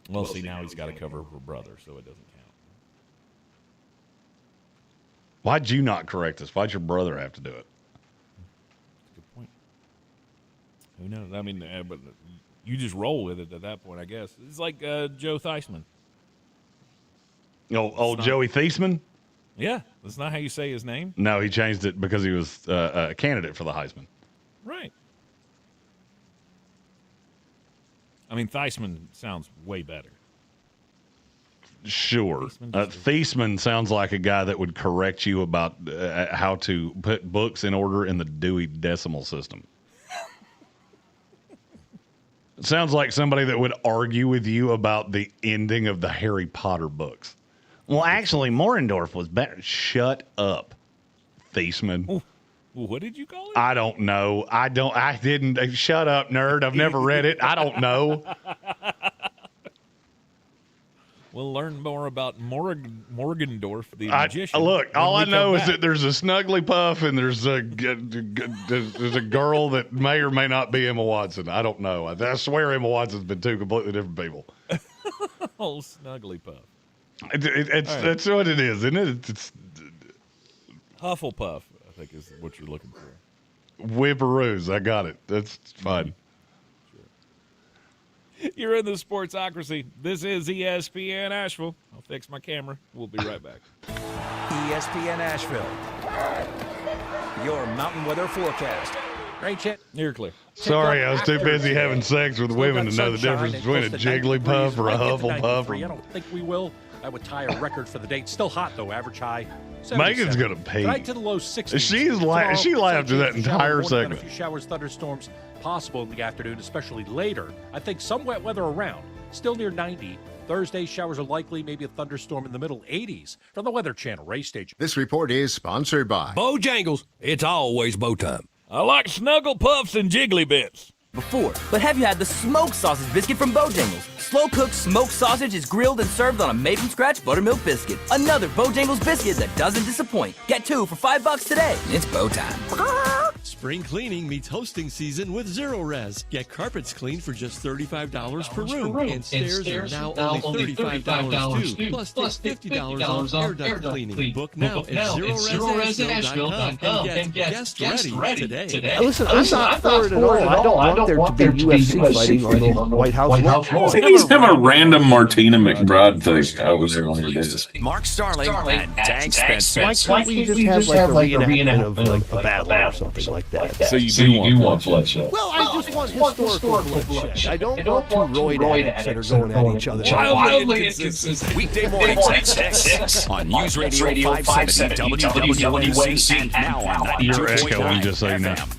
Well, see, now he's got to cover her brother, so it doesn't count. Why'd you not correct us? Why'd your brother have to do it? Good point. Who knows? I mean, but you just roll with it at that point, I guess. It's like Joe Theismann. Old Joey Theismann? Yeah, that's not how you say his name. No, he changed it because he was a candidate for the Heisman. Right. I mean, Theismann sounds way better. Sure. Theismann sounds like a guy that would correct you about how to put books in order in the Dewey Decimal System. It sounds like somebody that would argue with you about the ending of the Harry Potter books. Well, actually, Morendorf was better. Shut up, Theismann. Ooh. What did you call it? I don't know. I didn't. Shut up, nerd. I've never read it. I don't know. We'll learn more about Morgendorf, the magician. Look, all I know is that there's a Snuggly Puff and there's a girl that may or may not be Emma Watson. I don't know. I swear Emma Watson's been two completely different people. Oh, Snuggly Puff. That's what it is, isn't it? It's Hufflepuff, I think, is what you're looking for. Whipperoos. I got it. That's fine. Sure. You're in the Sportsocracy. This is ESPN Asheville. I'll fix my camera. We'll be right back. ESPN Asheville. Your mountain weather forecast. Rain check. You're clear. Sorry, I was too busy having sex with women to know the difference between a Jigglypuff or a Hufflepuff. I don't think we will. That would tie a record for the day. Still hot, though. Average high 77. Megan's going to pee. Right to the low 60s. She laughed through that entire segment. A few showers, thunderstorms possible in the afternoon, especially later. I think some wet weather around. Still near 90. Thursday, showers are likely, maybe a thunderstorm in the middle 80s. From the Weather Channel, Ray Station. This report is sponsored by Bojangles. It's always bow time. I like Snuggle Puffs and Jiggly Bits. Before, but have you had the smoked sausage biscuit from Bojangles? Slow-cooked smoked sausage is grilled and served on a made-from-scratch buttermilk biscuit. Another Bojangles biscuit that doesn't disappoint. Get 2 for $5 today. It's bow time. Spring cleaning meets hosting season with Zero Res. Get carpets cleaned for just $35 per room. And stairs are now only $35 too. Plus take $50 off air duct cleaning. Book now at ZeroResAsheville.com and get guest ready today. Listen, I'm not for it at all. I don't want there to be UFC fighting on the White House floor. Please have a random Martina McBride thing over there on your list. Mark Starling and Dag Spencer. Why can't we just have like a reenactment of like a battle or something like that? So you do want bloodshed? Well, I just want historical bloodshed. I don't want two roid addicts that are going at each other. Wildly inconsistent. Weekday mornings at 6 on News Radio 570 WWNC and now on 92.9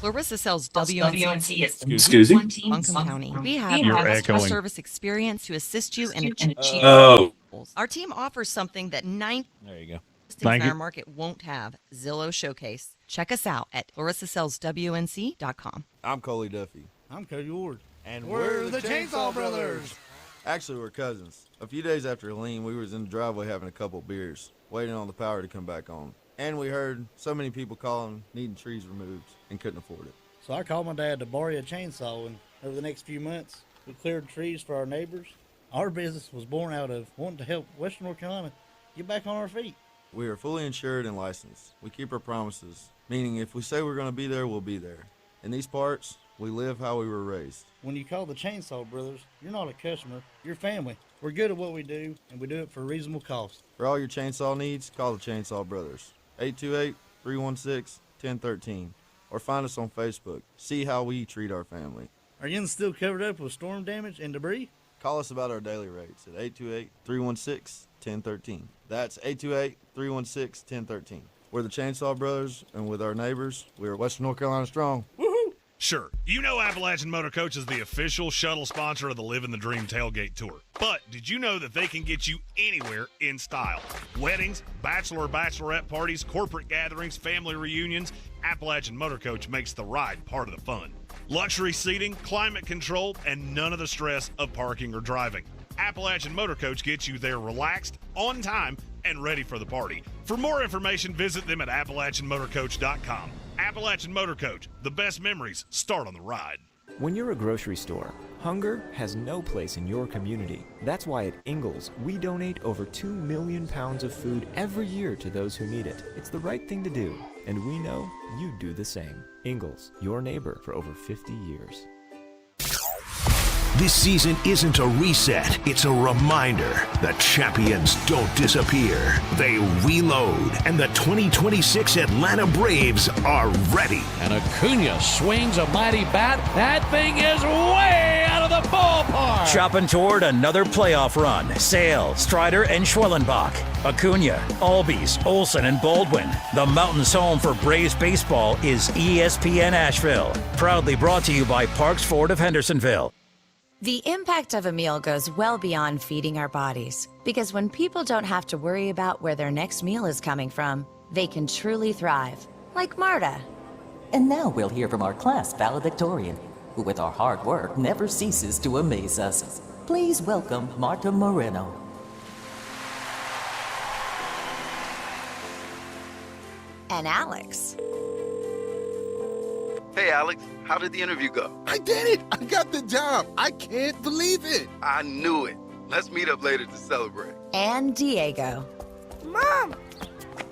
Clarissa sells WNC. Excuse me? Buncombe County. We have You're a customer echoing. service experience to assist you in achieving Oh. goals. Our team offers something that 9 There you go. listings in our market won't have. Zillow Showcase. Check us out at clarissasellswnc.com. I'm Coley Duffy. I'm Cody Ward. And we're the Chainsaw Brothers. Actually, we're cousins. A few days after Helene, we was in the driveway having a couple beers, waiting on the power to come back on. And we heard so many people calling, needing trees removed, and couldn't afford it. So I called my dad to borrow a chainsaw, and over the next few months, we cleared trees for our neighbors. Our business was born out of wanting to help Western North Carolina get back on our feet. We are fully insured and licensed. We keep our promises, meaning if we say we're going to be there, we'll be there. In these parts, we live how we were raised. When you call the Chainsaw Brothers, you're not a customer, you're family. We're good at what we do, and we do it for a reasonable cost. For all your chainsaw needs, call the Chainsaw Brothers. 828-316-1013. Or find us on Facebook. See how we treat our family. Are you still covered up with storm damage and debris? Call us about our daily rates at 828-316-1013. That's 828-316-1013. We're the Chainsaw Brothers, and with our neighbors, we're Western North Carolina strong. Sure, you know Appalachian Motor Coach is the official shuttle sponsor of the Living the Dream Tailgate Tour. But did you know that they can get you anywhere in style? Weddings, bachelorette parties, corporate gatherings, family reunions, Appalachian Motor Coach makes the ride part of the fun. Luxury seating, climate control, and none of the stress of parking or driving. Appalachian Motor Coach gets you there relaxed, on time, and ready for the party. For more information, visit them at AppalachianMotorCoach.com. Appalachian Motor Coach, the best memories start on the ride. When you're a grocery store, hunger has no place in your community. That's why at Ingles, we donate over 2 million pounds of food every year to those who need it. It's the right thing to do, and we know you'd do the same. Ingles, your neighbor for over 50 years. This season isn't a reset, it's a reminder. The champions don't disappear. They reload, and the 2026 Atlanta Braves are ready. And Acuna swings a mighty bat. That thing is way out of the ballpark. Chopping toward another playoff run. Sale, Strider, and Schwellenbach. Acuna, Albies, Olsen, and Baldwin. The mountain's home for Braves baseball is ESPN Asheville. Proudly brought to you by Parks Ford of Hendersonville. The impact of a meal goes well beyond feeding our bodies, because when people don't have to worry about where their next meal is coming from, they can truly thrive, like Marta. And now we'll hear from our class valedictorian, who with our hard work never ceases to amaze us. Please welcome Marta Moreno. And Alex. Hey, Alex, how did the interview go? I did it! I got the job! I can't believe it! I knew it. Let's meet up later to celebrate. And Diego. Mom!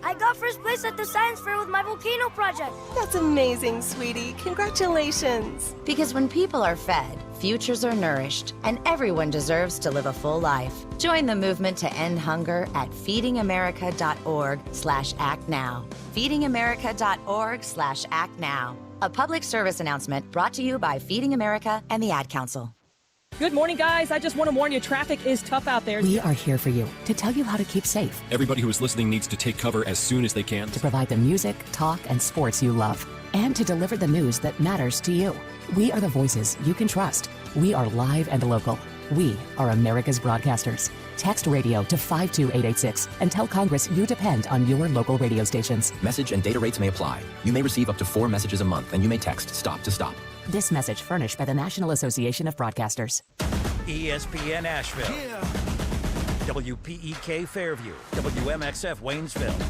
I got first place at the science fair with my volcano project. That's amazing, sweetie. Congratulations. Because when people are fed, futures are nourished, and everyone deserves to live a full life. Join the movement to end hunger at feedingamerica.org/actnow. feedingamerica.org/actnow. A public service announcement brought to you by Feeding America and the Ad Council. Good morning, guys. I just want to warn you, traffic is tough out there. We are here for you to tell you how to keep safe. Everybody who is listening needs to take cover as soon as they can. To provide the music, talk, and sports you love. And to deliver the news that matters to you. We are the voices you can trust. We are live and local. We are America's broadcasters. Text radio to 52886 and tell Congress you depend on your local radio stations. Message and data rates may apply. You may receive up to 4 messages a month, and you may text STOP to stop. This message furnished by the National Association of Broadcasters. ESPN Asheville. Yeah. WPEK Fairview. WMXF Waynesville.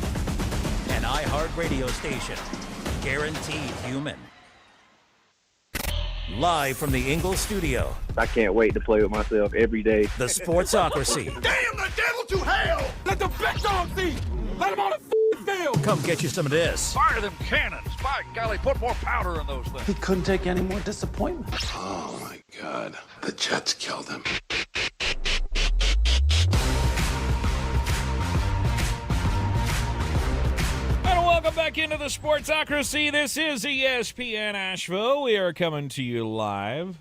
An iHeart radio station. Guaranteed human. Live from the Ingles studio. I can't wait to play with myself every day. The Sportsocracy. Damn the devil to hell! Let the big dog see! Let him on the field! Come get you some of this. Fire them cannons. By golly, put more powder in those things. He couldn't take any more disappointment. Oh my God. The Jets killed him. Welcome back into the Sportsocracy. This is ESPN Asheville. We are coming to you live.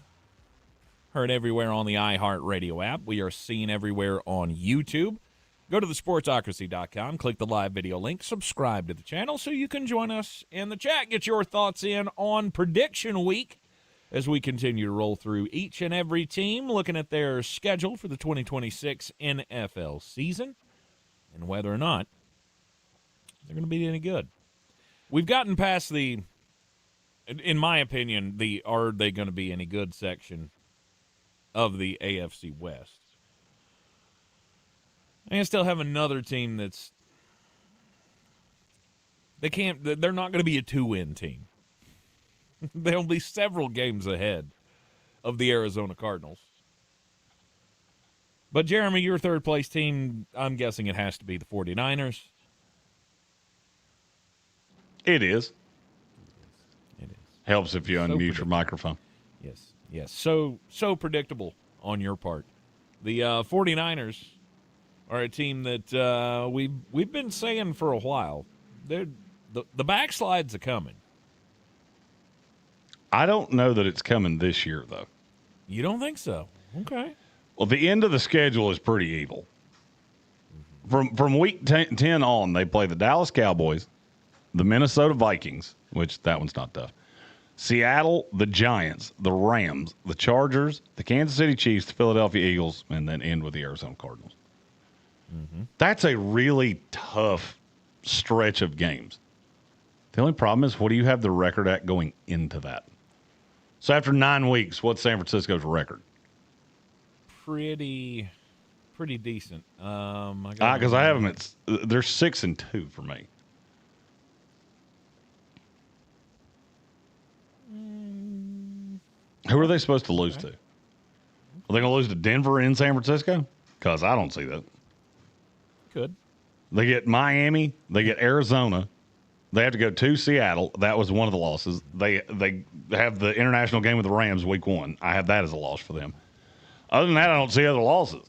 Heard everywhere on the iHeartRadio app. We are seen everywhere on YouTube. Go to thesportsocracy.com, click the live video link, subscribe to the channel so you can join us in the chat. Get your thoughts in on Prediction Week as we continue to roll through each and every team, looking at their schedule for the 2026 NFL season and whether or not they're going to be any good. We've gotten past the, in my opinion, the are they going to be any good section of the AFC West. I still have another team that's, they're not going to be a 2-win team. They'll be several games ahead of the Arizona Cardinals. But Jeremy, your third place team, I'm guessing it has to be the 49ers. It is. It is. Helps if you unmute your microphone. Yes. So predictable on your part. The 49ers are a team that we've been saying for a while. The backslide's a coming. I don't know that it's coming this year, though. You don't think so? Okay. Well, the end of the schedule is pretty evil. From week 10 on, they play the Dallas Cowboys, the Minnesota Vikings, which that one's not tough, Seattle, the Giants, the Rams, the Chargers, the Kansas City Chiefs, the Philadelphia Eagles, and then end with the Arizona Cardinals. Mm-hmm. That's a really tough stretch of games. The only problem is, what do you have the record at going into that? So after 9 weeks, what's San Francisco's record? Pretty pretty decent. Because I have them at they're 6-2 for me. Who are they supposed to lose to? Are they going to lose to Denver in San Francisco? Because I don't see that. Could. They get Miami. They get Arizona. They have to go to Seattle. That was one of the losses. They have the international game with the Rams week 1. I have that as a loss for them. Other than that, I don't see other losses.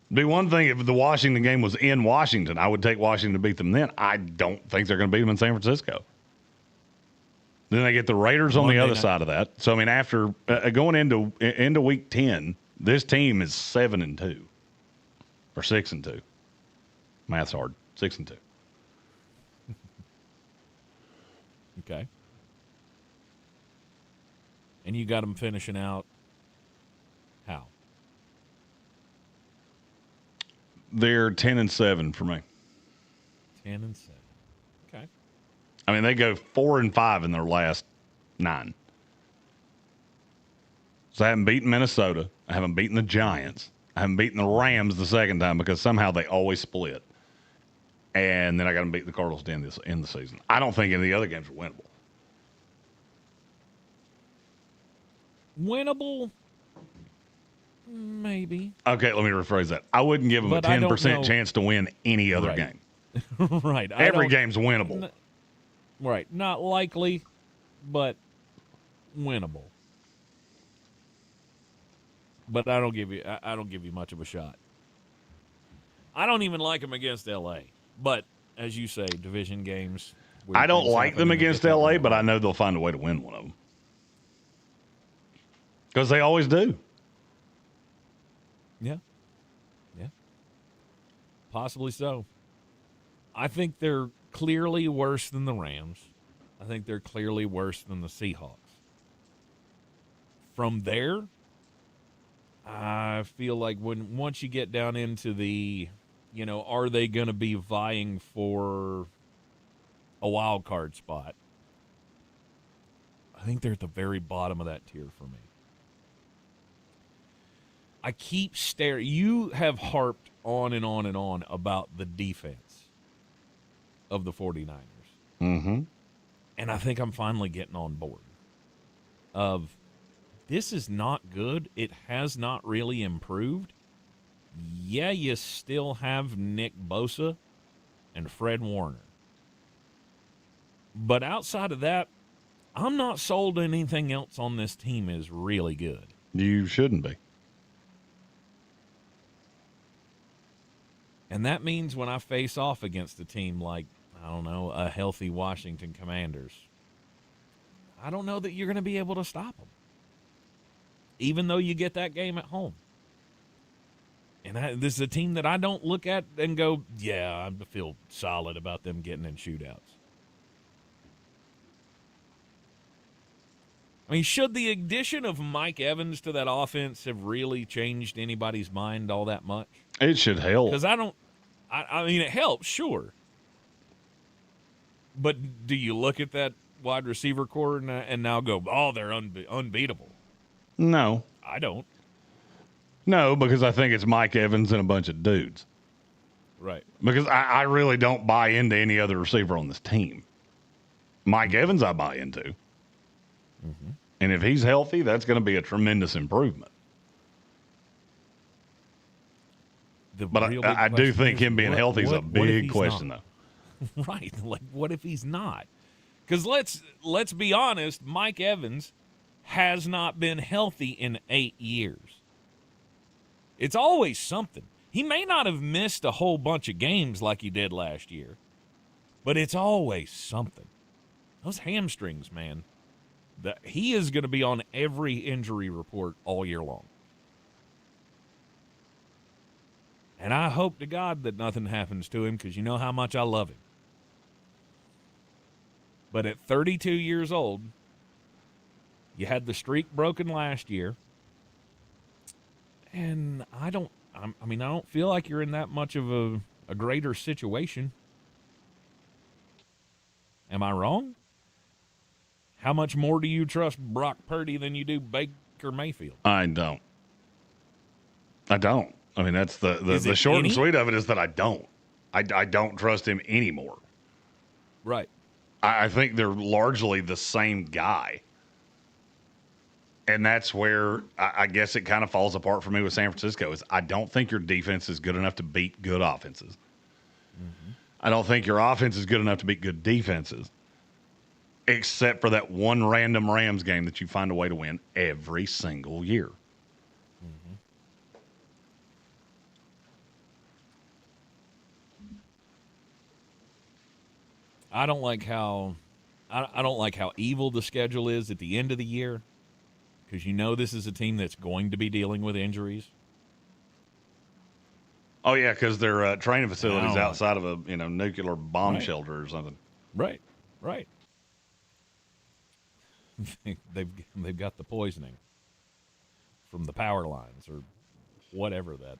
It'd be one thing if the Washington game was in Washington. I would take Washington to beat them then. I don't think they're going to beat them in San Francisco. Then they get the Raiders on the other side of that. So, I mean, after going into week 10, this team is 7-2 or 6-2. Math's hard. 6-2. Okay. And you got them finishing out how? They're 10-7 for me. 10-7. Okay. I mean, they go 4-5 in their last 9. So I haven't beaten Minnesota. I haven't beaten the Giants. I haven't beaten the Rams the second time because somehow they always split. And then I got them beat the Cardinals to end the season. I don't think any of the other games are winnable. Winnable? Maybe. Okay, let me rephrase that. I wouldn't give them a 10% chance to win any other game. Right. Every game's winnable. Right. Not likely, but winnable. But I don't give you much of a shot. I don't even like them against LA. But as you say, division games. I don't like them against LA, but I know they'll find a way to win one of them. Because they always do. Yeah. Yeah. Possibly so. I think they're clearly worse than the Rams. I think they're clearly worse than the Seahawks. From there, I feel like once you get down into the, are they going to be vying for a wild card spot? I think they're at the very bottom of that tier for me. I keep staring. You have harped on and on and on about the defense of the 49ers. Mm-hmm. And I think I'm finally getting on board of this is not good. It has not really improved. Yeah, you still have Nick Bosa and Fred Warner. But outside of that, I'm not sold anything else on this team is really good. You shouldn't be. And that means when I face off against a team like, I don't know, a healthy Washington Commanders, I don't know that you're going to be able to stop them. Even though you get that game at home. And this is a team that I don't look at and go, yeah, I feel solid about them getting in shootouts. I mean, should the addition of Mike Evans to that offense have really changed anybody's mind all that much? It should help. Because I mean, it helps, sure. But do you look at that wide receiver core and now go, oh, they're unbeatable? No. I don't. No, because I think it's Mike Evans and a bunch of dudes. Right. Because I really don't buy into any other receiver on this team. Mike Evans I buy into. Mm-hmm. And if he's healthy, that's going to be a tremendous improvement. But I do think him being healthy is a big question, though. Right. Like, what if he's not? Because let's be honest, Mike Evans has not been healthy in 8 years. It's always something. He may not have missed a whole bunch of games like he did last year, but it's always something. Those hamstrings, man, he is going to be on every injury report all year long. And I hope to God that nothing happens to him because you know how much I love him. But at 32 years old, you had the streak broken last year. And I don't feel like you're in that much of a greater situation. Am I wrong? How much more do you trust Brock Purdy than you do Baker Mayfield? I don't. I mean, that's the short and sweet of it is that I don't. I don't trust him anymore. Right. I think they're largely the same guy. And that's where I guess it kind of falls apart for me with San Francisco is I don't think your defense is good enough to beat good offenses. Mm-hmm. I don't think your offense is good enough to beat good defenses, except for that one random Rams game that you find a way to win every single year. Mm-hmm. I don't like how evil the schedule is at the end of the year. Because you know this is a team that's going to be dealing with injuries. Oh, yeah, because their training facilities outside of a nuclear bomb shelter or something. Right. They've got the poisoning from the power lines or whatever that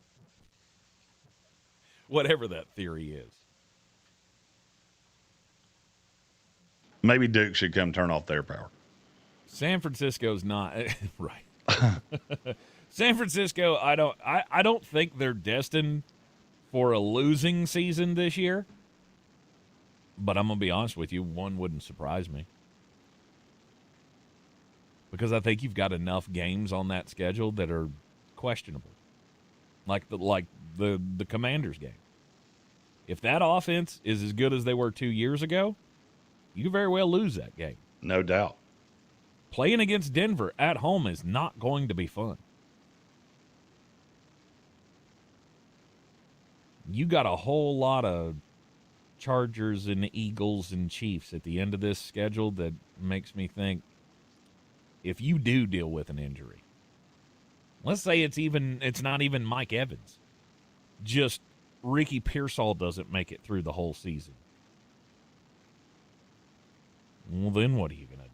theory is. Maybe Duke should come turn off their power. San Francisco's not right. San Francisco, I don't think they're destined for a losing season this year. But I'm gonna be honest with you, one wouldn't surprise me. Because I think you've got enough games on that schedule that are questionable. Like the Commanders game. If that offense is as good as they were 2 years ago, you could very well lose that game. No doubt. Playing against Denver at home is not going to be fun. You got a whole lot of Chargers and Eagles and Chiefs at the end of this schedule that makes me think if you do deal with an injury, let's say it's not even Mike Evans, just Ricky Pearsall doesn't make it through the whole season. Well, then what are you going to do?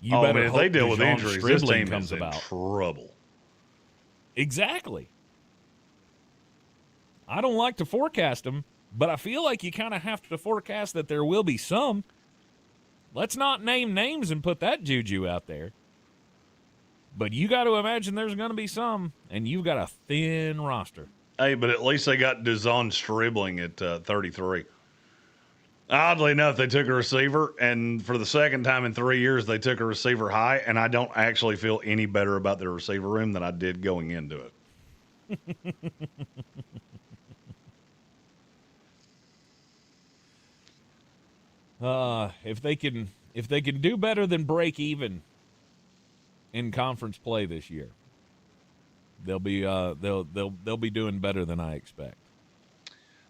You better if hope they deal with Deshaun injuries, this Stribling team comes is in about. trouble. Exactly. I don't like to forecast them, but I feel like you kind of have to forecast that there will be some. Let's not name names and put that juju out there. But you got to imagine there's going to be some, and you've got a thin roster. Hey, but at least they got Deshaun Stribling at 33. Oddly enough, they took a receiver, and for the second time in 3 years, they took a receiver high, and I don't actually feel any better about their receiver room than I did going into it. If they can do better than break even in conference play this year, they'll be doing better than I expect.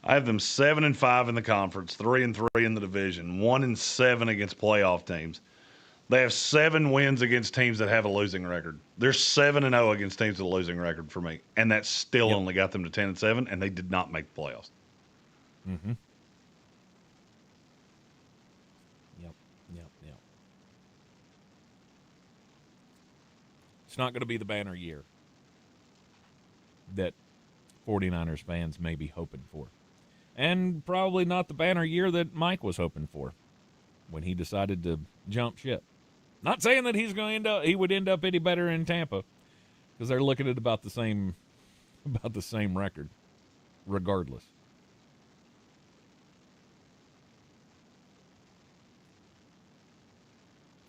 I have them 7-5 in the conference, 3-3 in the division, 1-7 against playoff teams. They have 7 wins against teams that have a losing record. They're 7-0 against teams with a losing record for me, and that still only got them to 10-7, and they did not make the playoffs. Mm-hmm. Yep. It's not going to be the banner year that 49ers fans may be hoping for. And probably not the banner year that Mike was hoping for when he decided to jump ship. Not saying that he would end up any better in Tampa, because they're looking at about the same record, regardless.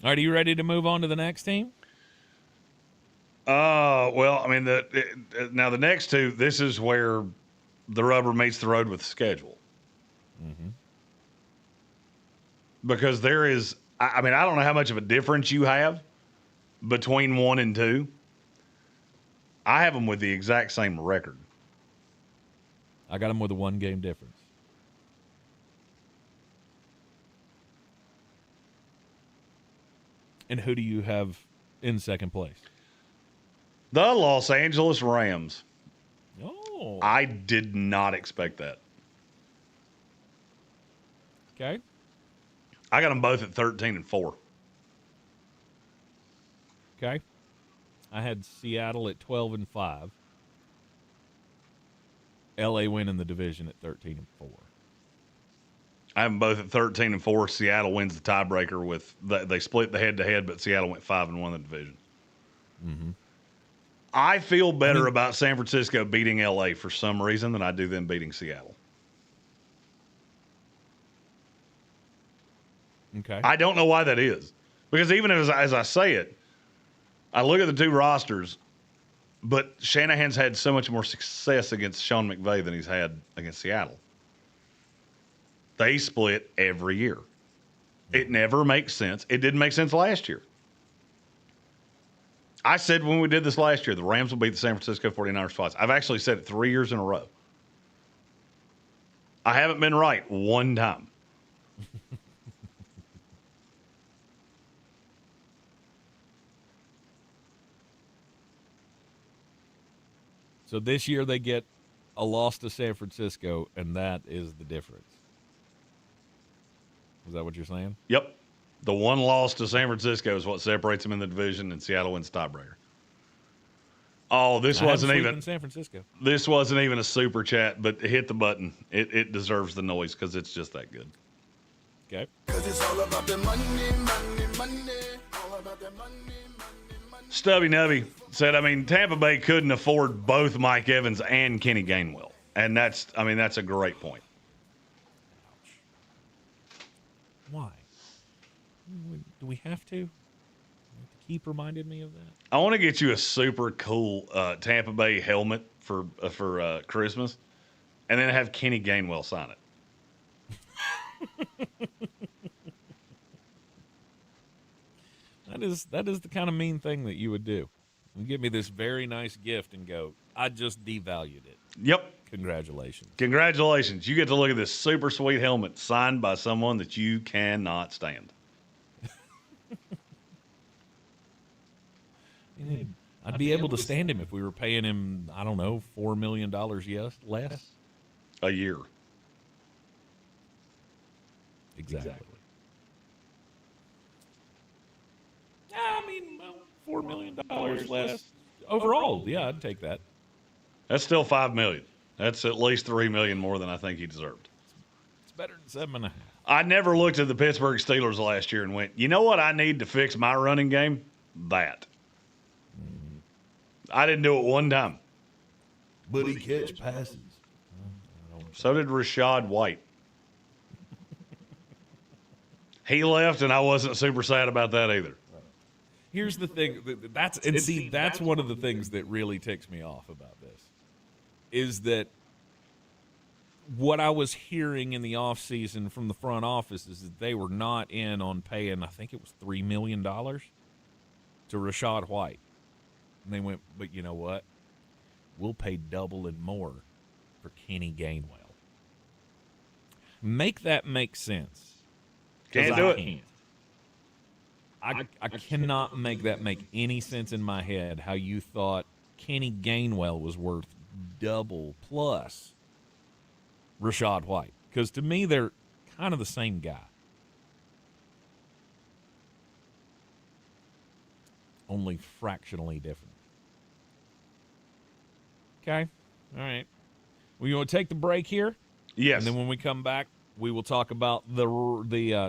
All right, are you ready to move on to the next team? Well, I mean, now the next two, this is where the rubber meets the road with the schedule. Mm-hmm. Because there is, I mean, I don't know how much of a difference you have between 1 and 2. I have them with the exact same record. I got them with a 1-game difference. And who do you have in second place? The Los Angeles Rams. Oh. I did not expect that. Okay. I got them both at 13-4. Okay. I had Seattle at 12-5. LA winning the division at 13-4. I have them both at 13-4. Seattle wins the tiebreaker with they split the head-to-head, but Seattle went 5-1 in the division. Mm-hmm. I feel better about San Francisco beating LA for some reason than I do them beating Seattle. Okay. I don't know why that is. Because even as I say it, I look at the two rosters, but Shanahan's had so much more success against Sean McVay than he's had against Seattle. They split every year. It never makes sense. It didn't make sense last year. I said when we did this last year, the Rams will beat the San Francisco 49ers twice. I've actually said it 3 years in a row. I haven't been right one time. So this year they get a loss to San Francisco, and that is the difference. Is that what you're saying? Yep. The one loss to San Francisco is what separates them in the division, and Seattle wins tiebreaker. Oh, this wasn't even San Francisco. This wasn't even a super chat, but hit the button. It deserves the noise because it's just that good. Okay. Cause it's all about the money, money, money. All about the money, money. Stubby Nubby said, Tampa Bay couldn't afford both Mike Evans and Kenny Gainwell. And that's a great point. Why? Do we have to? Keep reminding me of that. I want to get you a super cool Tampa Bay helmet for Christmas, and then have Kenny Gainwell sign it. That is the kind of mean thing that you would do. You give me this very nice gift and go, I just devalued it. Yep. Congratulations. Congratulations. You get to look at this super sweet helmet signed by someone that you cannot stand. I'd be able to stand him if we were paying him, I don't know, $4 million less a year. Exactly. $4 million less overall. Yeah, I'd take that. That's still $5 million. That's at least $3 million more than I think he deserved. It's better than 7.5. I never looked at the Pittsburgh Steelers last year and went, you know what I need to fix my running game? That. I didn't do it one time. But he catch passes. So did Rashad White. He left, and I wasn't super sad about that either. Here's the thing. That's one of the things that really ticks me off about this, is that what I was hearing in the offseason from the front office is that they were not in on paying, I think it was $3 million to Rashad White. And they went, but you know what? We'll pay double and more for Kenny Gainwell. Make that make sense. Can't do it. I cannot make that make any sense in my head how you thought Kenny Gainwell was worth double plus Rashad White. Because to me, they're kind of the same guy. Only fractionally different. Okay. All right. We want to take the break here? Yes. And then when we come back, we will talk about the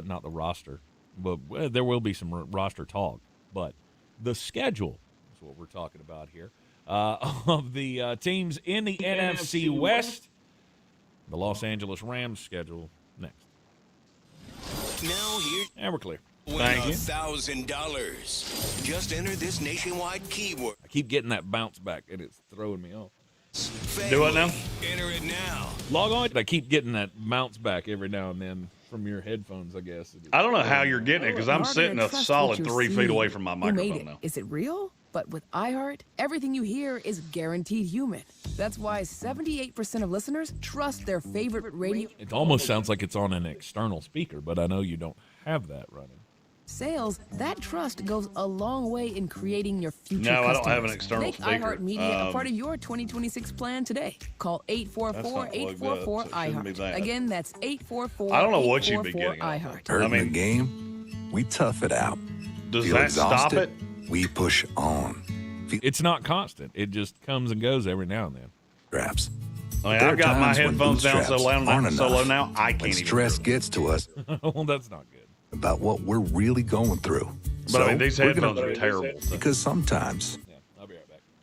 not the roster, but there will be some roster talk. But the schedule is what we're talking about here of the teams in the NFC West. The Los Angeles Rams schedule next. Now here. And we're clear. Thank you. $1,000. Just enter this nationwide keyword. I keep getting that bounce back, and it's throwing me off. Do it now? Enter it now. Log on. I keep getting that bounce back every now and then from your headphones, I guess. I don't know how you're getting it because I'm sitting a solid 3 feet away from my microphone now. Is it real? But with iHeart, everything you hear is guaranteed human. That's why 78% of listeners trust their favorite radio. It almost sounds like it's on an external speaker, but I know you don't have that running. Sales, that trust goes a long way in creating your future No, customers. I don't have an external Make speaker. iHeart Media a part of your 2026 plan today. Call 844-844-iHeart. Again, that's 844-844-iHeart. I don't know what you'd be getting. The game, we tough it out. Does Feel that stop exhausted? it? We push on. It's not constant. It just comes and goes every now and then. Straps. I've got my headphones down so low now, I can't even. Stress gets to us. Well, that's not good. About what we're really going through. But these headphones are terrible. Because sometimes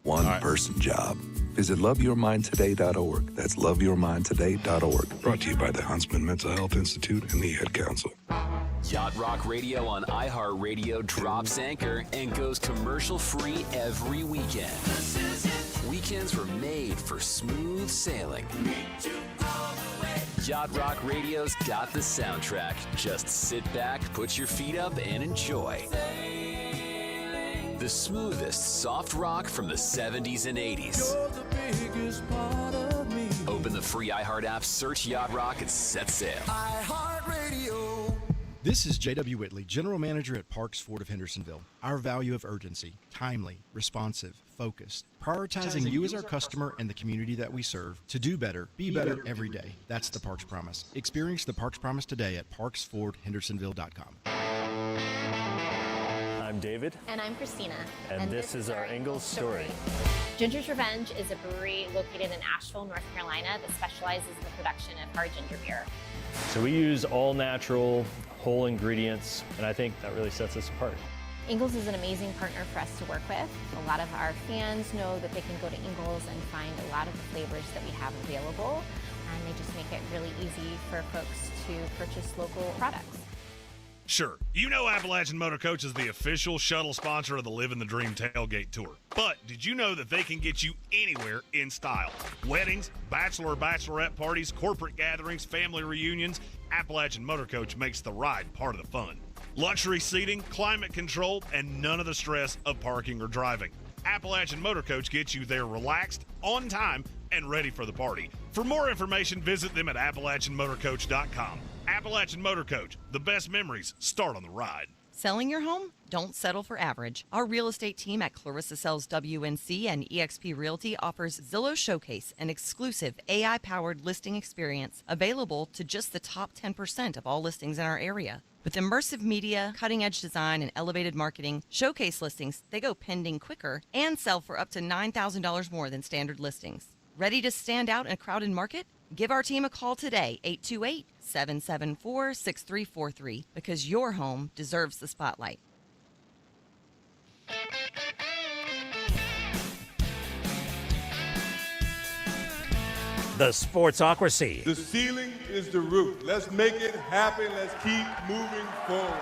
one-person job. Visit loveyourmindtoday.org. That's loveyourmindtoday.org. Brought to you by the Huntsman Mental Health Institute and the Ad Council. Yacht Rock Radio on iHeartRadio drops anchor and goes commercial-free every weekend. Weekends were made for smooth sailing. Yacht Rock Radio's got the soundtrack. Just sit back, put your feet up, and enjoy. The smoothest soft rock from the 70s and 80s. Open the free iHeart app, search Yacht Rock, and set sail. iHeartRadio. This is J.W. Whitley, General Manager at Parks Ford of Hendersonville. Our value of urgency, timely, responsive, focused, prioritizing you as our customer and the community that we serve to do better, be better every day. That's the Parks Promise. Experience the Parks Promise today at parksfordhendersonville.com. I'm David. And I'm Christina. And this is our Ingalls story. Ginger's Revenge is a brewery located in Asheville, North Carolina that specializes in the production of hard ginger beer. So we use all natural, whole ingredients, and I think that really sets us apart. Ingalls is an amazing partner for us to work with. A lot of our fans know that they can go to Ingalls and find a lot of the flavors that we have available, and they just make it really easy for folks to purchase local products. Sure, you know Appalachian Motor Coach is the official shuttle sponsor of the Living the Dream Tailgate Tour. But did you know that they can get you anywhere in style? Weddings, bachelor or bachelorette parties, corporate gatherings, family reunions, Appalachian Motor Coach makes the ride part of the fun. Luxury seating, climate control, and none of the stress of parking or driving. Appalachian Motor Coach gets you there relaxed, on time, and ready for the party. For more information, visit them at AppalachianMotorCoach.com. Appalachian Motor Coach, the best memories start on the ride. Selling your home? Don't settle for average. Our real estate team at Clarissa Sells WNC and eXp Realty offers Zillow Showcase, an exclusive AI-powered listing experience available to just the top 10% of all listings in our area. With immersive media, cutting-edge design, and elevated marketing, Showcase listings, they go pending quicker and sell for up to $9,000 more than standard listings. Ready to stand out in a crowded market? Give our team a call today, 828-774-6343, because your home deserves the spotlight. The Sportsocracy. The ceiling is the roof. Let's make it happen. Let's keep moving forward.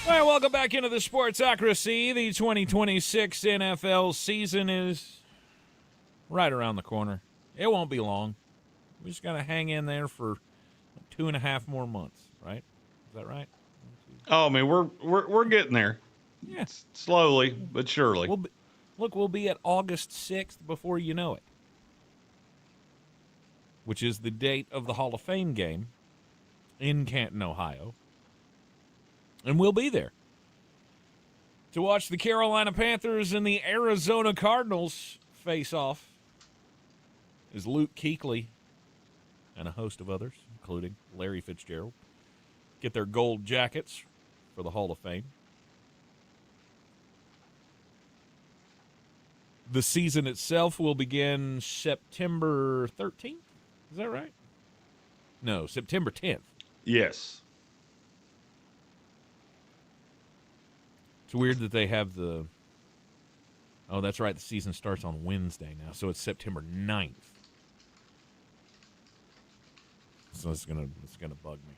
All right, welcome back into the Sportsocracy. The 2026 NFL season is right around the corner. It won't be long. We just got to hang in there for 2.5 more months, right? Is that right? Oh, I mean, we're getting there. Yeah. Slowly, but surely. We'll be at August 6th before you know it, which is the date of the Hall of Fame game in Canton, Ohio. And we'll be there to watch the Carolina Panthers and the Arizona Cardinals face off as Luke Kuechly and a host of others, including Larry Fitzgerald, get their gold jackets for the Hall of Fame. The season itself will begin September 13th. Is that right? No, September 10th. Yes. It's weird that they have the... Oh, that's right. The season starts on Wednesday now, so it's September 9th. So it's gonna bug me.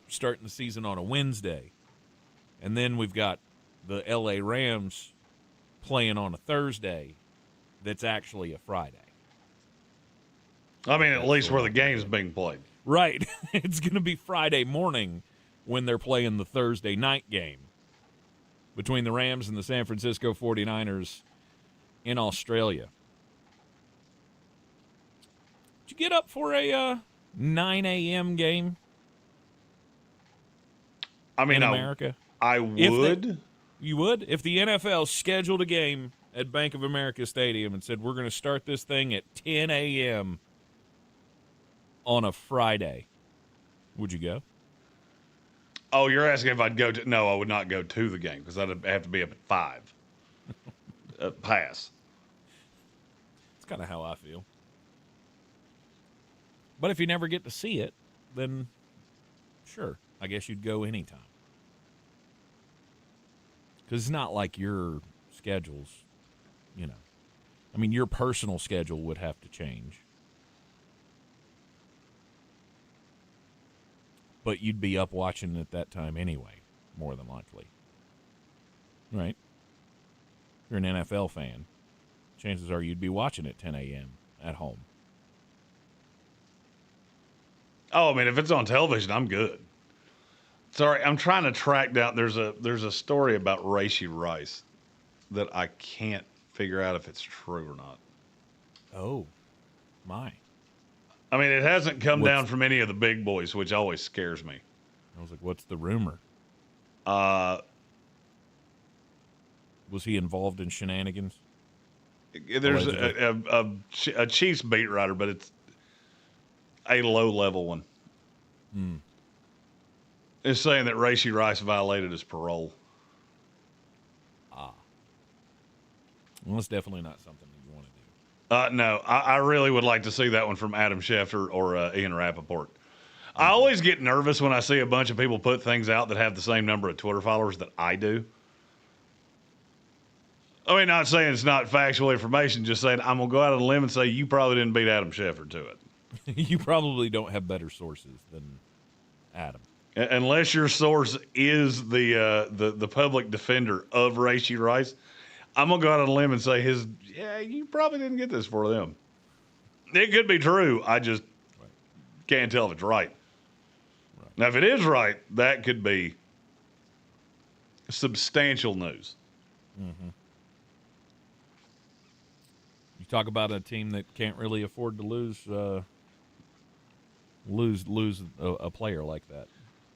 Starting the season on a Wednesday, and then we've got the L.A. Rams playing on a Thursday that's actually a Friday. I mean, at least where the game's being played. Right. It's going to be Friday morning when they're playing the Thursday night game between the Rams and the San Francisco 49ers in Australia. Did you get up for a 9 a.m. game? I mean, in America? I would. You would? If the NFL scheduled a game at Bank of America Stadium and said, we're going to start this thing at 10 a.m. on a Friday, would you go? Oh, you're asking if I'd go to... No, I would not go to the game because I'd have to be up at 5. Pass. It's kind of how I feel. But if you never get to see it, then sure, I guess you'd go anytime. Because it's not like your schedules, you know. I mean, your personal schedule would have to change. But you'd be up watching at that time anyway, more than likely. Right? You're an NFL fan. Chances are you'd be watching at 10 a.m. at home. Oh, I mean, if it's on television, I'm good. Sorry, I'm trying to track down. There's a story about Rashee Rice that I can't figure out if it's true or not. Oh, my. I mean, it hasn't come down from any of the big boys, which always scares me. I was like, what's the rumor? Was he involved in shenanigans? There's a Chiefs beat writer, but it's a low-level one. It's saying that Rashee Rice violated his parole. Well, it's definitely not something that you want to do. No, I really would like to see that one from Adam Schefter or Ian Rappaport. I always get nervous when I see a bunch of people put things out that have the same number of Twitter followers that I do. I mean, not saying it's not factual information, just saying I'm going to go out on a limb and say you probably didn't beat Adam Schefter to it. You probably don't have better sources than Adam. Unless your source is the public defender of Rashee Rice, I'm going to go out on a limb and say you probably didn't get this for them. It could be true. I just can't tell if it's right. Now, if it is right, that could be substantial news. Mm-hmm. You talk about a team that can't really afford to lose a player like that.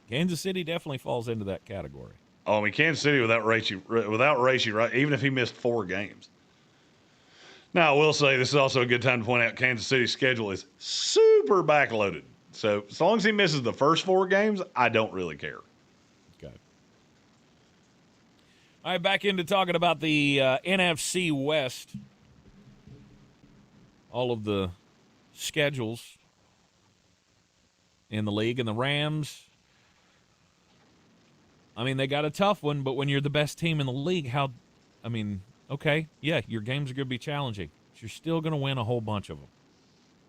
Kansas City definitely falls into that category. Oh, I mean, Kansas City without Rashee, right? Even if he missed 4 games. Now, I will say this is also a good time to point out Kansas City's schedule is super backloaded. So as long as he misses the first 4 games, I don't really care. Okay. All right, back into talking about the NFC West. All of the schedules in the league, and the Rams, I mean, they got a tough one, but when you're the best team in the league, okay, yeah, your games are going to be challenging, but you're still going to win a whole bunch of them.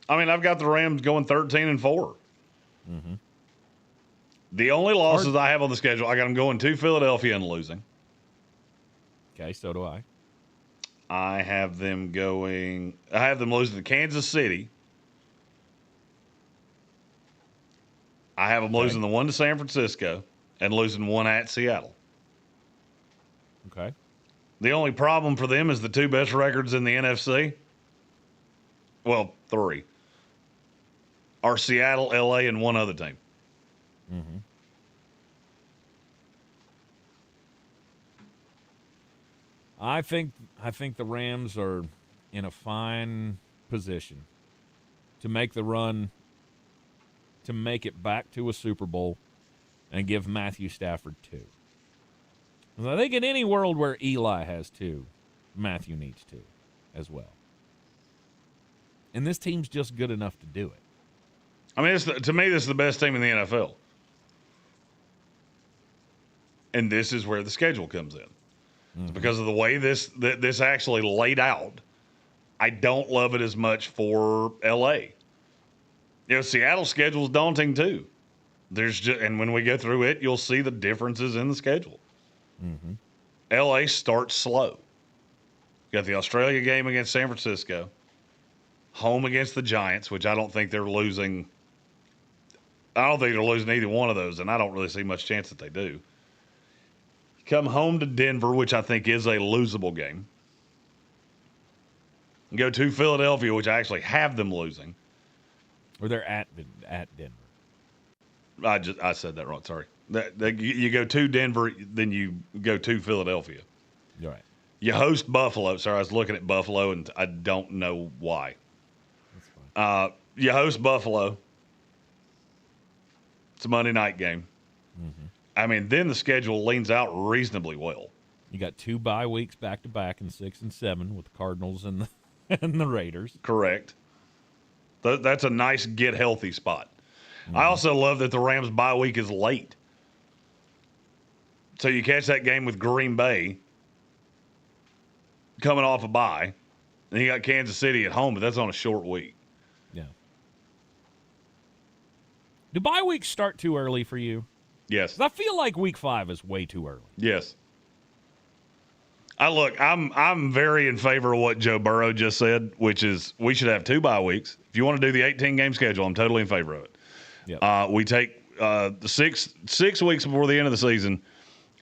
I mean, I've got the Rams going 13-4. Mm-hmm. The only losses I have on the schedule, I got them going to Philadelphia and losing. Okay, so do I. I have them losing to Kansas City. I have them losing the one to San Francisco and losing one at Seattle. Okay. The only problem for them is the 2 best records in the NFC. Well, 3 are Seattle, LA, and one other team. Mm-hmm. I think the Rams are in a fine position to make the run, to make it back to a Super Bowl, and give Matthew Stafford 2. I think in any world where Eli has 2, Matthew needs 2 as well. And this team's just good enough to do it. I mean, to me, this is the best team in the NFL. And this is where the schedule comes in. Mm-hmm. Because of the way this actually laid out, I don't love it as much for L.A. Seattle's schedule is daunting too. And when we go through it, you'll see the differences in the schedule. Mm-hmm. L.A. starts slow. You got the Australia game against San Francisco, home against the Giants, which I don't think they're losing. I don't think they're losing either one of those, and I don't really see much chance that they do. Come home to Denver, which I think is a losable game. Go to Philadelphia, which I actually have them losing. Or they're at Denver. I said that wrong. Sorry. You go to Denver, then you go to Philadelphia. You're right. You host Buffalo. Sorry, I was looking at Buffalo, and I don't know why. That's fine. You host Buffalo. It's a Monday night game. Mm-hmm. I mean, then the schedule leans out reasonably well. You got 2 bye weeks back-to-back in 6 and 7 with the Cardinals and the Raiders. Correct. That's a nice get-healthy spot. Mm-hmm. I also love that the Rams' bye week is late. So you catch that game with Green Bay coming off a bye. Then you got Kansas City at home, but that's on a short week. Yeah. Do bye weeks start too early for you? Yes. 'Cause I feel like week 5 is way too early. Yes. I'm very in favor of what Joe Burrow just said, which is we should have 2 bye weeks. If you want to do the 18-game schedule, I'm totally in favor of it. Yep. We take the six weeks before the end of the season.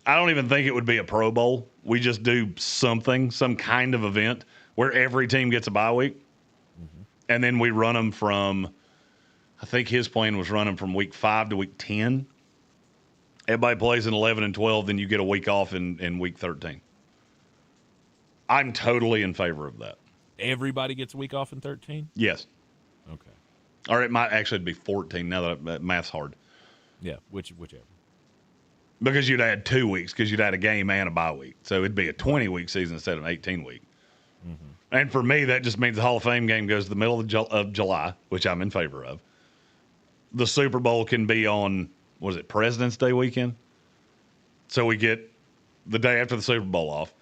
I don't even think it would be a Pro Bowl. We just do something, some kind of event where every team gets a bye week. Mm-hmm. And then we run them from, I think his plan was running from week 5 to week 10. Everybody plays in 11 and 12, then you get a week off in week 13. I'm totally in favor of that. Everybody gets a week off in 13? Yes. Okay. Or it might actually be 14 now that math's hard. Yeah, whichever. Because you'd add 2 weeks because you'd add a game and a bye week. So it'd be a 20-week season instead of an 18-week. Mm-hmm. And for me, that just means the Hall of Fame game goes to the middle of July, which I'm in favor of. The Super Bowl can be on, what is it, President's Day weekend? So we get the day after the Super Bowl off.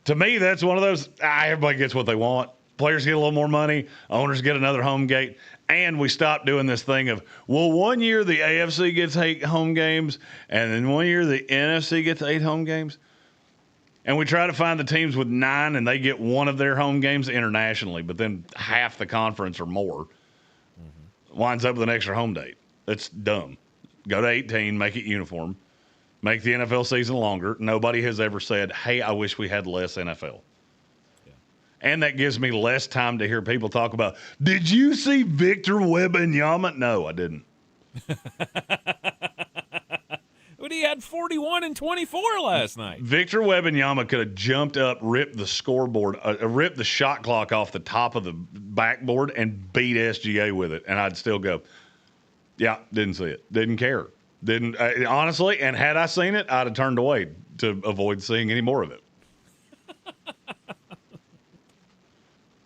To me, that's one of those, everybody gets what they want. Players get a little more money. Owners get another home gate. And we stop doing this thing of, well, one year the AFC gets 8 home games, and then one year the NFC gets 8 home games. And we try to find the teams with 9, and they get one of their home games internationally, but then half the conference or more winds up with an extra home date. That's dumb. Go to 18, make it uniform. Make the NFL season longer. Nobody has ever said, hey, I wish we had less NFL. Yeah. And that gives me less time to hear people talk about, did you see Victor Wembanyama? No, I didn't. But he had 41 and 24 last night. Victor Wembanyama could have jumped up, ripped the scoreboard, ripped the shot clock off the top of the backboard and beat SGA with it. And I'd still go, yeah, didn't see it. Didn't care. Didn't honestly, and had I seen it, I'd have turned away to avoid seeing any more of it.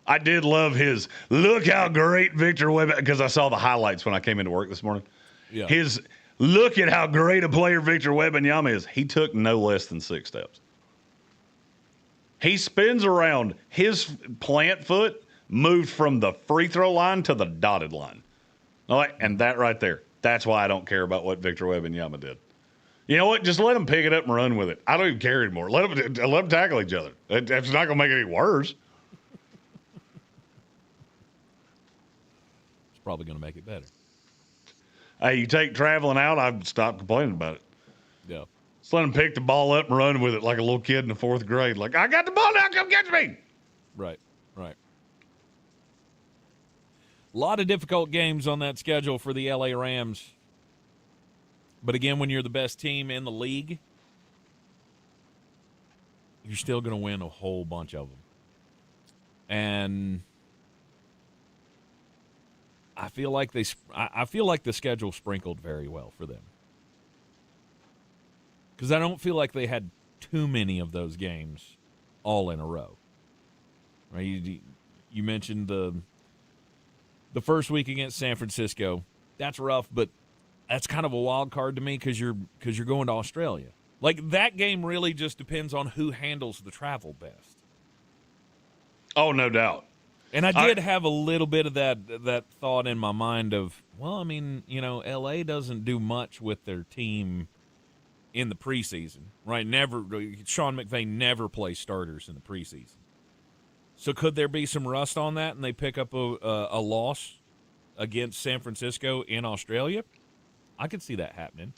I did love his, look how great Victor Wembanyama, because I saw the highlights when I came into work this morning. Yeah. His, look at how great a player Victor Wembanyama is. He took no less than 6 steps. He spins around. His plant foot moved from the free throw line to the dotted line. All right, and that right there. That's why I don't care about what Victor Wembanyama did. You know what? Just let them pick it up and run with it. I don't even care anymore. Let them tackle each other. It's not going to make it any worse. It's probably going to make it better. Hey, you take traveling out, I've stopped complaining about it. Yeah. Just let them pick the ball up and run with it like a little kid in the 4th grade. Like, I got the ball now, come get me. Right. A lot of difficult games on that schedule for the LA Rams. But again, when you're the best team in the league, you're still going to win a whole bunch of them. And I feel like the schedule sprinkled very well for them. Because I don't feel like they had too many of those games all in a row. Right? You mentioned the first week against San Francisco. That's rough, but that's kind of a wild card to me because you're going to Australia. Like, that game really just depends on who handles the travel best. Oh, no doubt. And I did have a little bit of that thought in my mind of, well, I mean, L.A. doesn't do much with their team in the preseason, right? Sean McVay never plays starters in the preseason. So could there be some rust on that and they pick up a loss against San Francisco in Australia? I could see that happening.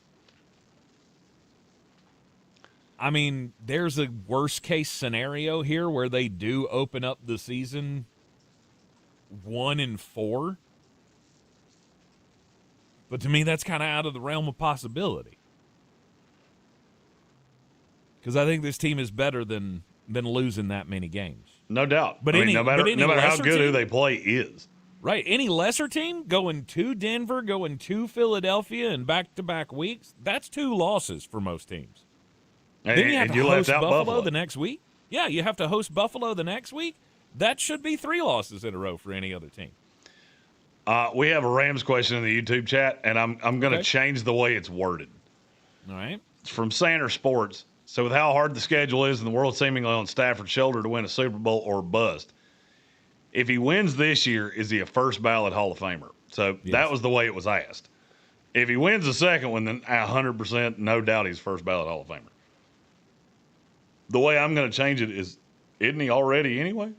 I mean, there's a worst-case scenario here where they do open up the season 1-4. But to me, that's kind of out of the realm of possibility. Because I think this team is better than losing that many games. No doubt. But no matter how good who they play is. Right. Any lesser team going to Denver, going to Philadelphia in back-to-back weeks, that's 2 losses for most teams. Then you have to host Buffalo the next week. Yeah, you have to host Buffalo the next week. That should be 3 losses in a row for any other team. We have a Rams question in the YouTube chat, and I'm going to change the way it's worded. All right. from Sanders Sports. So with how hard the schedule is and the world seemingly on Stafford's shoulder to win a Super Bowl or bust, if he wins this year, is he a first ballot Hall of Famer? So that was the way it was asked. If he wins the second one, then 100%, no doubt he's first ballot Hall of Famer. The way I'm going to change it is, isn't he already anyway?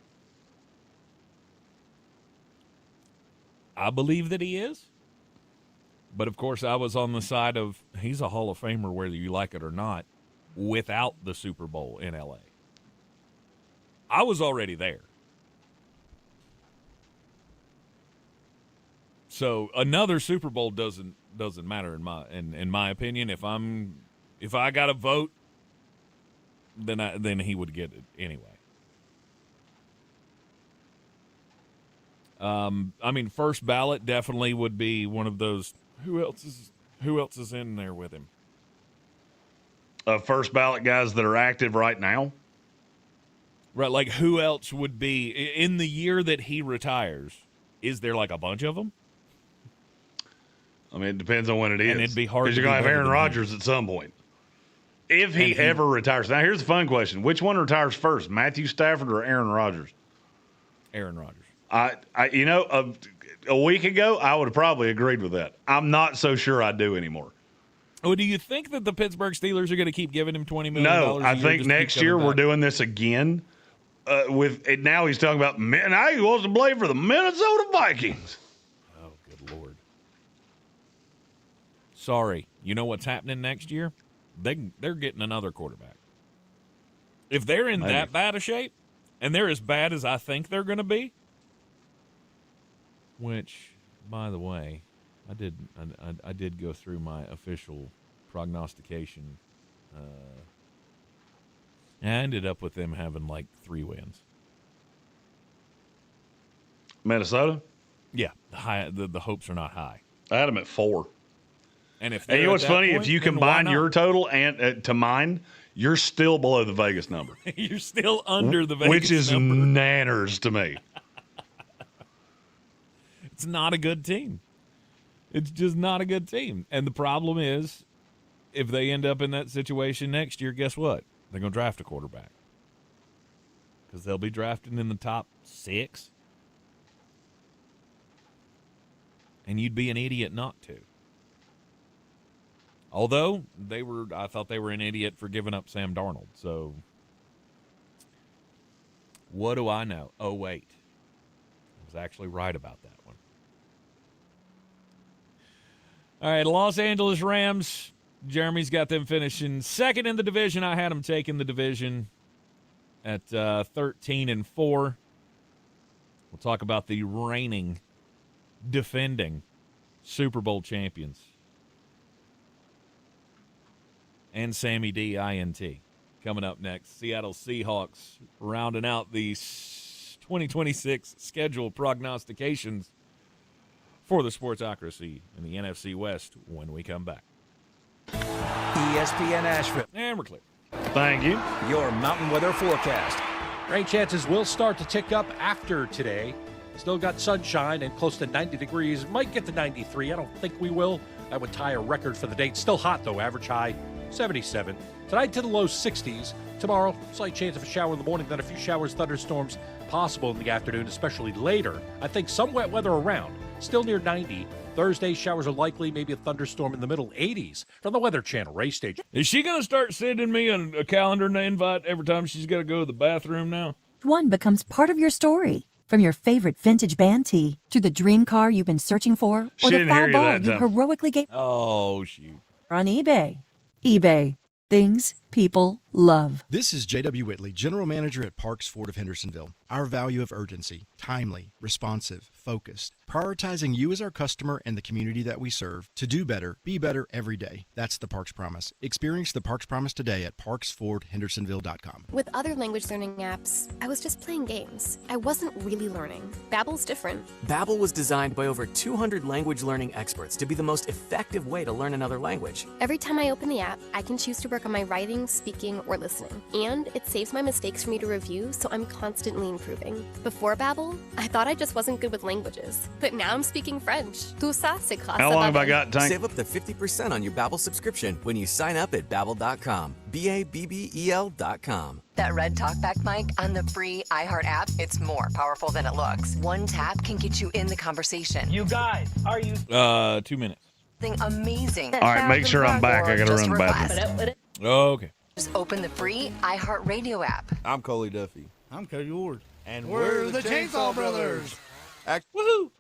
I believe that he is. But, of course, I was on the side of he's a Hall of Famer whether you like it or not without the Super Bowl in L.A. I was already there. So another Super Bowl doesn't matter in my opinion. If I got a vote, then he would get it anyway. I mean, first ballot definitely would be one of those. Who else is in there with him? First ballot guys that are active right now. Right, like who else would be in the year that he retires? Is there like a bunch of them? I mean, it depends on when it is. And it'd be hard because you're going to have Aaron Rodgers at some point. If he ever retires. Now, here's the fun question. Which one retires first, Matthew Stafford or Aaron Rodgers? Aaron Rodgers. A week ago, I would have probably agreed with that. I'm not so sure I do anymore. Oh, do you think that the Pittsburgh Steelers are going to keep giving him $20 million? No, I think next year we're doing this again. Now he's talking about, now he wants to play for the Minnesota Vikings. Oh, good Lord. Sorry. You know what's happening next year? They're getting another quarterback. If they're in that bad a shape, and they're as bad as I think they're going to be, which, by the way, I did go through my official prognostication. I ended up with them having like 3 wins. Minnesota? Yeah, the hopes are not high. I had them at 4. And you know what's funny? If you combine your total and to mine, you're still below the Vegas number. You're still under the Vegas which is number. nanners to me. It's not a good team. It's just not a good team. And the problem is, if they end up in that situation next year, guess what? They're going to draft a quarterback. Because they'll be drafting in the top 6. And you'd be an idiot not to. Although, I thought they were an idiot for giving up Sam Darnold. So, what do I know? Oh, wait. I was actually right about that one. All right, Los Angeles Rams. Jeremy's got them finishing second in the division. I had them taking the division at 13-4. We'll talk about the reigning, defending Super Bowl champions. And Sammy D, INT. Coming up next, Seattle Seahawks rounding out the 2026 schedule prognostications for the Sportsocracy in the NFC West when we come back. ESPN Asheville. And we're clear. Thank you. Your mountain weather forecast. Rain chances will start to tick up after today. Still got sunshine and close to 90 degrees. Might get to 93. I don't think we will. That would tie a record for the day. Still hot, though. Average high 77. Tonight to the low 60s. Tomorrow, slight chance of a shower in the morning, then a few showers, thunderstorms possible in the afternoon, especially later. I think some wet weather around. Still near 90. Thursday, showers are likely, maybe a thunderstorm in the middle 80s. From the Weather Channel, Ray Station. Is she going to start sending me a calendar invite every time she's got to go to the bathroom now? One becomes part of your story. From your favorite vintage band tee to the dream car you've been searching for, or the foul ball you heroically gave on eBay. eBay. Things people love. This is J.W. Whitley, General Manager at Parks Ford of Hendersonville. Our value of urgency, timely, responsive, focused, prioritizing you as our customer and the community that we serve to do better, be better every day. That's the Parks Promise. Experience the Parks Promise today at parksfordhendersonville.com. With other language learning apps, I was just playing games. I wasn't really learning. Babbel's different. Babbel was designed by over 200 language learning experts to be the most effective way to learn another language. Every time I open the app, I can choose to work on my writing, speaking, or listening. And it saves my mistakes for me to review, so I'm constantly improving. Before Babbel, I thought I just wasn't good with languages, but now I'm speaking French. Tout ça, c'est grâce How à long have I Babbel. got, Tank? Save up to 50% on your Babbel subscription when you sign up at Babbel.com. Babbel.com. That red talkback mic on the free iHeart app, it's more powerful than it looks. One tap can get you in the conversation. You guys, are you 2 minutes. amazing? All right, make sure I'm back. I got to run the bathroom. Okay. Just open the free iHeart Radio app. I'm Coley Duffy. I'm Cody Ward. And we're the Chainsaw Brothers. Woohoo!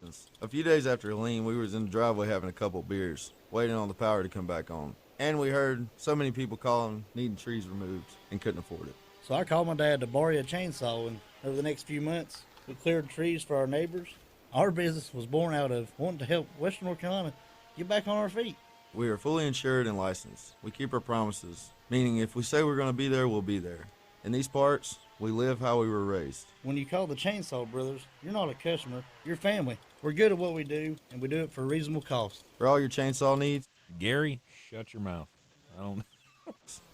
A few days after Helene, we was in the driveway having a couple beers, waiting on the power to come back on. And we heard so many people calling, needing trees removed, and couldn't afford it. So I called my dad to borrow a chainsaw, and over the next few months, we cleared trees for our neighbors. Our business was born out of wanting to help Western North Carolina get back on our feet. We are fully insured and licensed. We keep our promises, meaning if we say we're going to be there, we'll be there. In these parts, we live how we were raised. When you call the Chainsaw Brothers, you're not a customer, you're family. We're good at what we do, and we do it for a reasonable cost. For all your chainsaw needs, Gary, shut your mouth. I don't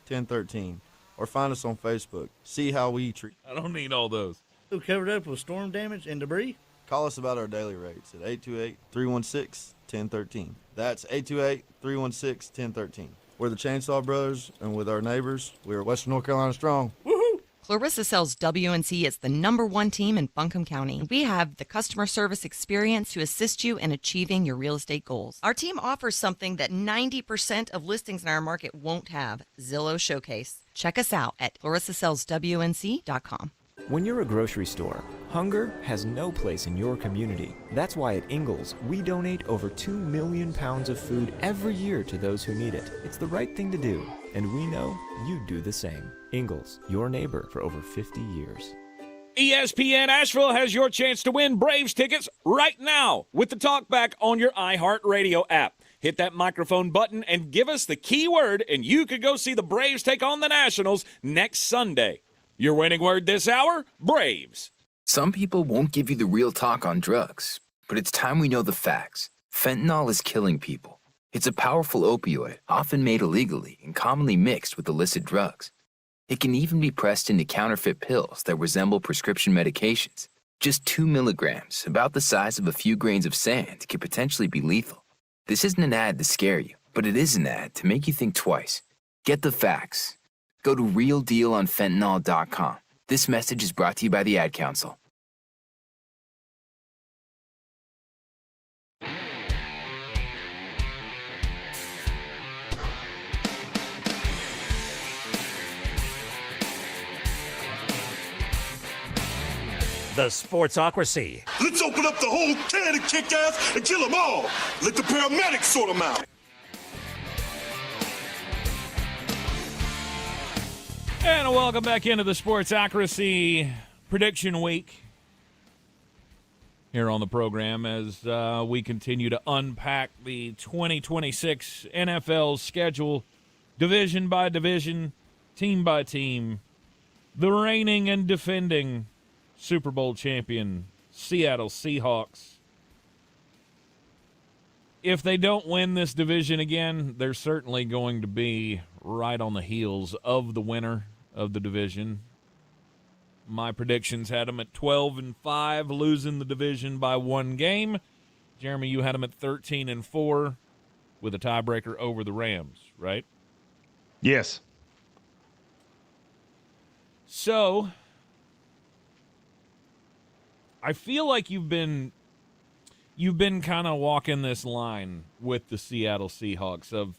1013. Or find us on Facebook. See how we treat. I don't need all those. Who covered up with storm damage and debris? Call us about our daily rates at 828-316-1013. That's 828-316-1013. We're the Chainsaw Brothers, and with our neighbors, we are Western North Carolina strong. Clarissa sells WNC as the #1 team in Buncombe County. We have the customer service experience to assist you in achieving your real estate goals. Our team offers something that 90% of listings in our market won't have, Zillow Showcase. Check us out at clarissasellswnc.com. When you're a grocery store, hunger has no place in your community. That's why at Ingles, we donate over 2 million pounds of food every year to those who need it. It's the right thing to do, and we know you'd do the same. Ingles, your neighbor for over 50 years. ESPN Asheville has your chance to win Braves tickets right now with the talkback on your iHeartRadio app. Hit that microphone button and give us the keyword, and you could go see the Braves take on the Nationals next Sunday. Your winning word this hour, Braves. Some people won't give you the real talk on drugs, but it's time we know the facts. Fentanyl is killing people. It's a powerful opioid, often made illegally and commonly mixed with illicit drugs. It can even be pressed into counterfeit pills that resemble prescription medications. Just 2 milligrams, about the size of a few grains of sand, could potentially be lethal. This isn't an ad to scare you, but it is an ad to make you think twice. Get the facts. Go to realdealonfentanyl.com. This message is brought to you by the Ad Council. The Sportsocracy. Let's open up the whole can and kick ass and kill them all. Let the paramedics sort them out. And welcome back into the Sportsocracy Prediction Week here on the program as we continue to unpack the 2026 NFL schedule, division by division, team by team. The reigning and defending Super Bowl champion Seattle Seahawks. If they don't win this division again, they're certainly going to be right on the heels of the winner of the division. My predictions had them at 12-5, losing the division by 1 game. Jeremy, you had them at 13-4 with a tiebreaker over the Rams, right? Yes. So I feel like you've been kind of walking this line with the Seattle Seahawks of,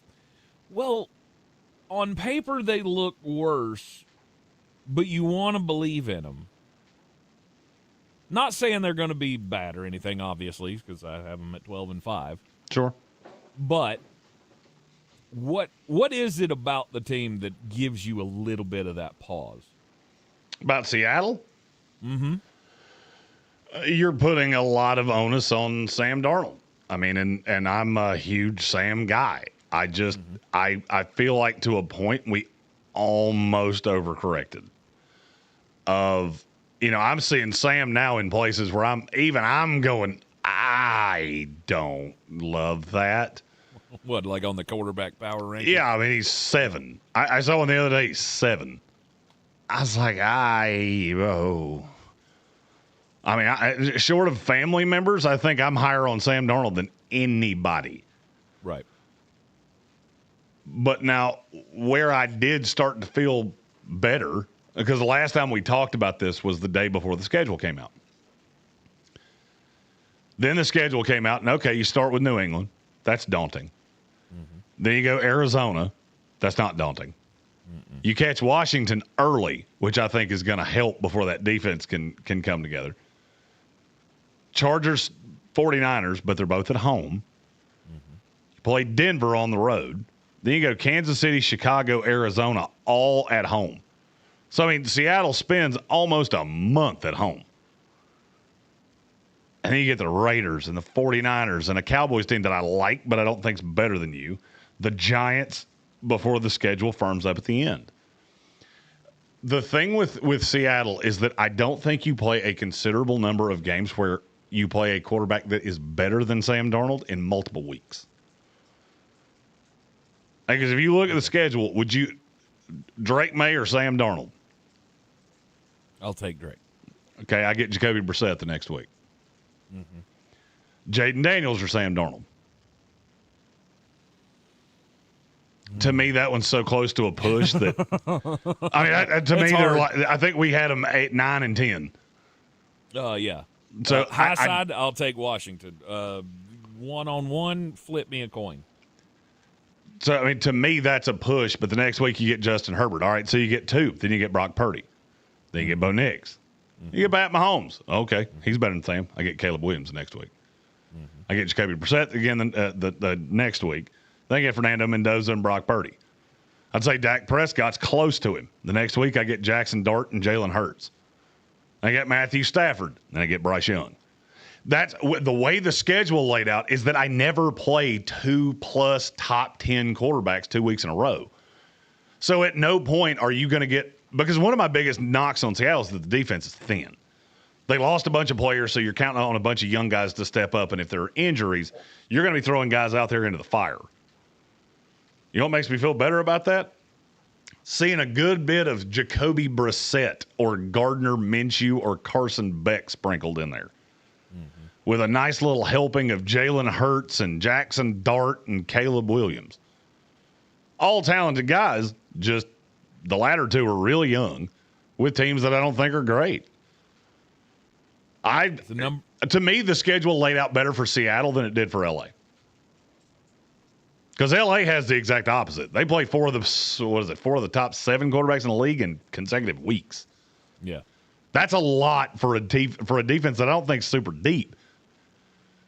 well, on paper they look worse, but you want to believe in them. Not saying they're going to be bad or anything, obviously, because I have them at 12-5. Sure. But what is it about the team that gives you a little bit of that pause? About Seattle? Mm-hmm. You're putting a lot of onus on Sam Darnold. I mean, and I'm a huge Sam guy. I just I feel like to a point we almost overcorrected. I'm seeing Sam now in places where I'm going, I don't love that. What, like on the quarterback power ranking? Yeah, I mean, he's 7. I saw one the other day, he's 7. I was like, I mean, short of family members, I think I'm higher on Sam Darnold than anybody. Right. But now, where I did start to feel better, because the last time we talked about this was the day before the schedule came out. Then the schedule came out, and okay, you start with New England. That's daunting. Then you go Arizona. That's not daunting. You catch Washington early, which I think is going to help before that defense can come together. Chargers, 49ers, but they're both at home. You play Denver on the road. Then you go Kansas City, Chicago, Arizona, all at home. So, I mean, Seattle spends almost a month at home. And then you get the Raiders and the 49ers and a Cowboys team that I like, but I don't think's better than you. The Giants before the schedule firms up at the end. The thing with Seattle is that I don't think you play a considerable number of games where you play a quarterback that is better than Sam Darnold in multiple weeks. Because if you look at the schedule, would you Drake May or Sam Darnold? I'll take Drake. Okay, I get Jacoby Brissett the next week. Jaden Daniels or Sam Darnold? To me, that one's so close to a push that I mean, to me, they're like, I think we had them 8, 9, and 10. Yeah. So high side, I'll take Washington. 1-on-1, flip me a coin. So I mean, to me, that's a push. But the next week you get Justin Herbert. All right, so you get 2. Then you get Brock Purdy. Then you get Bo Nix. You get Pat Mahomes. Okay, he's better than Sam. I get Caleb Williams next week. I get Jacoby Brissett again the next week. Then I get Fernando Mendoza and Brock Purdy. I'd say Dak Prescott's close to him. The next week I get Jackson Dart and Jalen Hurts. I get Matthew Stafford. Then I get Bryce Young. That's the way the schedule laid out is that I never play 2+ top 10 quarterbacks 2 weeks in a row. So at no point are you going to get – because one of my biggest knocks on Seattle is that the defense is thin. They lost a bunch of players, so you're counting on a bunch of young guys to step up. And if there are injuries, you're going to be throwing guys out there into the fire. You know what makes me feel better about that? Seeing a good bit of Jacoby Brissett or Gardner Minshew or Carson Beck sprinkled in there. With a nice little helping of Jalen Hurts and Jackson Dart and Caleb Williams. All talented guys, just the latter 2 are really young with teams that I don't think are great. To me, the schedule laid out better for Seattle than it did for L.A. Because L.A. has the exact opposite. They play 4 of the top 7 quarterbacks in the league in consecutive weeks. Yeah. That's a lot for a defense that I don't think is super deep.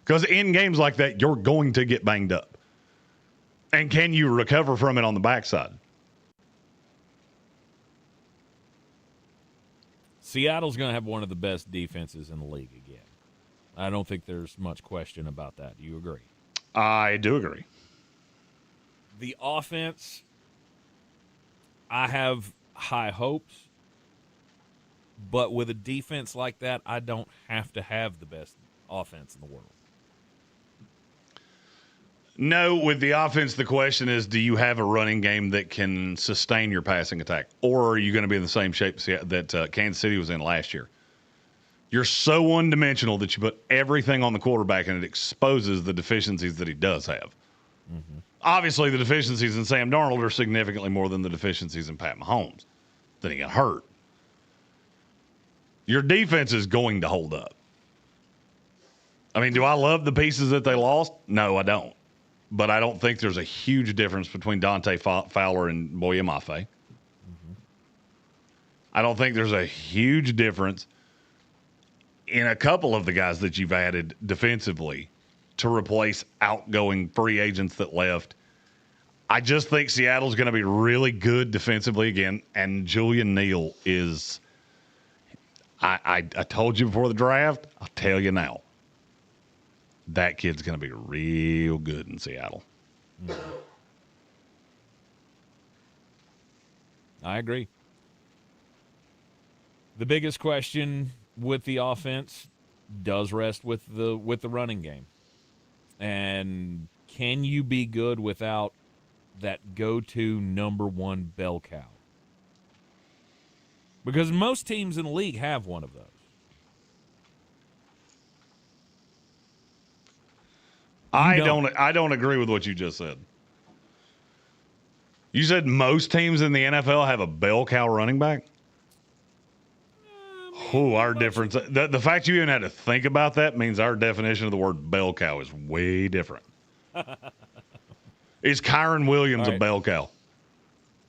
Because in games like that, you're going to get banged up. And can you recover from it on the backside? Seattle's going to have one of the best defenses in the league again. I don't think there's much question about that. Do you agree? I do agree. The offense, I have high hopes. But with a defense like that, I don't have to have the best offense in the world. No, with the offense, the question is, do you have a running game that can sustain your passing attack? Or are you going to be in the same shape that Kansas City was in last year? You're so one-dimensional that you put everything on the quarterback and it exposes the deficiencies that he does have. Obviously, the deficiencies in Sam Darnold are significantly more than the deficiencies in Pat Mahomes. Then he got hurt. Your defense is going to hold up. I mean, do I love the pieces that they lost? No, I don't. But I don't think there's a huge difference between Dante Fowler and Boye Mafe. I don't think there's a huge difference in a couple of the guys that you've added defensively to replace outgoing free agents that left. I just think Seattle's going to be really good defensively again, and Julian Neal is I told you before the draft, I'll tell you now. That kid's going to be real good in Seattle. I agree. The biggest question with the offense does rest with the running game. And can you be good without that go-to number one bell cow? Because most teams in the league have one of those. I don't agree with what you just said. You said most teams in the NFL have a bell cow running back? Our difference. The fact you even had to think about that means our definition of the word bell cow is way different. Is Kyron Williams a bell cow?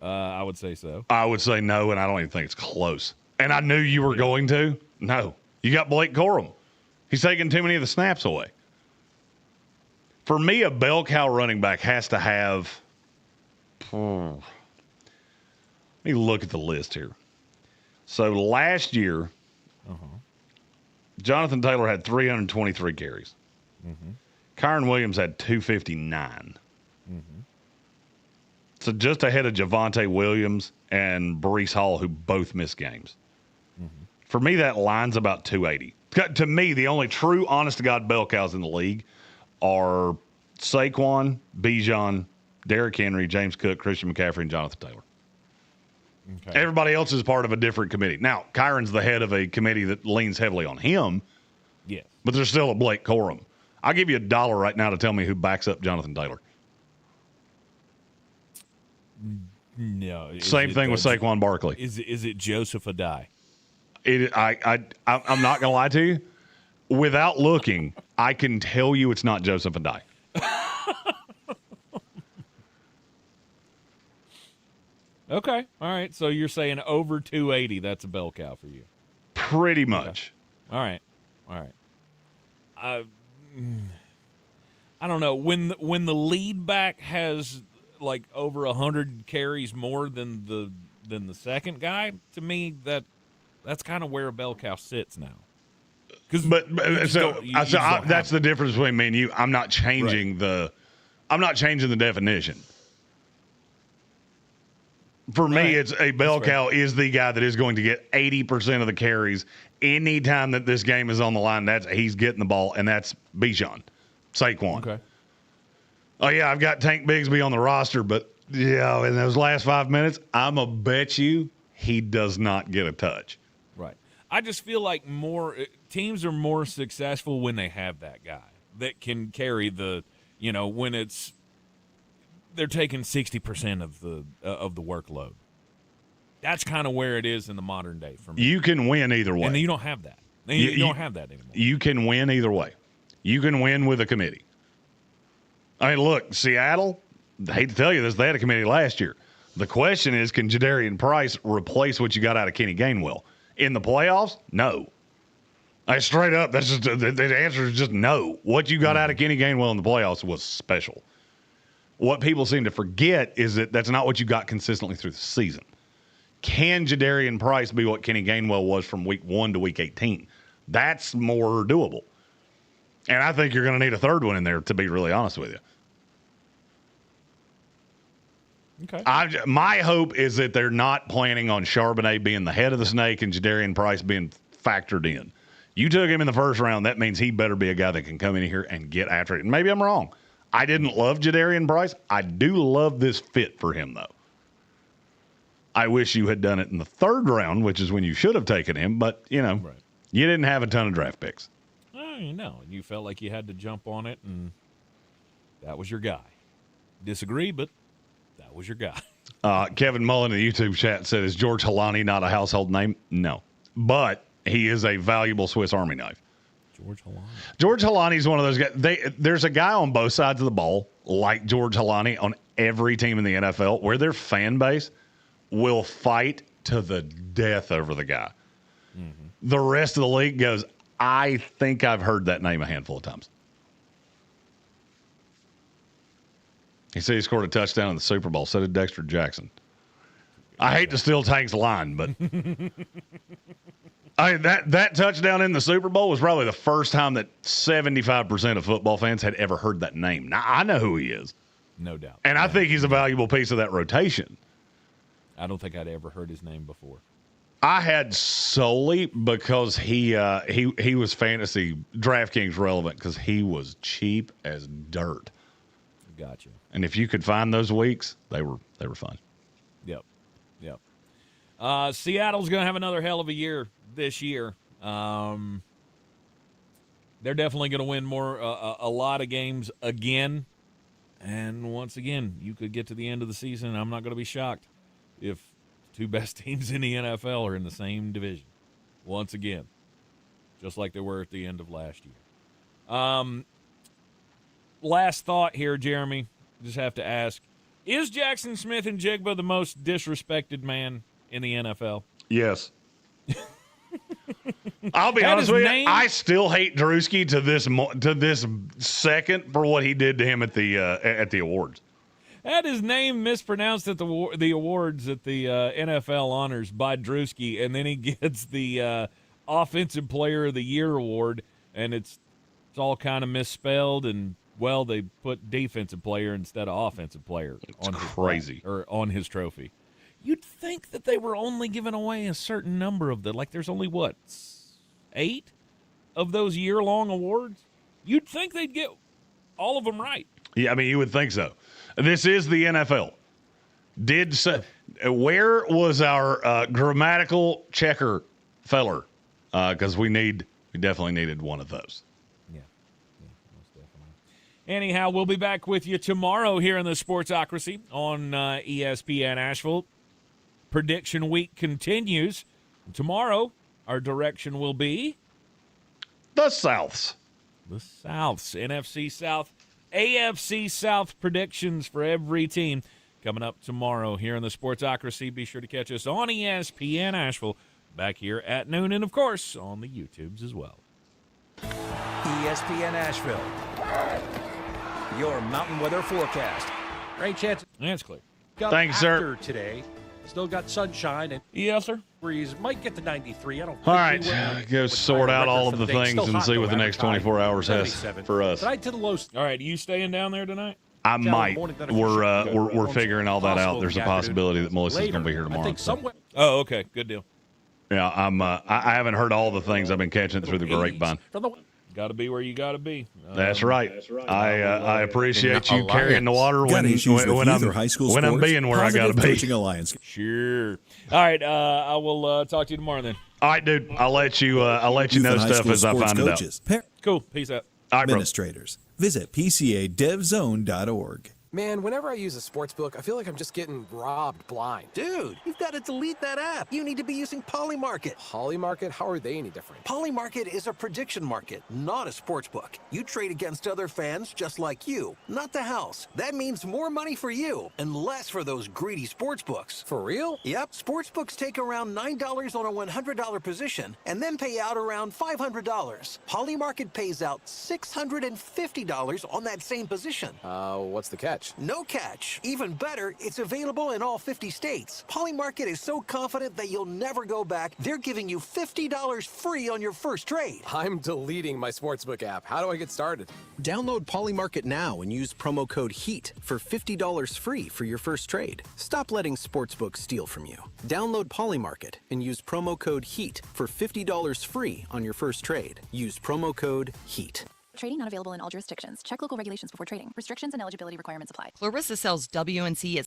I would say so. I would say no, and I don't even think it's close. And I knew you were going to. No. You got Blake Corum. He's taking too many of the snaps away. For me, a bell cow running back has to have... Let me look at the list here. So last year, Jonathan Taylor had 323 carries. Kyron Williams had 259. So just ahead of Javonte Williams and Breece Hall, who both missed games. For me, that line's about 280. To me, the only true, honest-to-God bell cows in the league are Saquon, Bijan, Derrick Henry, James Cook, Christian McCaffrey, and Jonathan Taylor. Okay. Everybody else is part of a different committee. Now, Kyron's the head of a committee that leans heavily on him. Yeah. But there's still a Blake Corum. I'll give you $1 right now to tell me who backs up Jonathan Taylor. No. Same thing with Saquon Barkley. Is it Joseph Adai? I'm not going to lie to you. Without looking, I can tell you it's not Joseph Adai. Okay. All right. So you're saying over 280, that's a bell cow for you. Pretty much. Okay. All right. I don't know. When the lead back has like over 100 carries more than the second guy, to me that's kind of where a bell cow sits now. That's the difference between me and you. I'm not changing the definition. For me, it's a bell cow is the guy that is going to get 80% of the carries anytime that this game is on the line. He's getting the ball, and that's Bijan, Saquon. Okay. Oh, yeah, I've got Tank Bigsby on the roster, but, yeah, in those last 5 minutes, I'm going to bet you he does not get a touch. Right. I just feel like teams are more successful when they have that guy that can carry when they're taking 60% of the workload. That's kind of where it is in the modern day for me. You can win either way. And you don't have that. You don't have that anymore. You can win either way. You can win with a committee. I mean, look, Seattle, I hate to tell you this, they had a committee last year. The question is, can Jadarian Price replace what you got out of Kenny Gainwell? In the playoffs? No. Straight up, that's just the answer is just no. What you got out of Kenny Gainwell in the playoffs was special. What people seem to forget is that that's not what you got consistently through the season. Can Jadarian Price be what Kenny Gainwell was from week 1 to week 18? That's more doable. And I think you're going to need a third one in there, to be really honest with you. Okay. My hope is that they're not planning on Charbonnet being the head of the snake and Jadarian Price being factored in. You took him in the first round. That means he better be a guy that can come in here and get after it. And maybe I'm wrong. I didn't love Jadarian Price. I do love this fit for him, though. I wish you had done it in the third round, which is when you should have taken him. But, you didn't have a ton of draft picks. You felt like you had to jump on it, and that was your guy. Disagree, but that was your guy. Kevin Mullen in the YouTube chat said, is George Halani not a household name? No. But he is a valuable Swiss Army knife. George Halani is one of those guys. There's a guy on both sides of the ball like George Halani on every team in the NFL where their fan base will fight to the death over the guy. Mm-hmm. The rest of the league goes, I think I've heard that name a handful of times. He said he scored a touchdown in the Super Bowl. So did Dexter Jackson. I hate to steal Tank's line, but that touchdown in the Super Bowl was probably the first time that 75% of football fans had ever heard that name. Now, I know who he is. No doubt. And I think he's a valuable piece of that rotation. I don't think I'd ever heard his name before. I had solely because he was fantasy DraftKings relevant because he was cheap as dirt. Gotcha. And if you could find those weeks, they were fun. Yep. Seattle's going to have another hell of a year this year. They're definitely going to win a lot of games again. And once again, you could get to the end of the season. I'm not going to be shocked if two best teams in the NFL are in the same division once again, just like they were at the end of last year. Last thought here, Jeremy. Just have to ask, is Jackson Smith-Njigba the most disrespected man in the NFL? Yes. I'll be honest with you. I still hate Drewski to this second for what he did to him at the awards. Had his name mispronounced at the awards at the NFL honors by Drewski, and then he gets the Offensive Player of the Year award, and it's all kind of misspelled, and well, they put Defensive Player instead of Offensive Player on his trophy. You'd think that they were only giving away a certain number of there's only 8 of those year-long awards? You'd think they'd get all of them right. Yeah, I mean, you would think so. This is the NFL. Where was our grammatical checker feller? Because we definitely needed one of those. Yeah, most definitely. Anyhow, we'll be back with you tomorrow here in the Sportsocracy on ESPN Asheville. Prediction week continues. Tomorrow, our direction will be the Souths. The Souths. NFC South, AFC South predictions for every team coming up tomorrow here in the Sportsocracy. Be sure to catch us on ESPN Asheville back here at noon, and, of course, on the YouTubes as well. ESPN Asheville, your mountain weather forecast. Rain chance. That's clear. Thanks, sir. Today. Still got sunshine and yes, sir. Breeze might get to 93. I don't think all right, go sort out all of the things and see what the next 24 hours has for us. Tonight to the low. All right, are you staying down there tonight? I might. We're figuring all that out. There's a possibility that Melissa's going to be here tomorrow. Oh, okay, good deal. Yeah, I haven't heard all the things I've been catching through the grapevine. Got to be where you got to be. That's right. I appreciate you carrying the water when I'm being where I got to be. Sure. All right. I will talk to you tomorrow then. All right, dude. I'll let you know stuff as I find it out. Cool. Peace out. Administrators. Visit PCADevZone.org. Man, whenever I use a sports book, I feel like I'm just getting robbed blind. Dude, you've got to delete that app. You need to be using Polymarket. Polymarket? How are they any different? Polymarket is a prediction market, not a sports book. You trade against other fans just like you, not the house. That means more money for you and less for those greedy sports books. For real? Yep. Sports books take around $9 on a $100 position and then pay out around $500. Polymarket pays out $650 on that same position. What's the catch? No catch. Even better, it's available in all 50 states. Polymarket is so confident that you'll never go back, they're giving you $50 free on your first trade. I'm deleting my sportsbook app. How do I get started? Download Polymarket now and use promo code HEAT for $50 free for your first trade. Stop letting sportsbooks steal from you. Download Polymarket and use promo code HEAT for $50 free on your first trade. Use promo code HEAT. Trading not available in all jurisdictions. Check local regulations before trading. Restrictions and eligibility requirements apply. Clarissa sells WNC at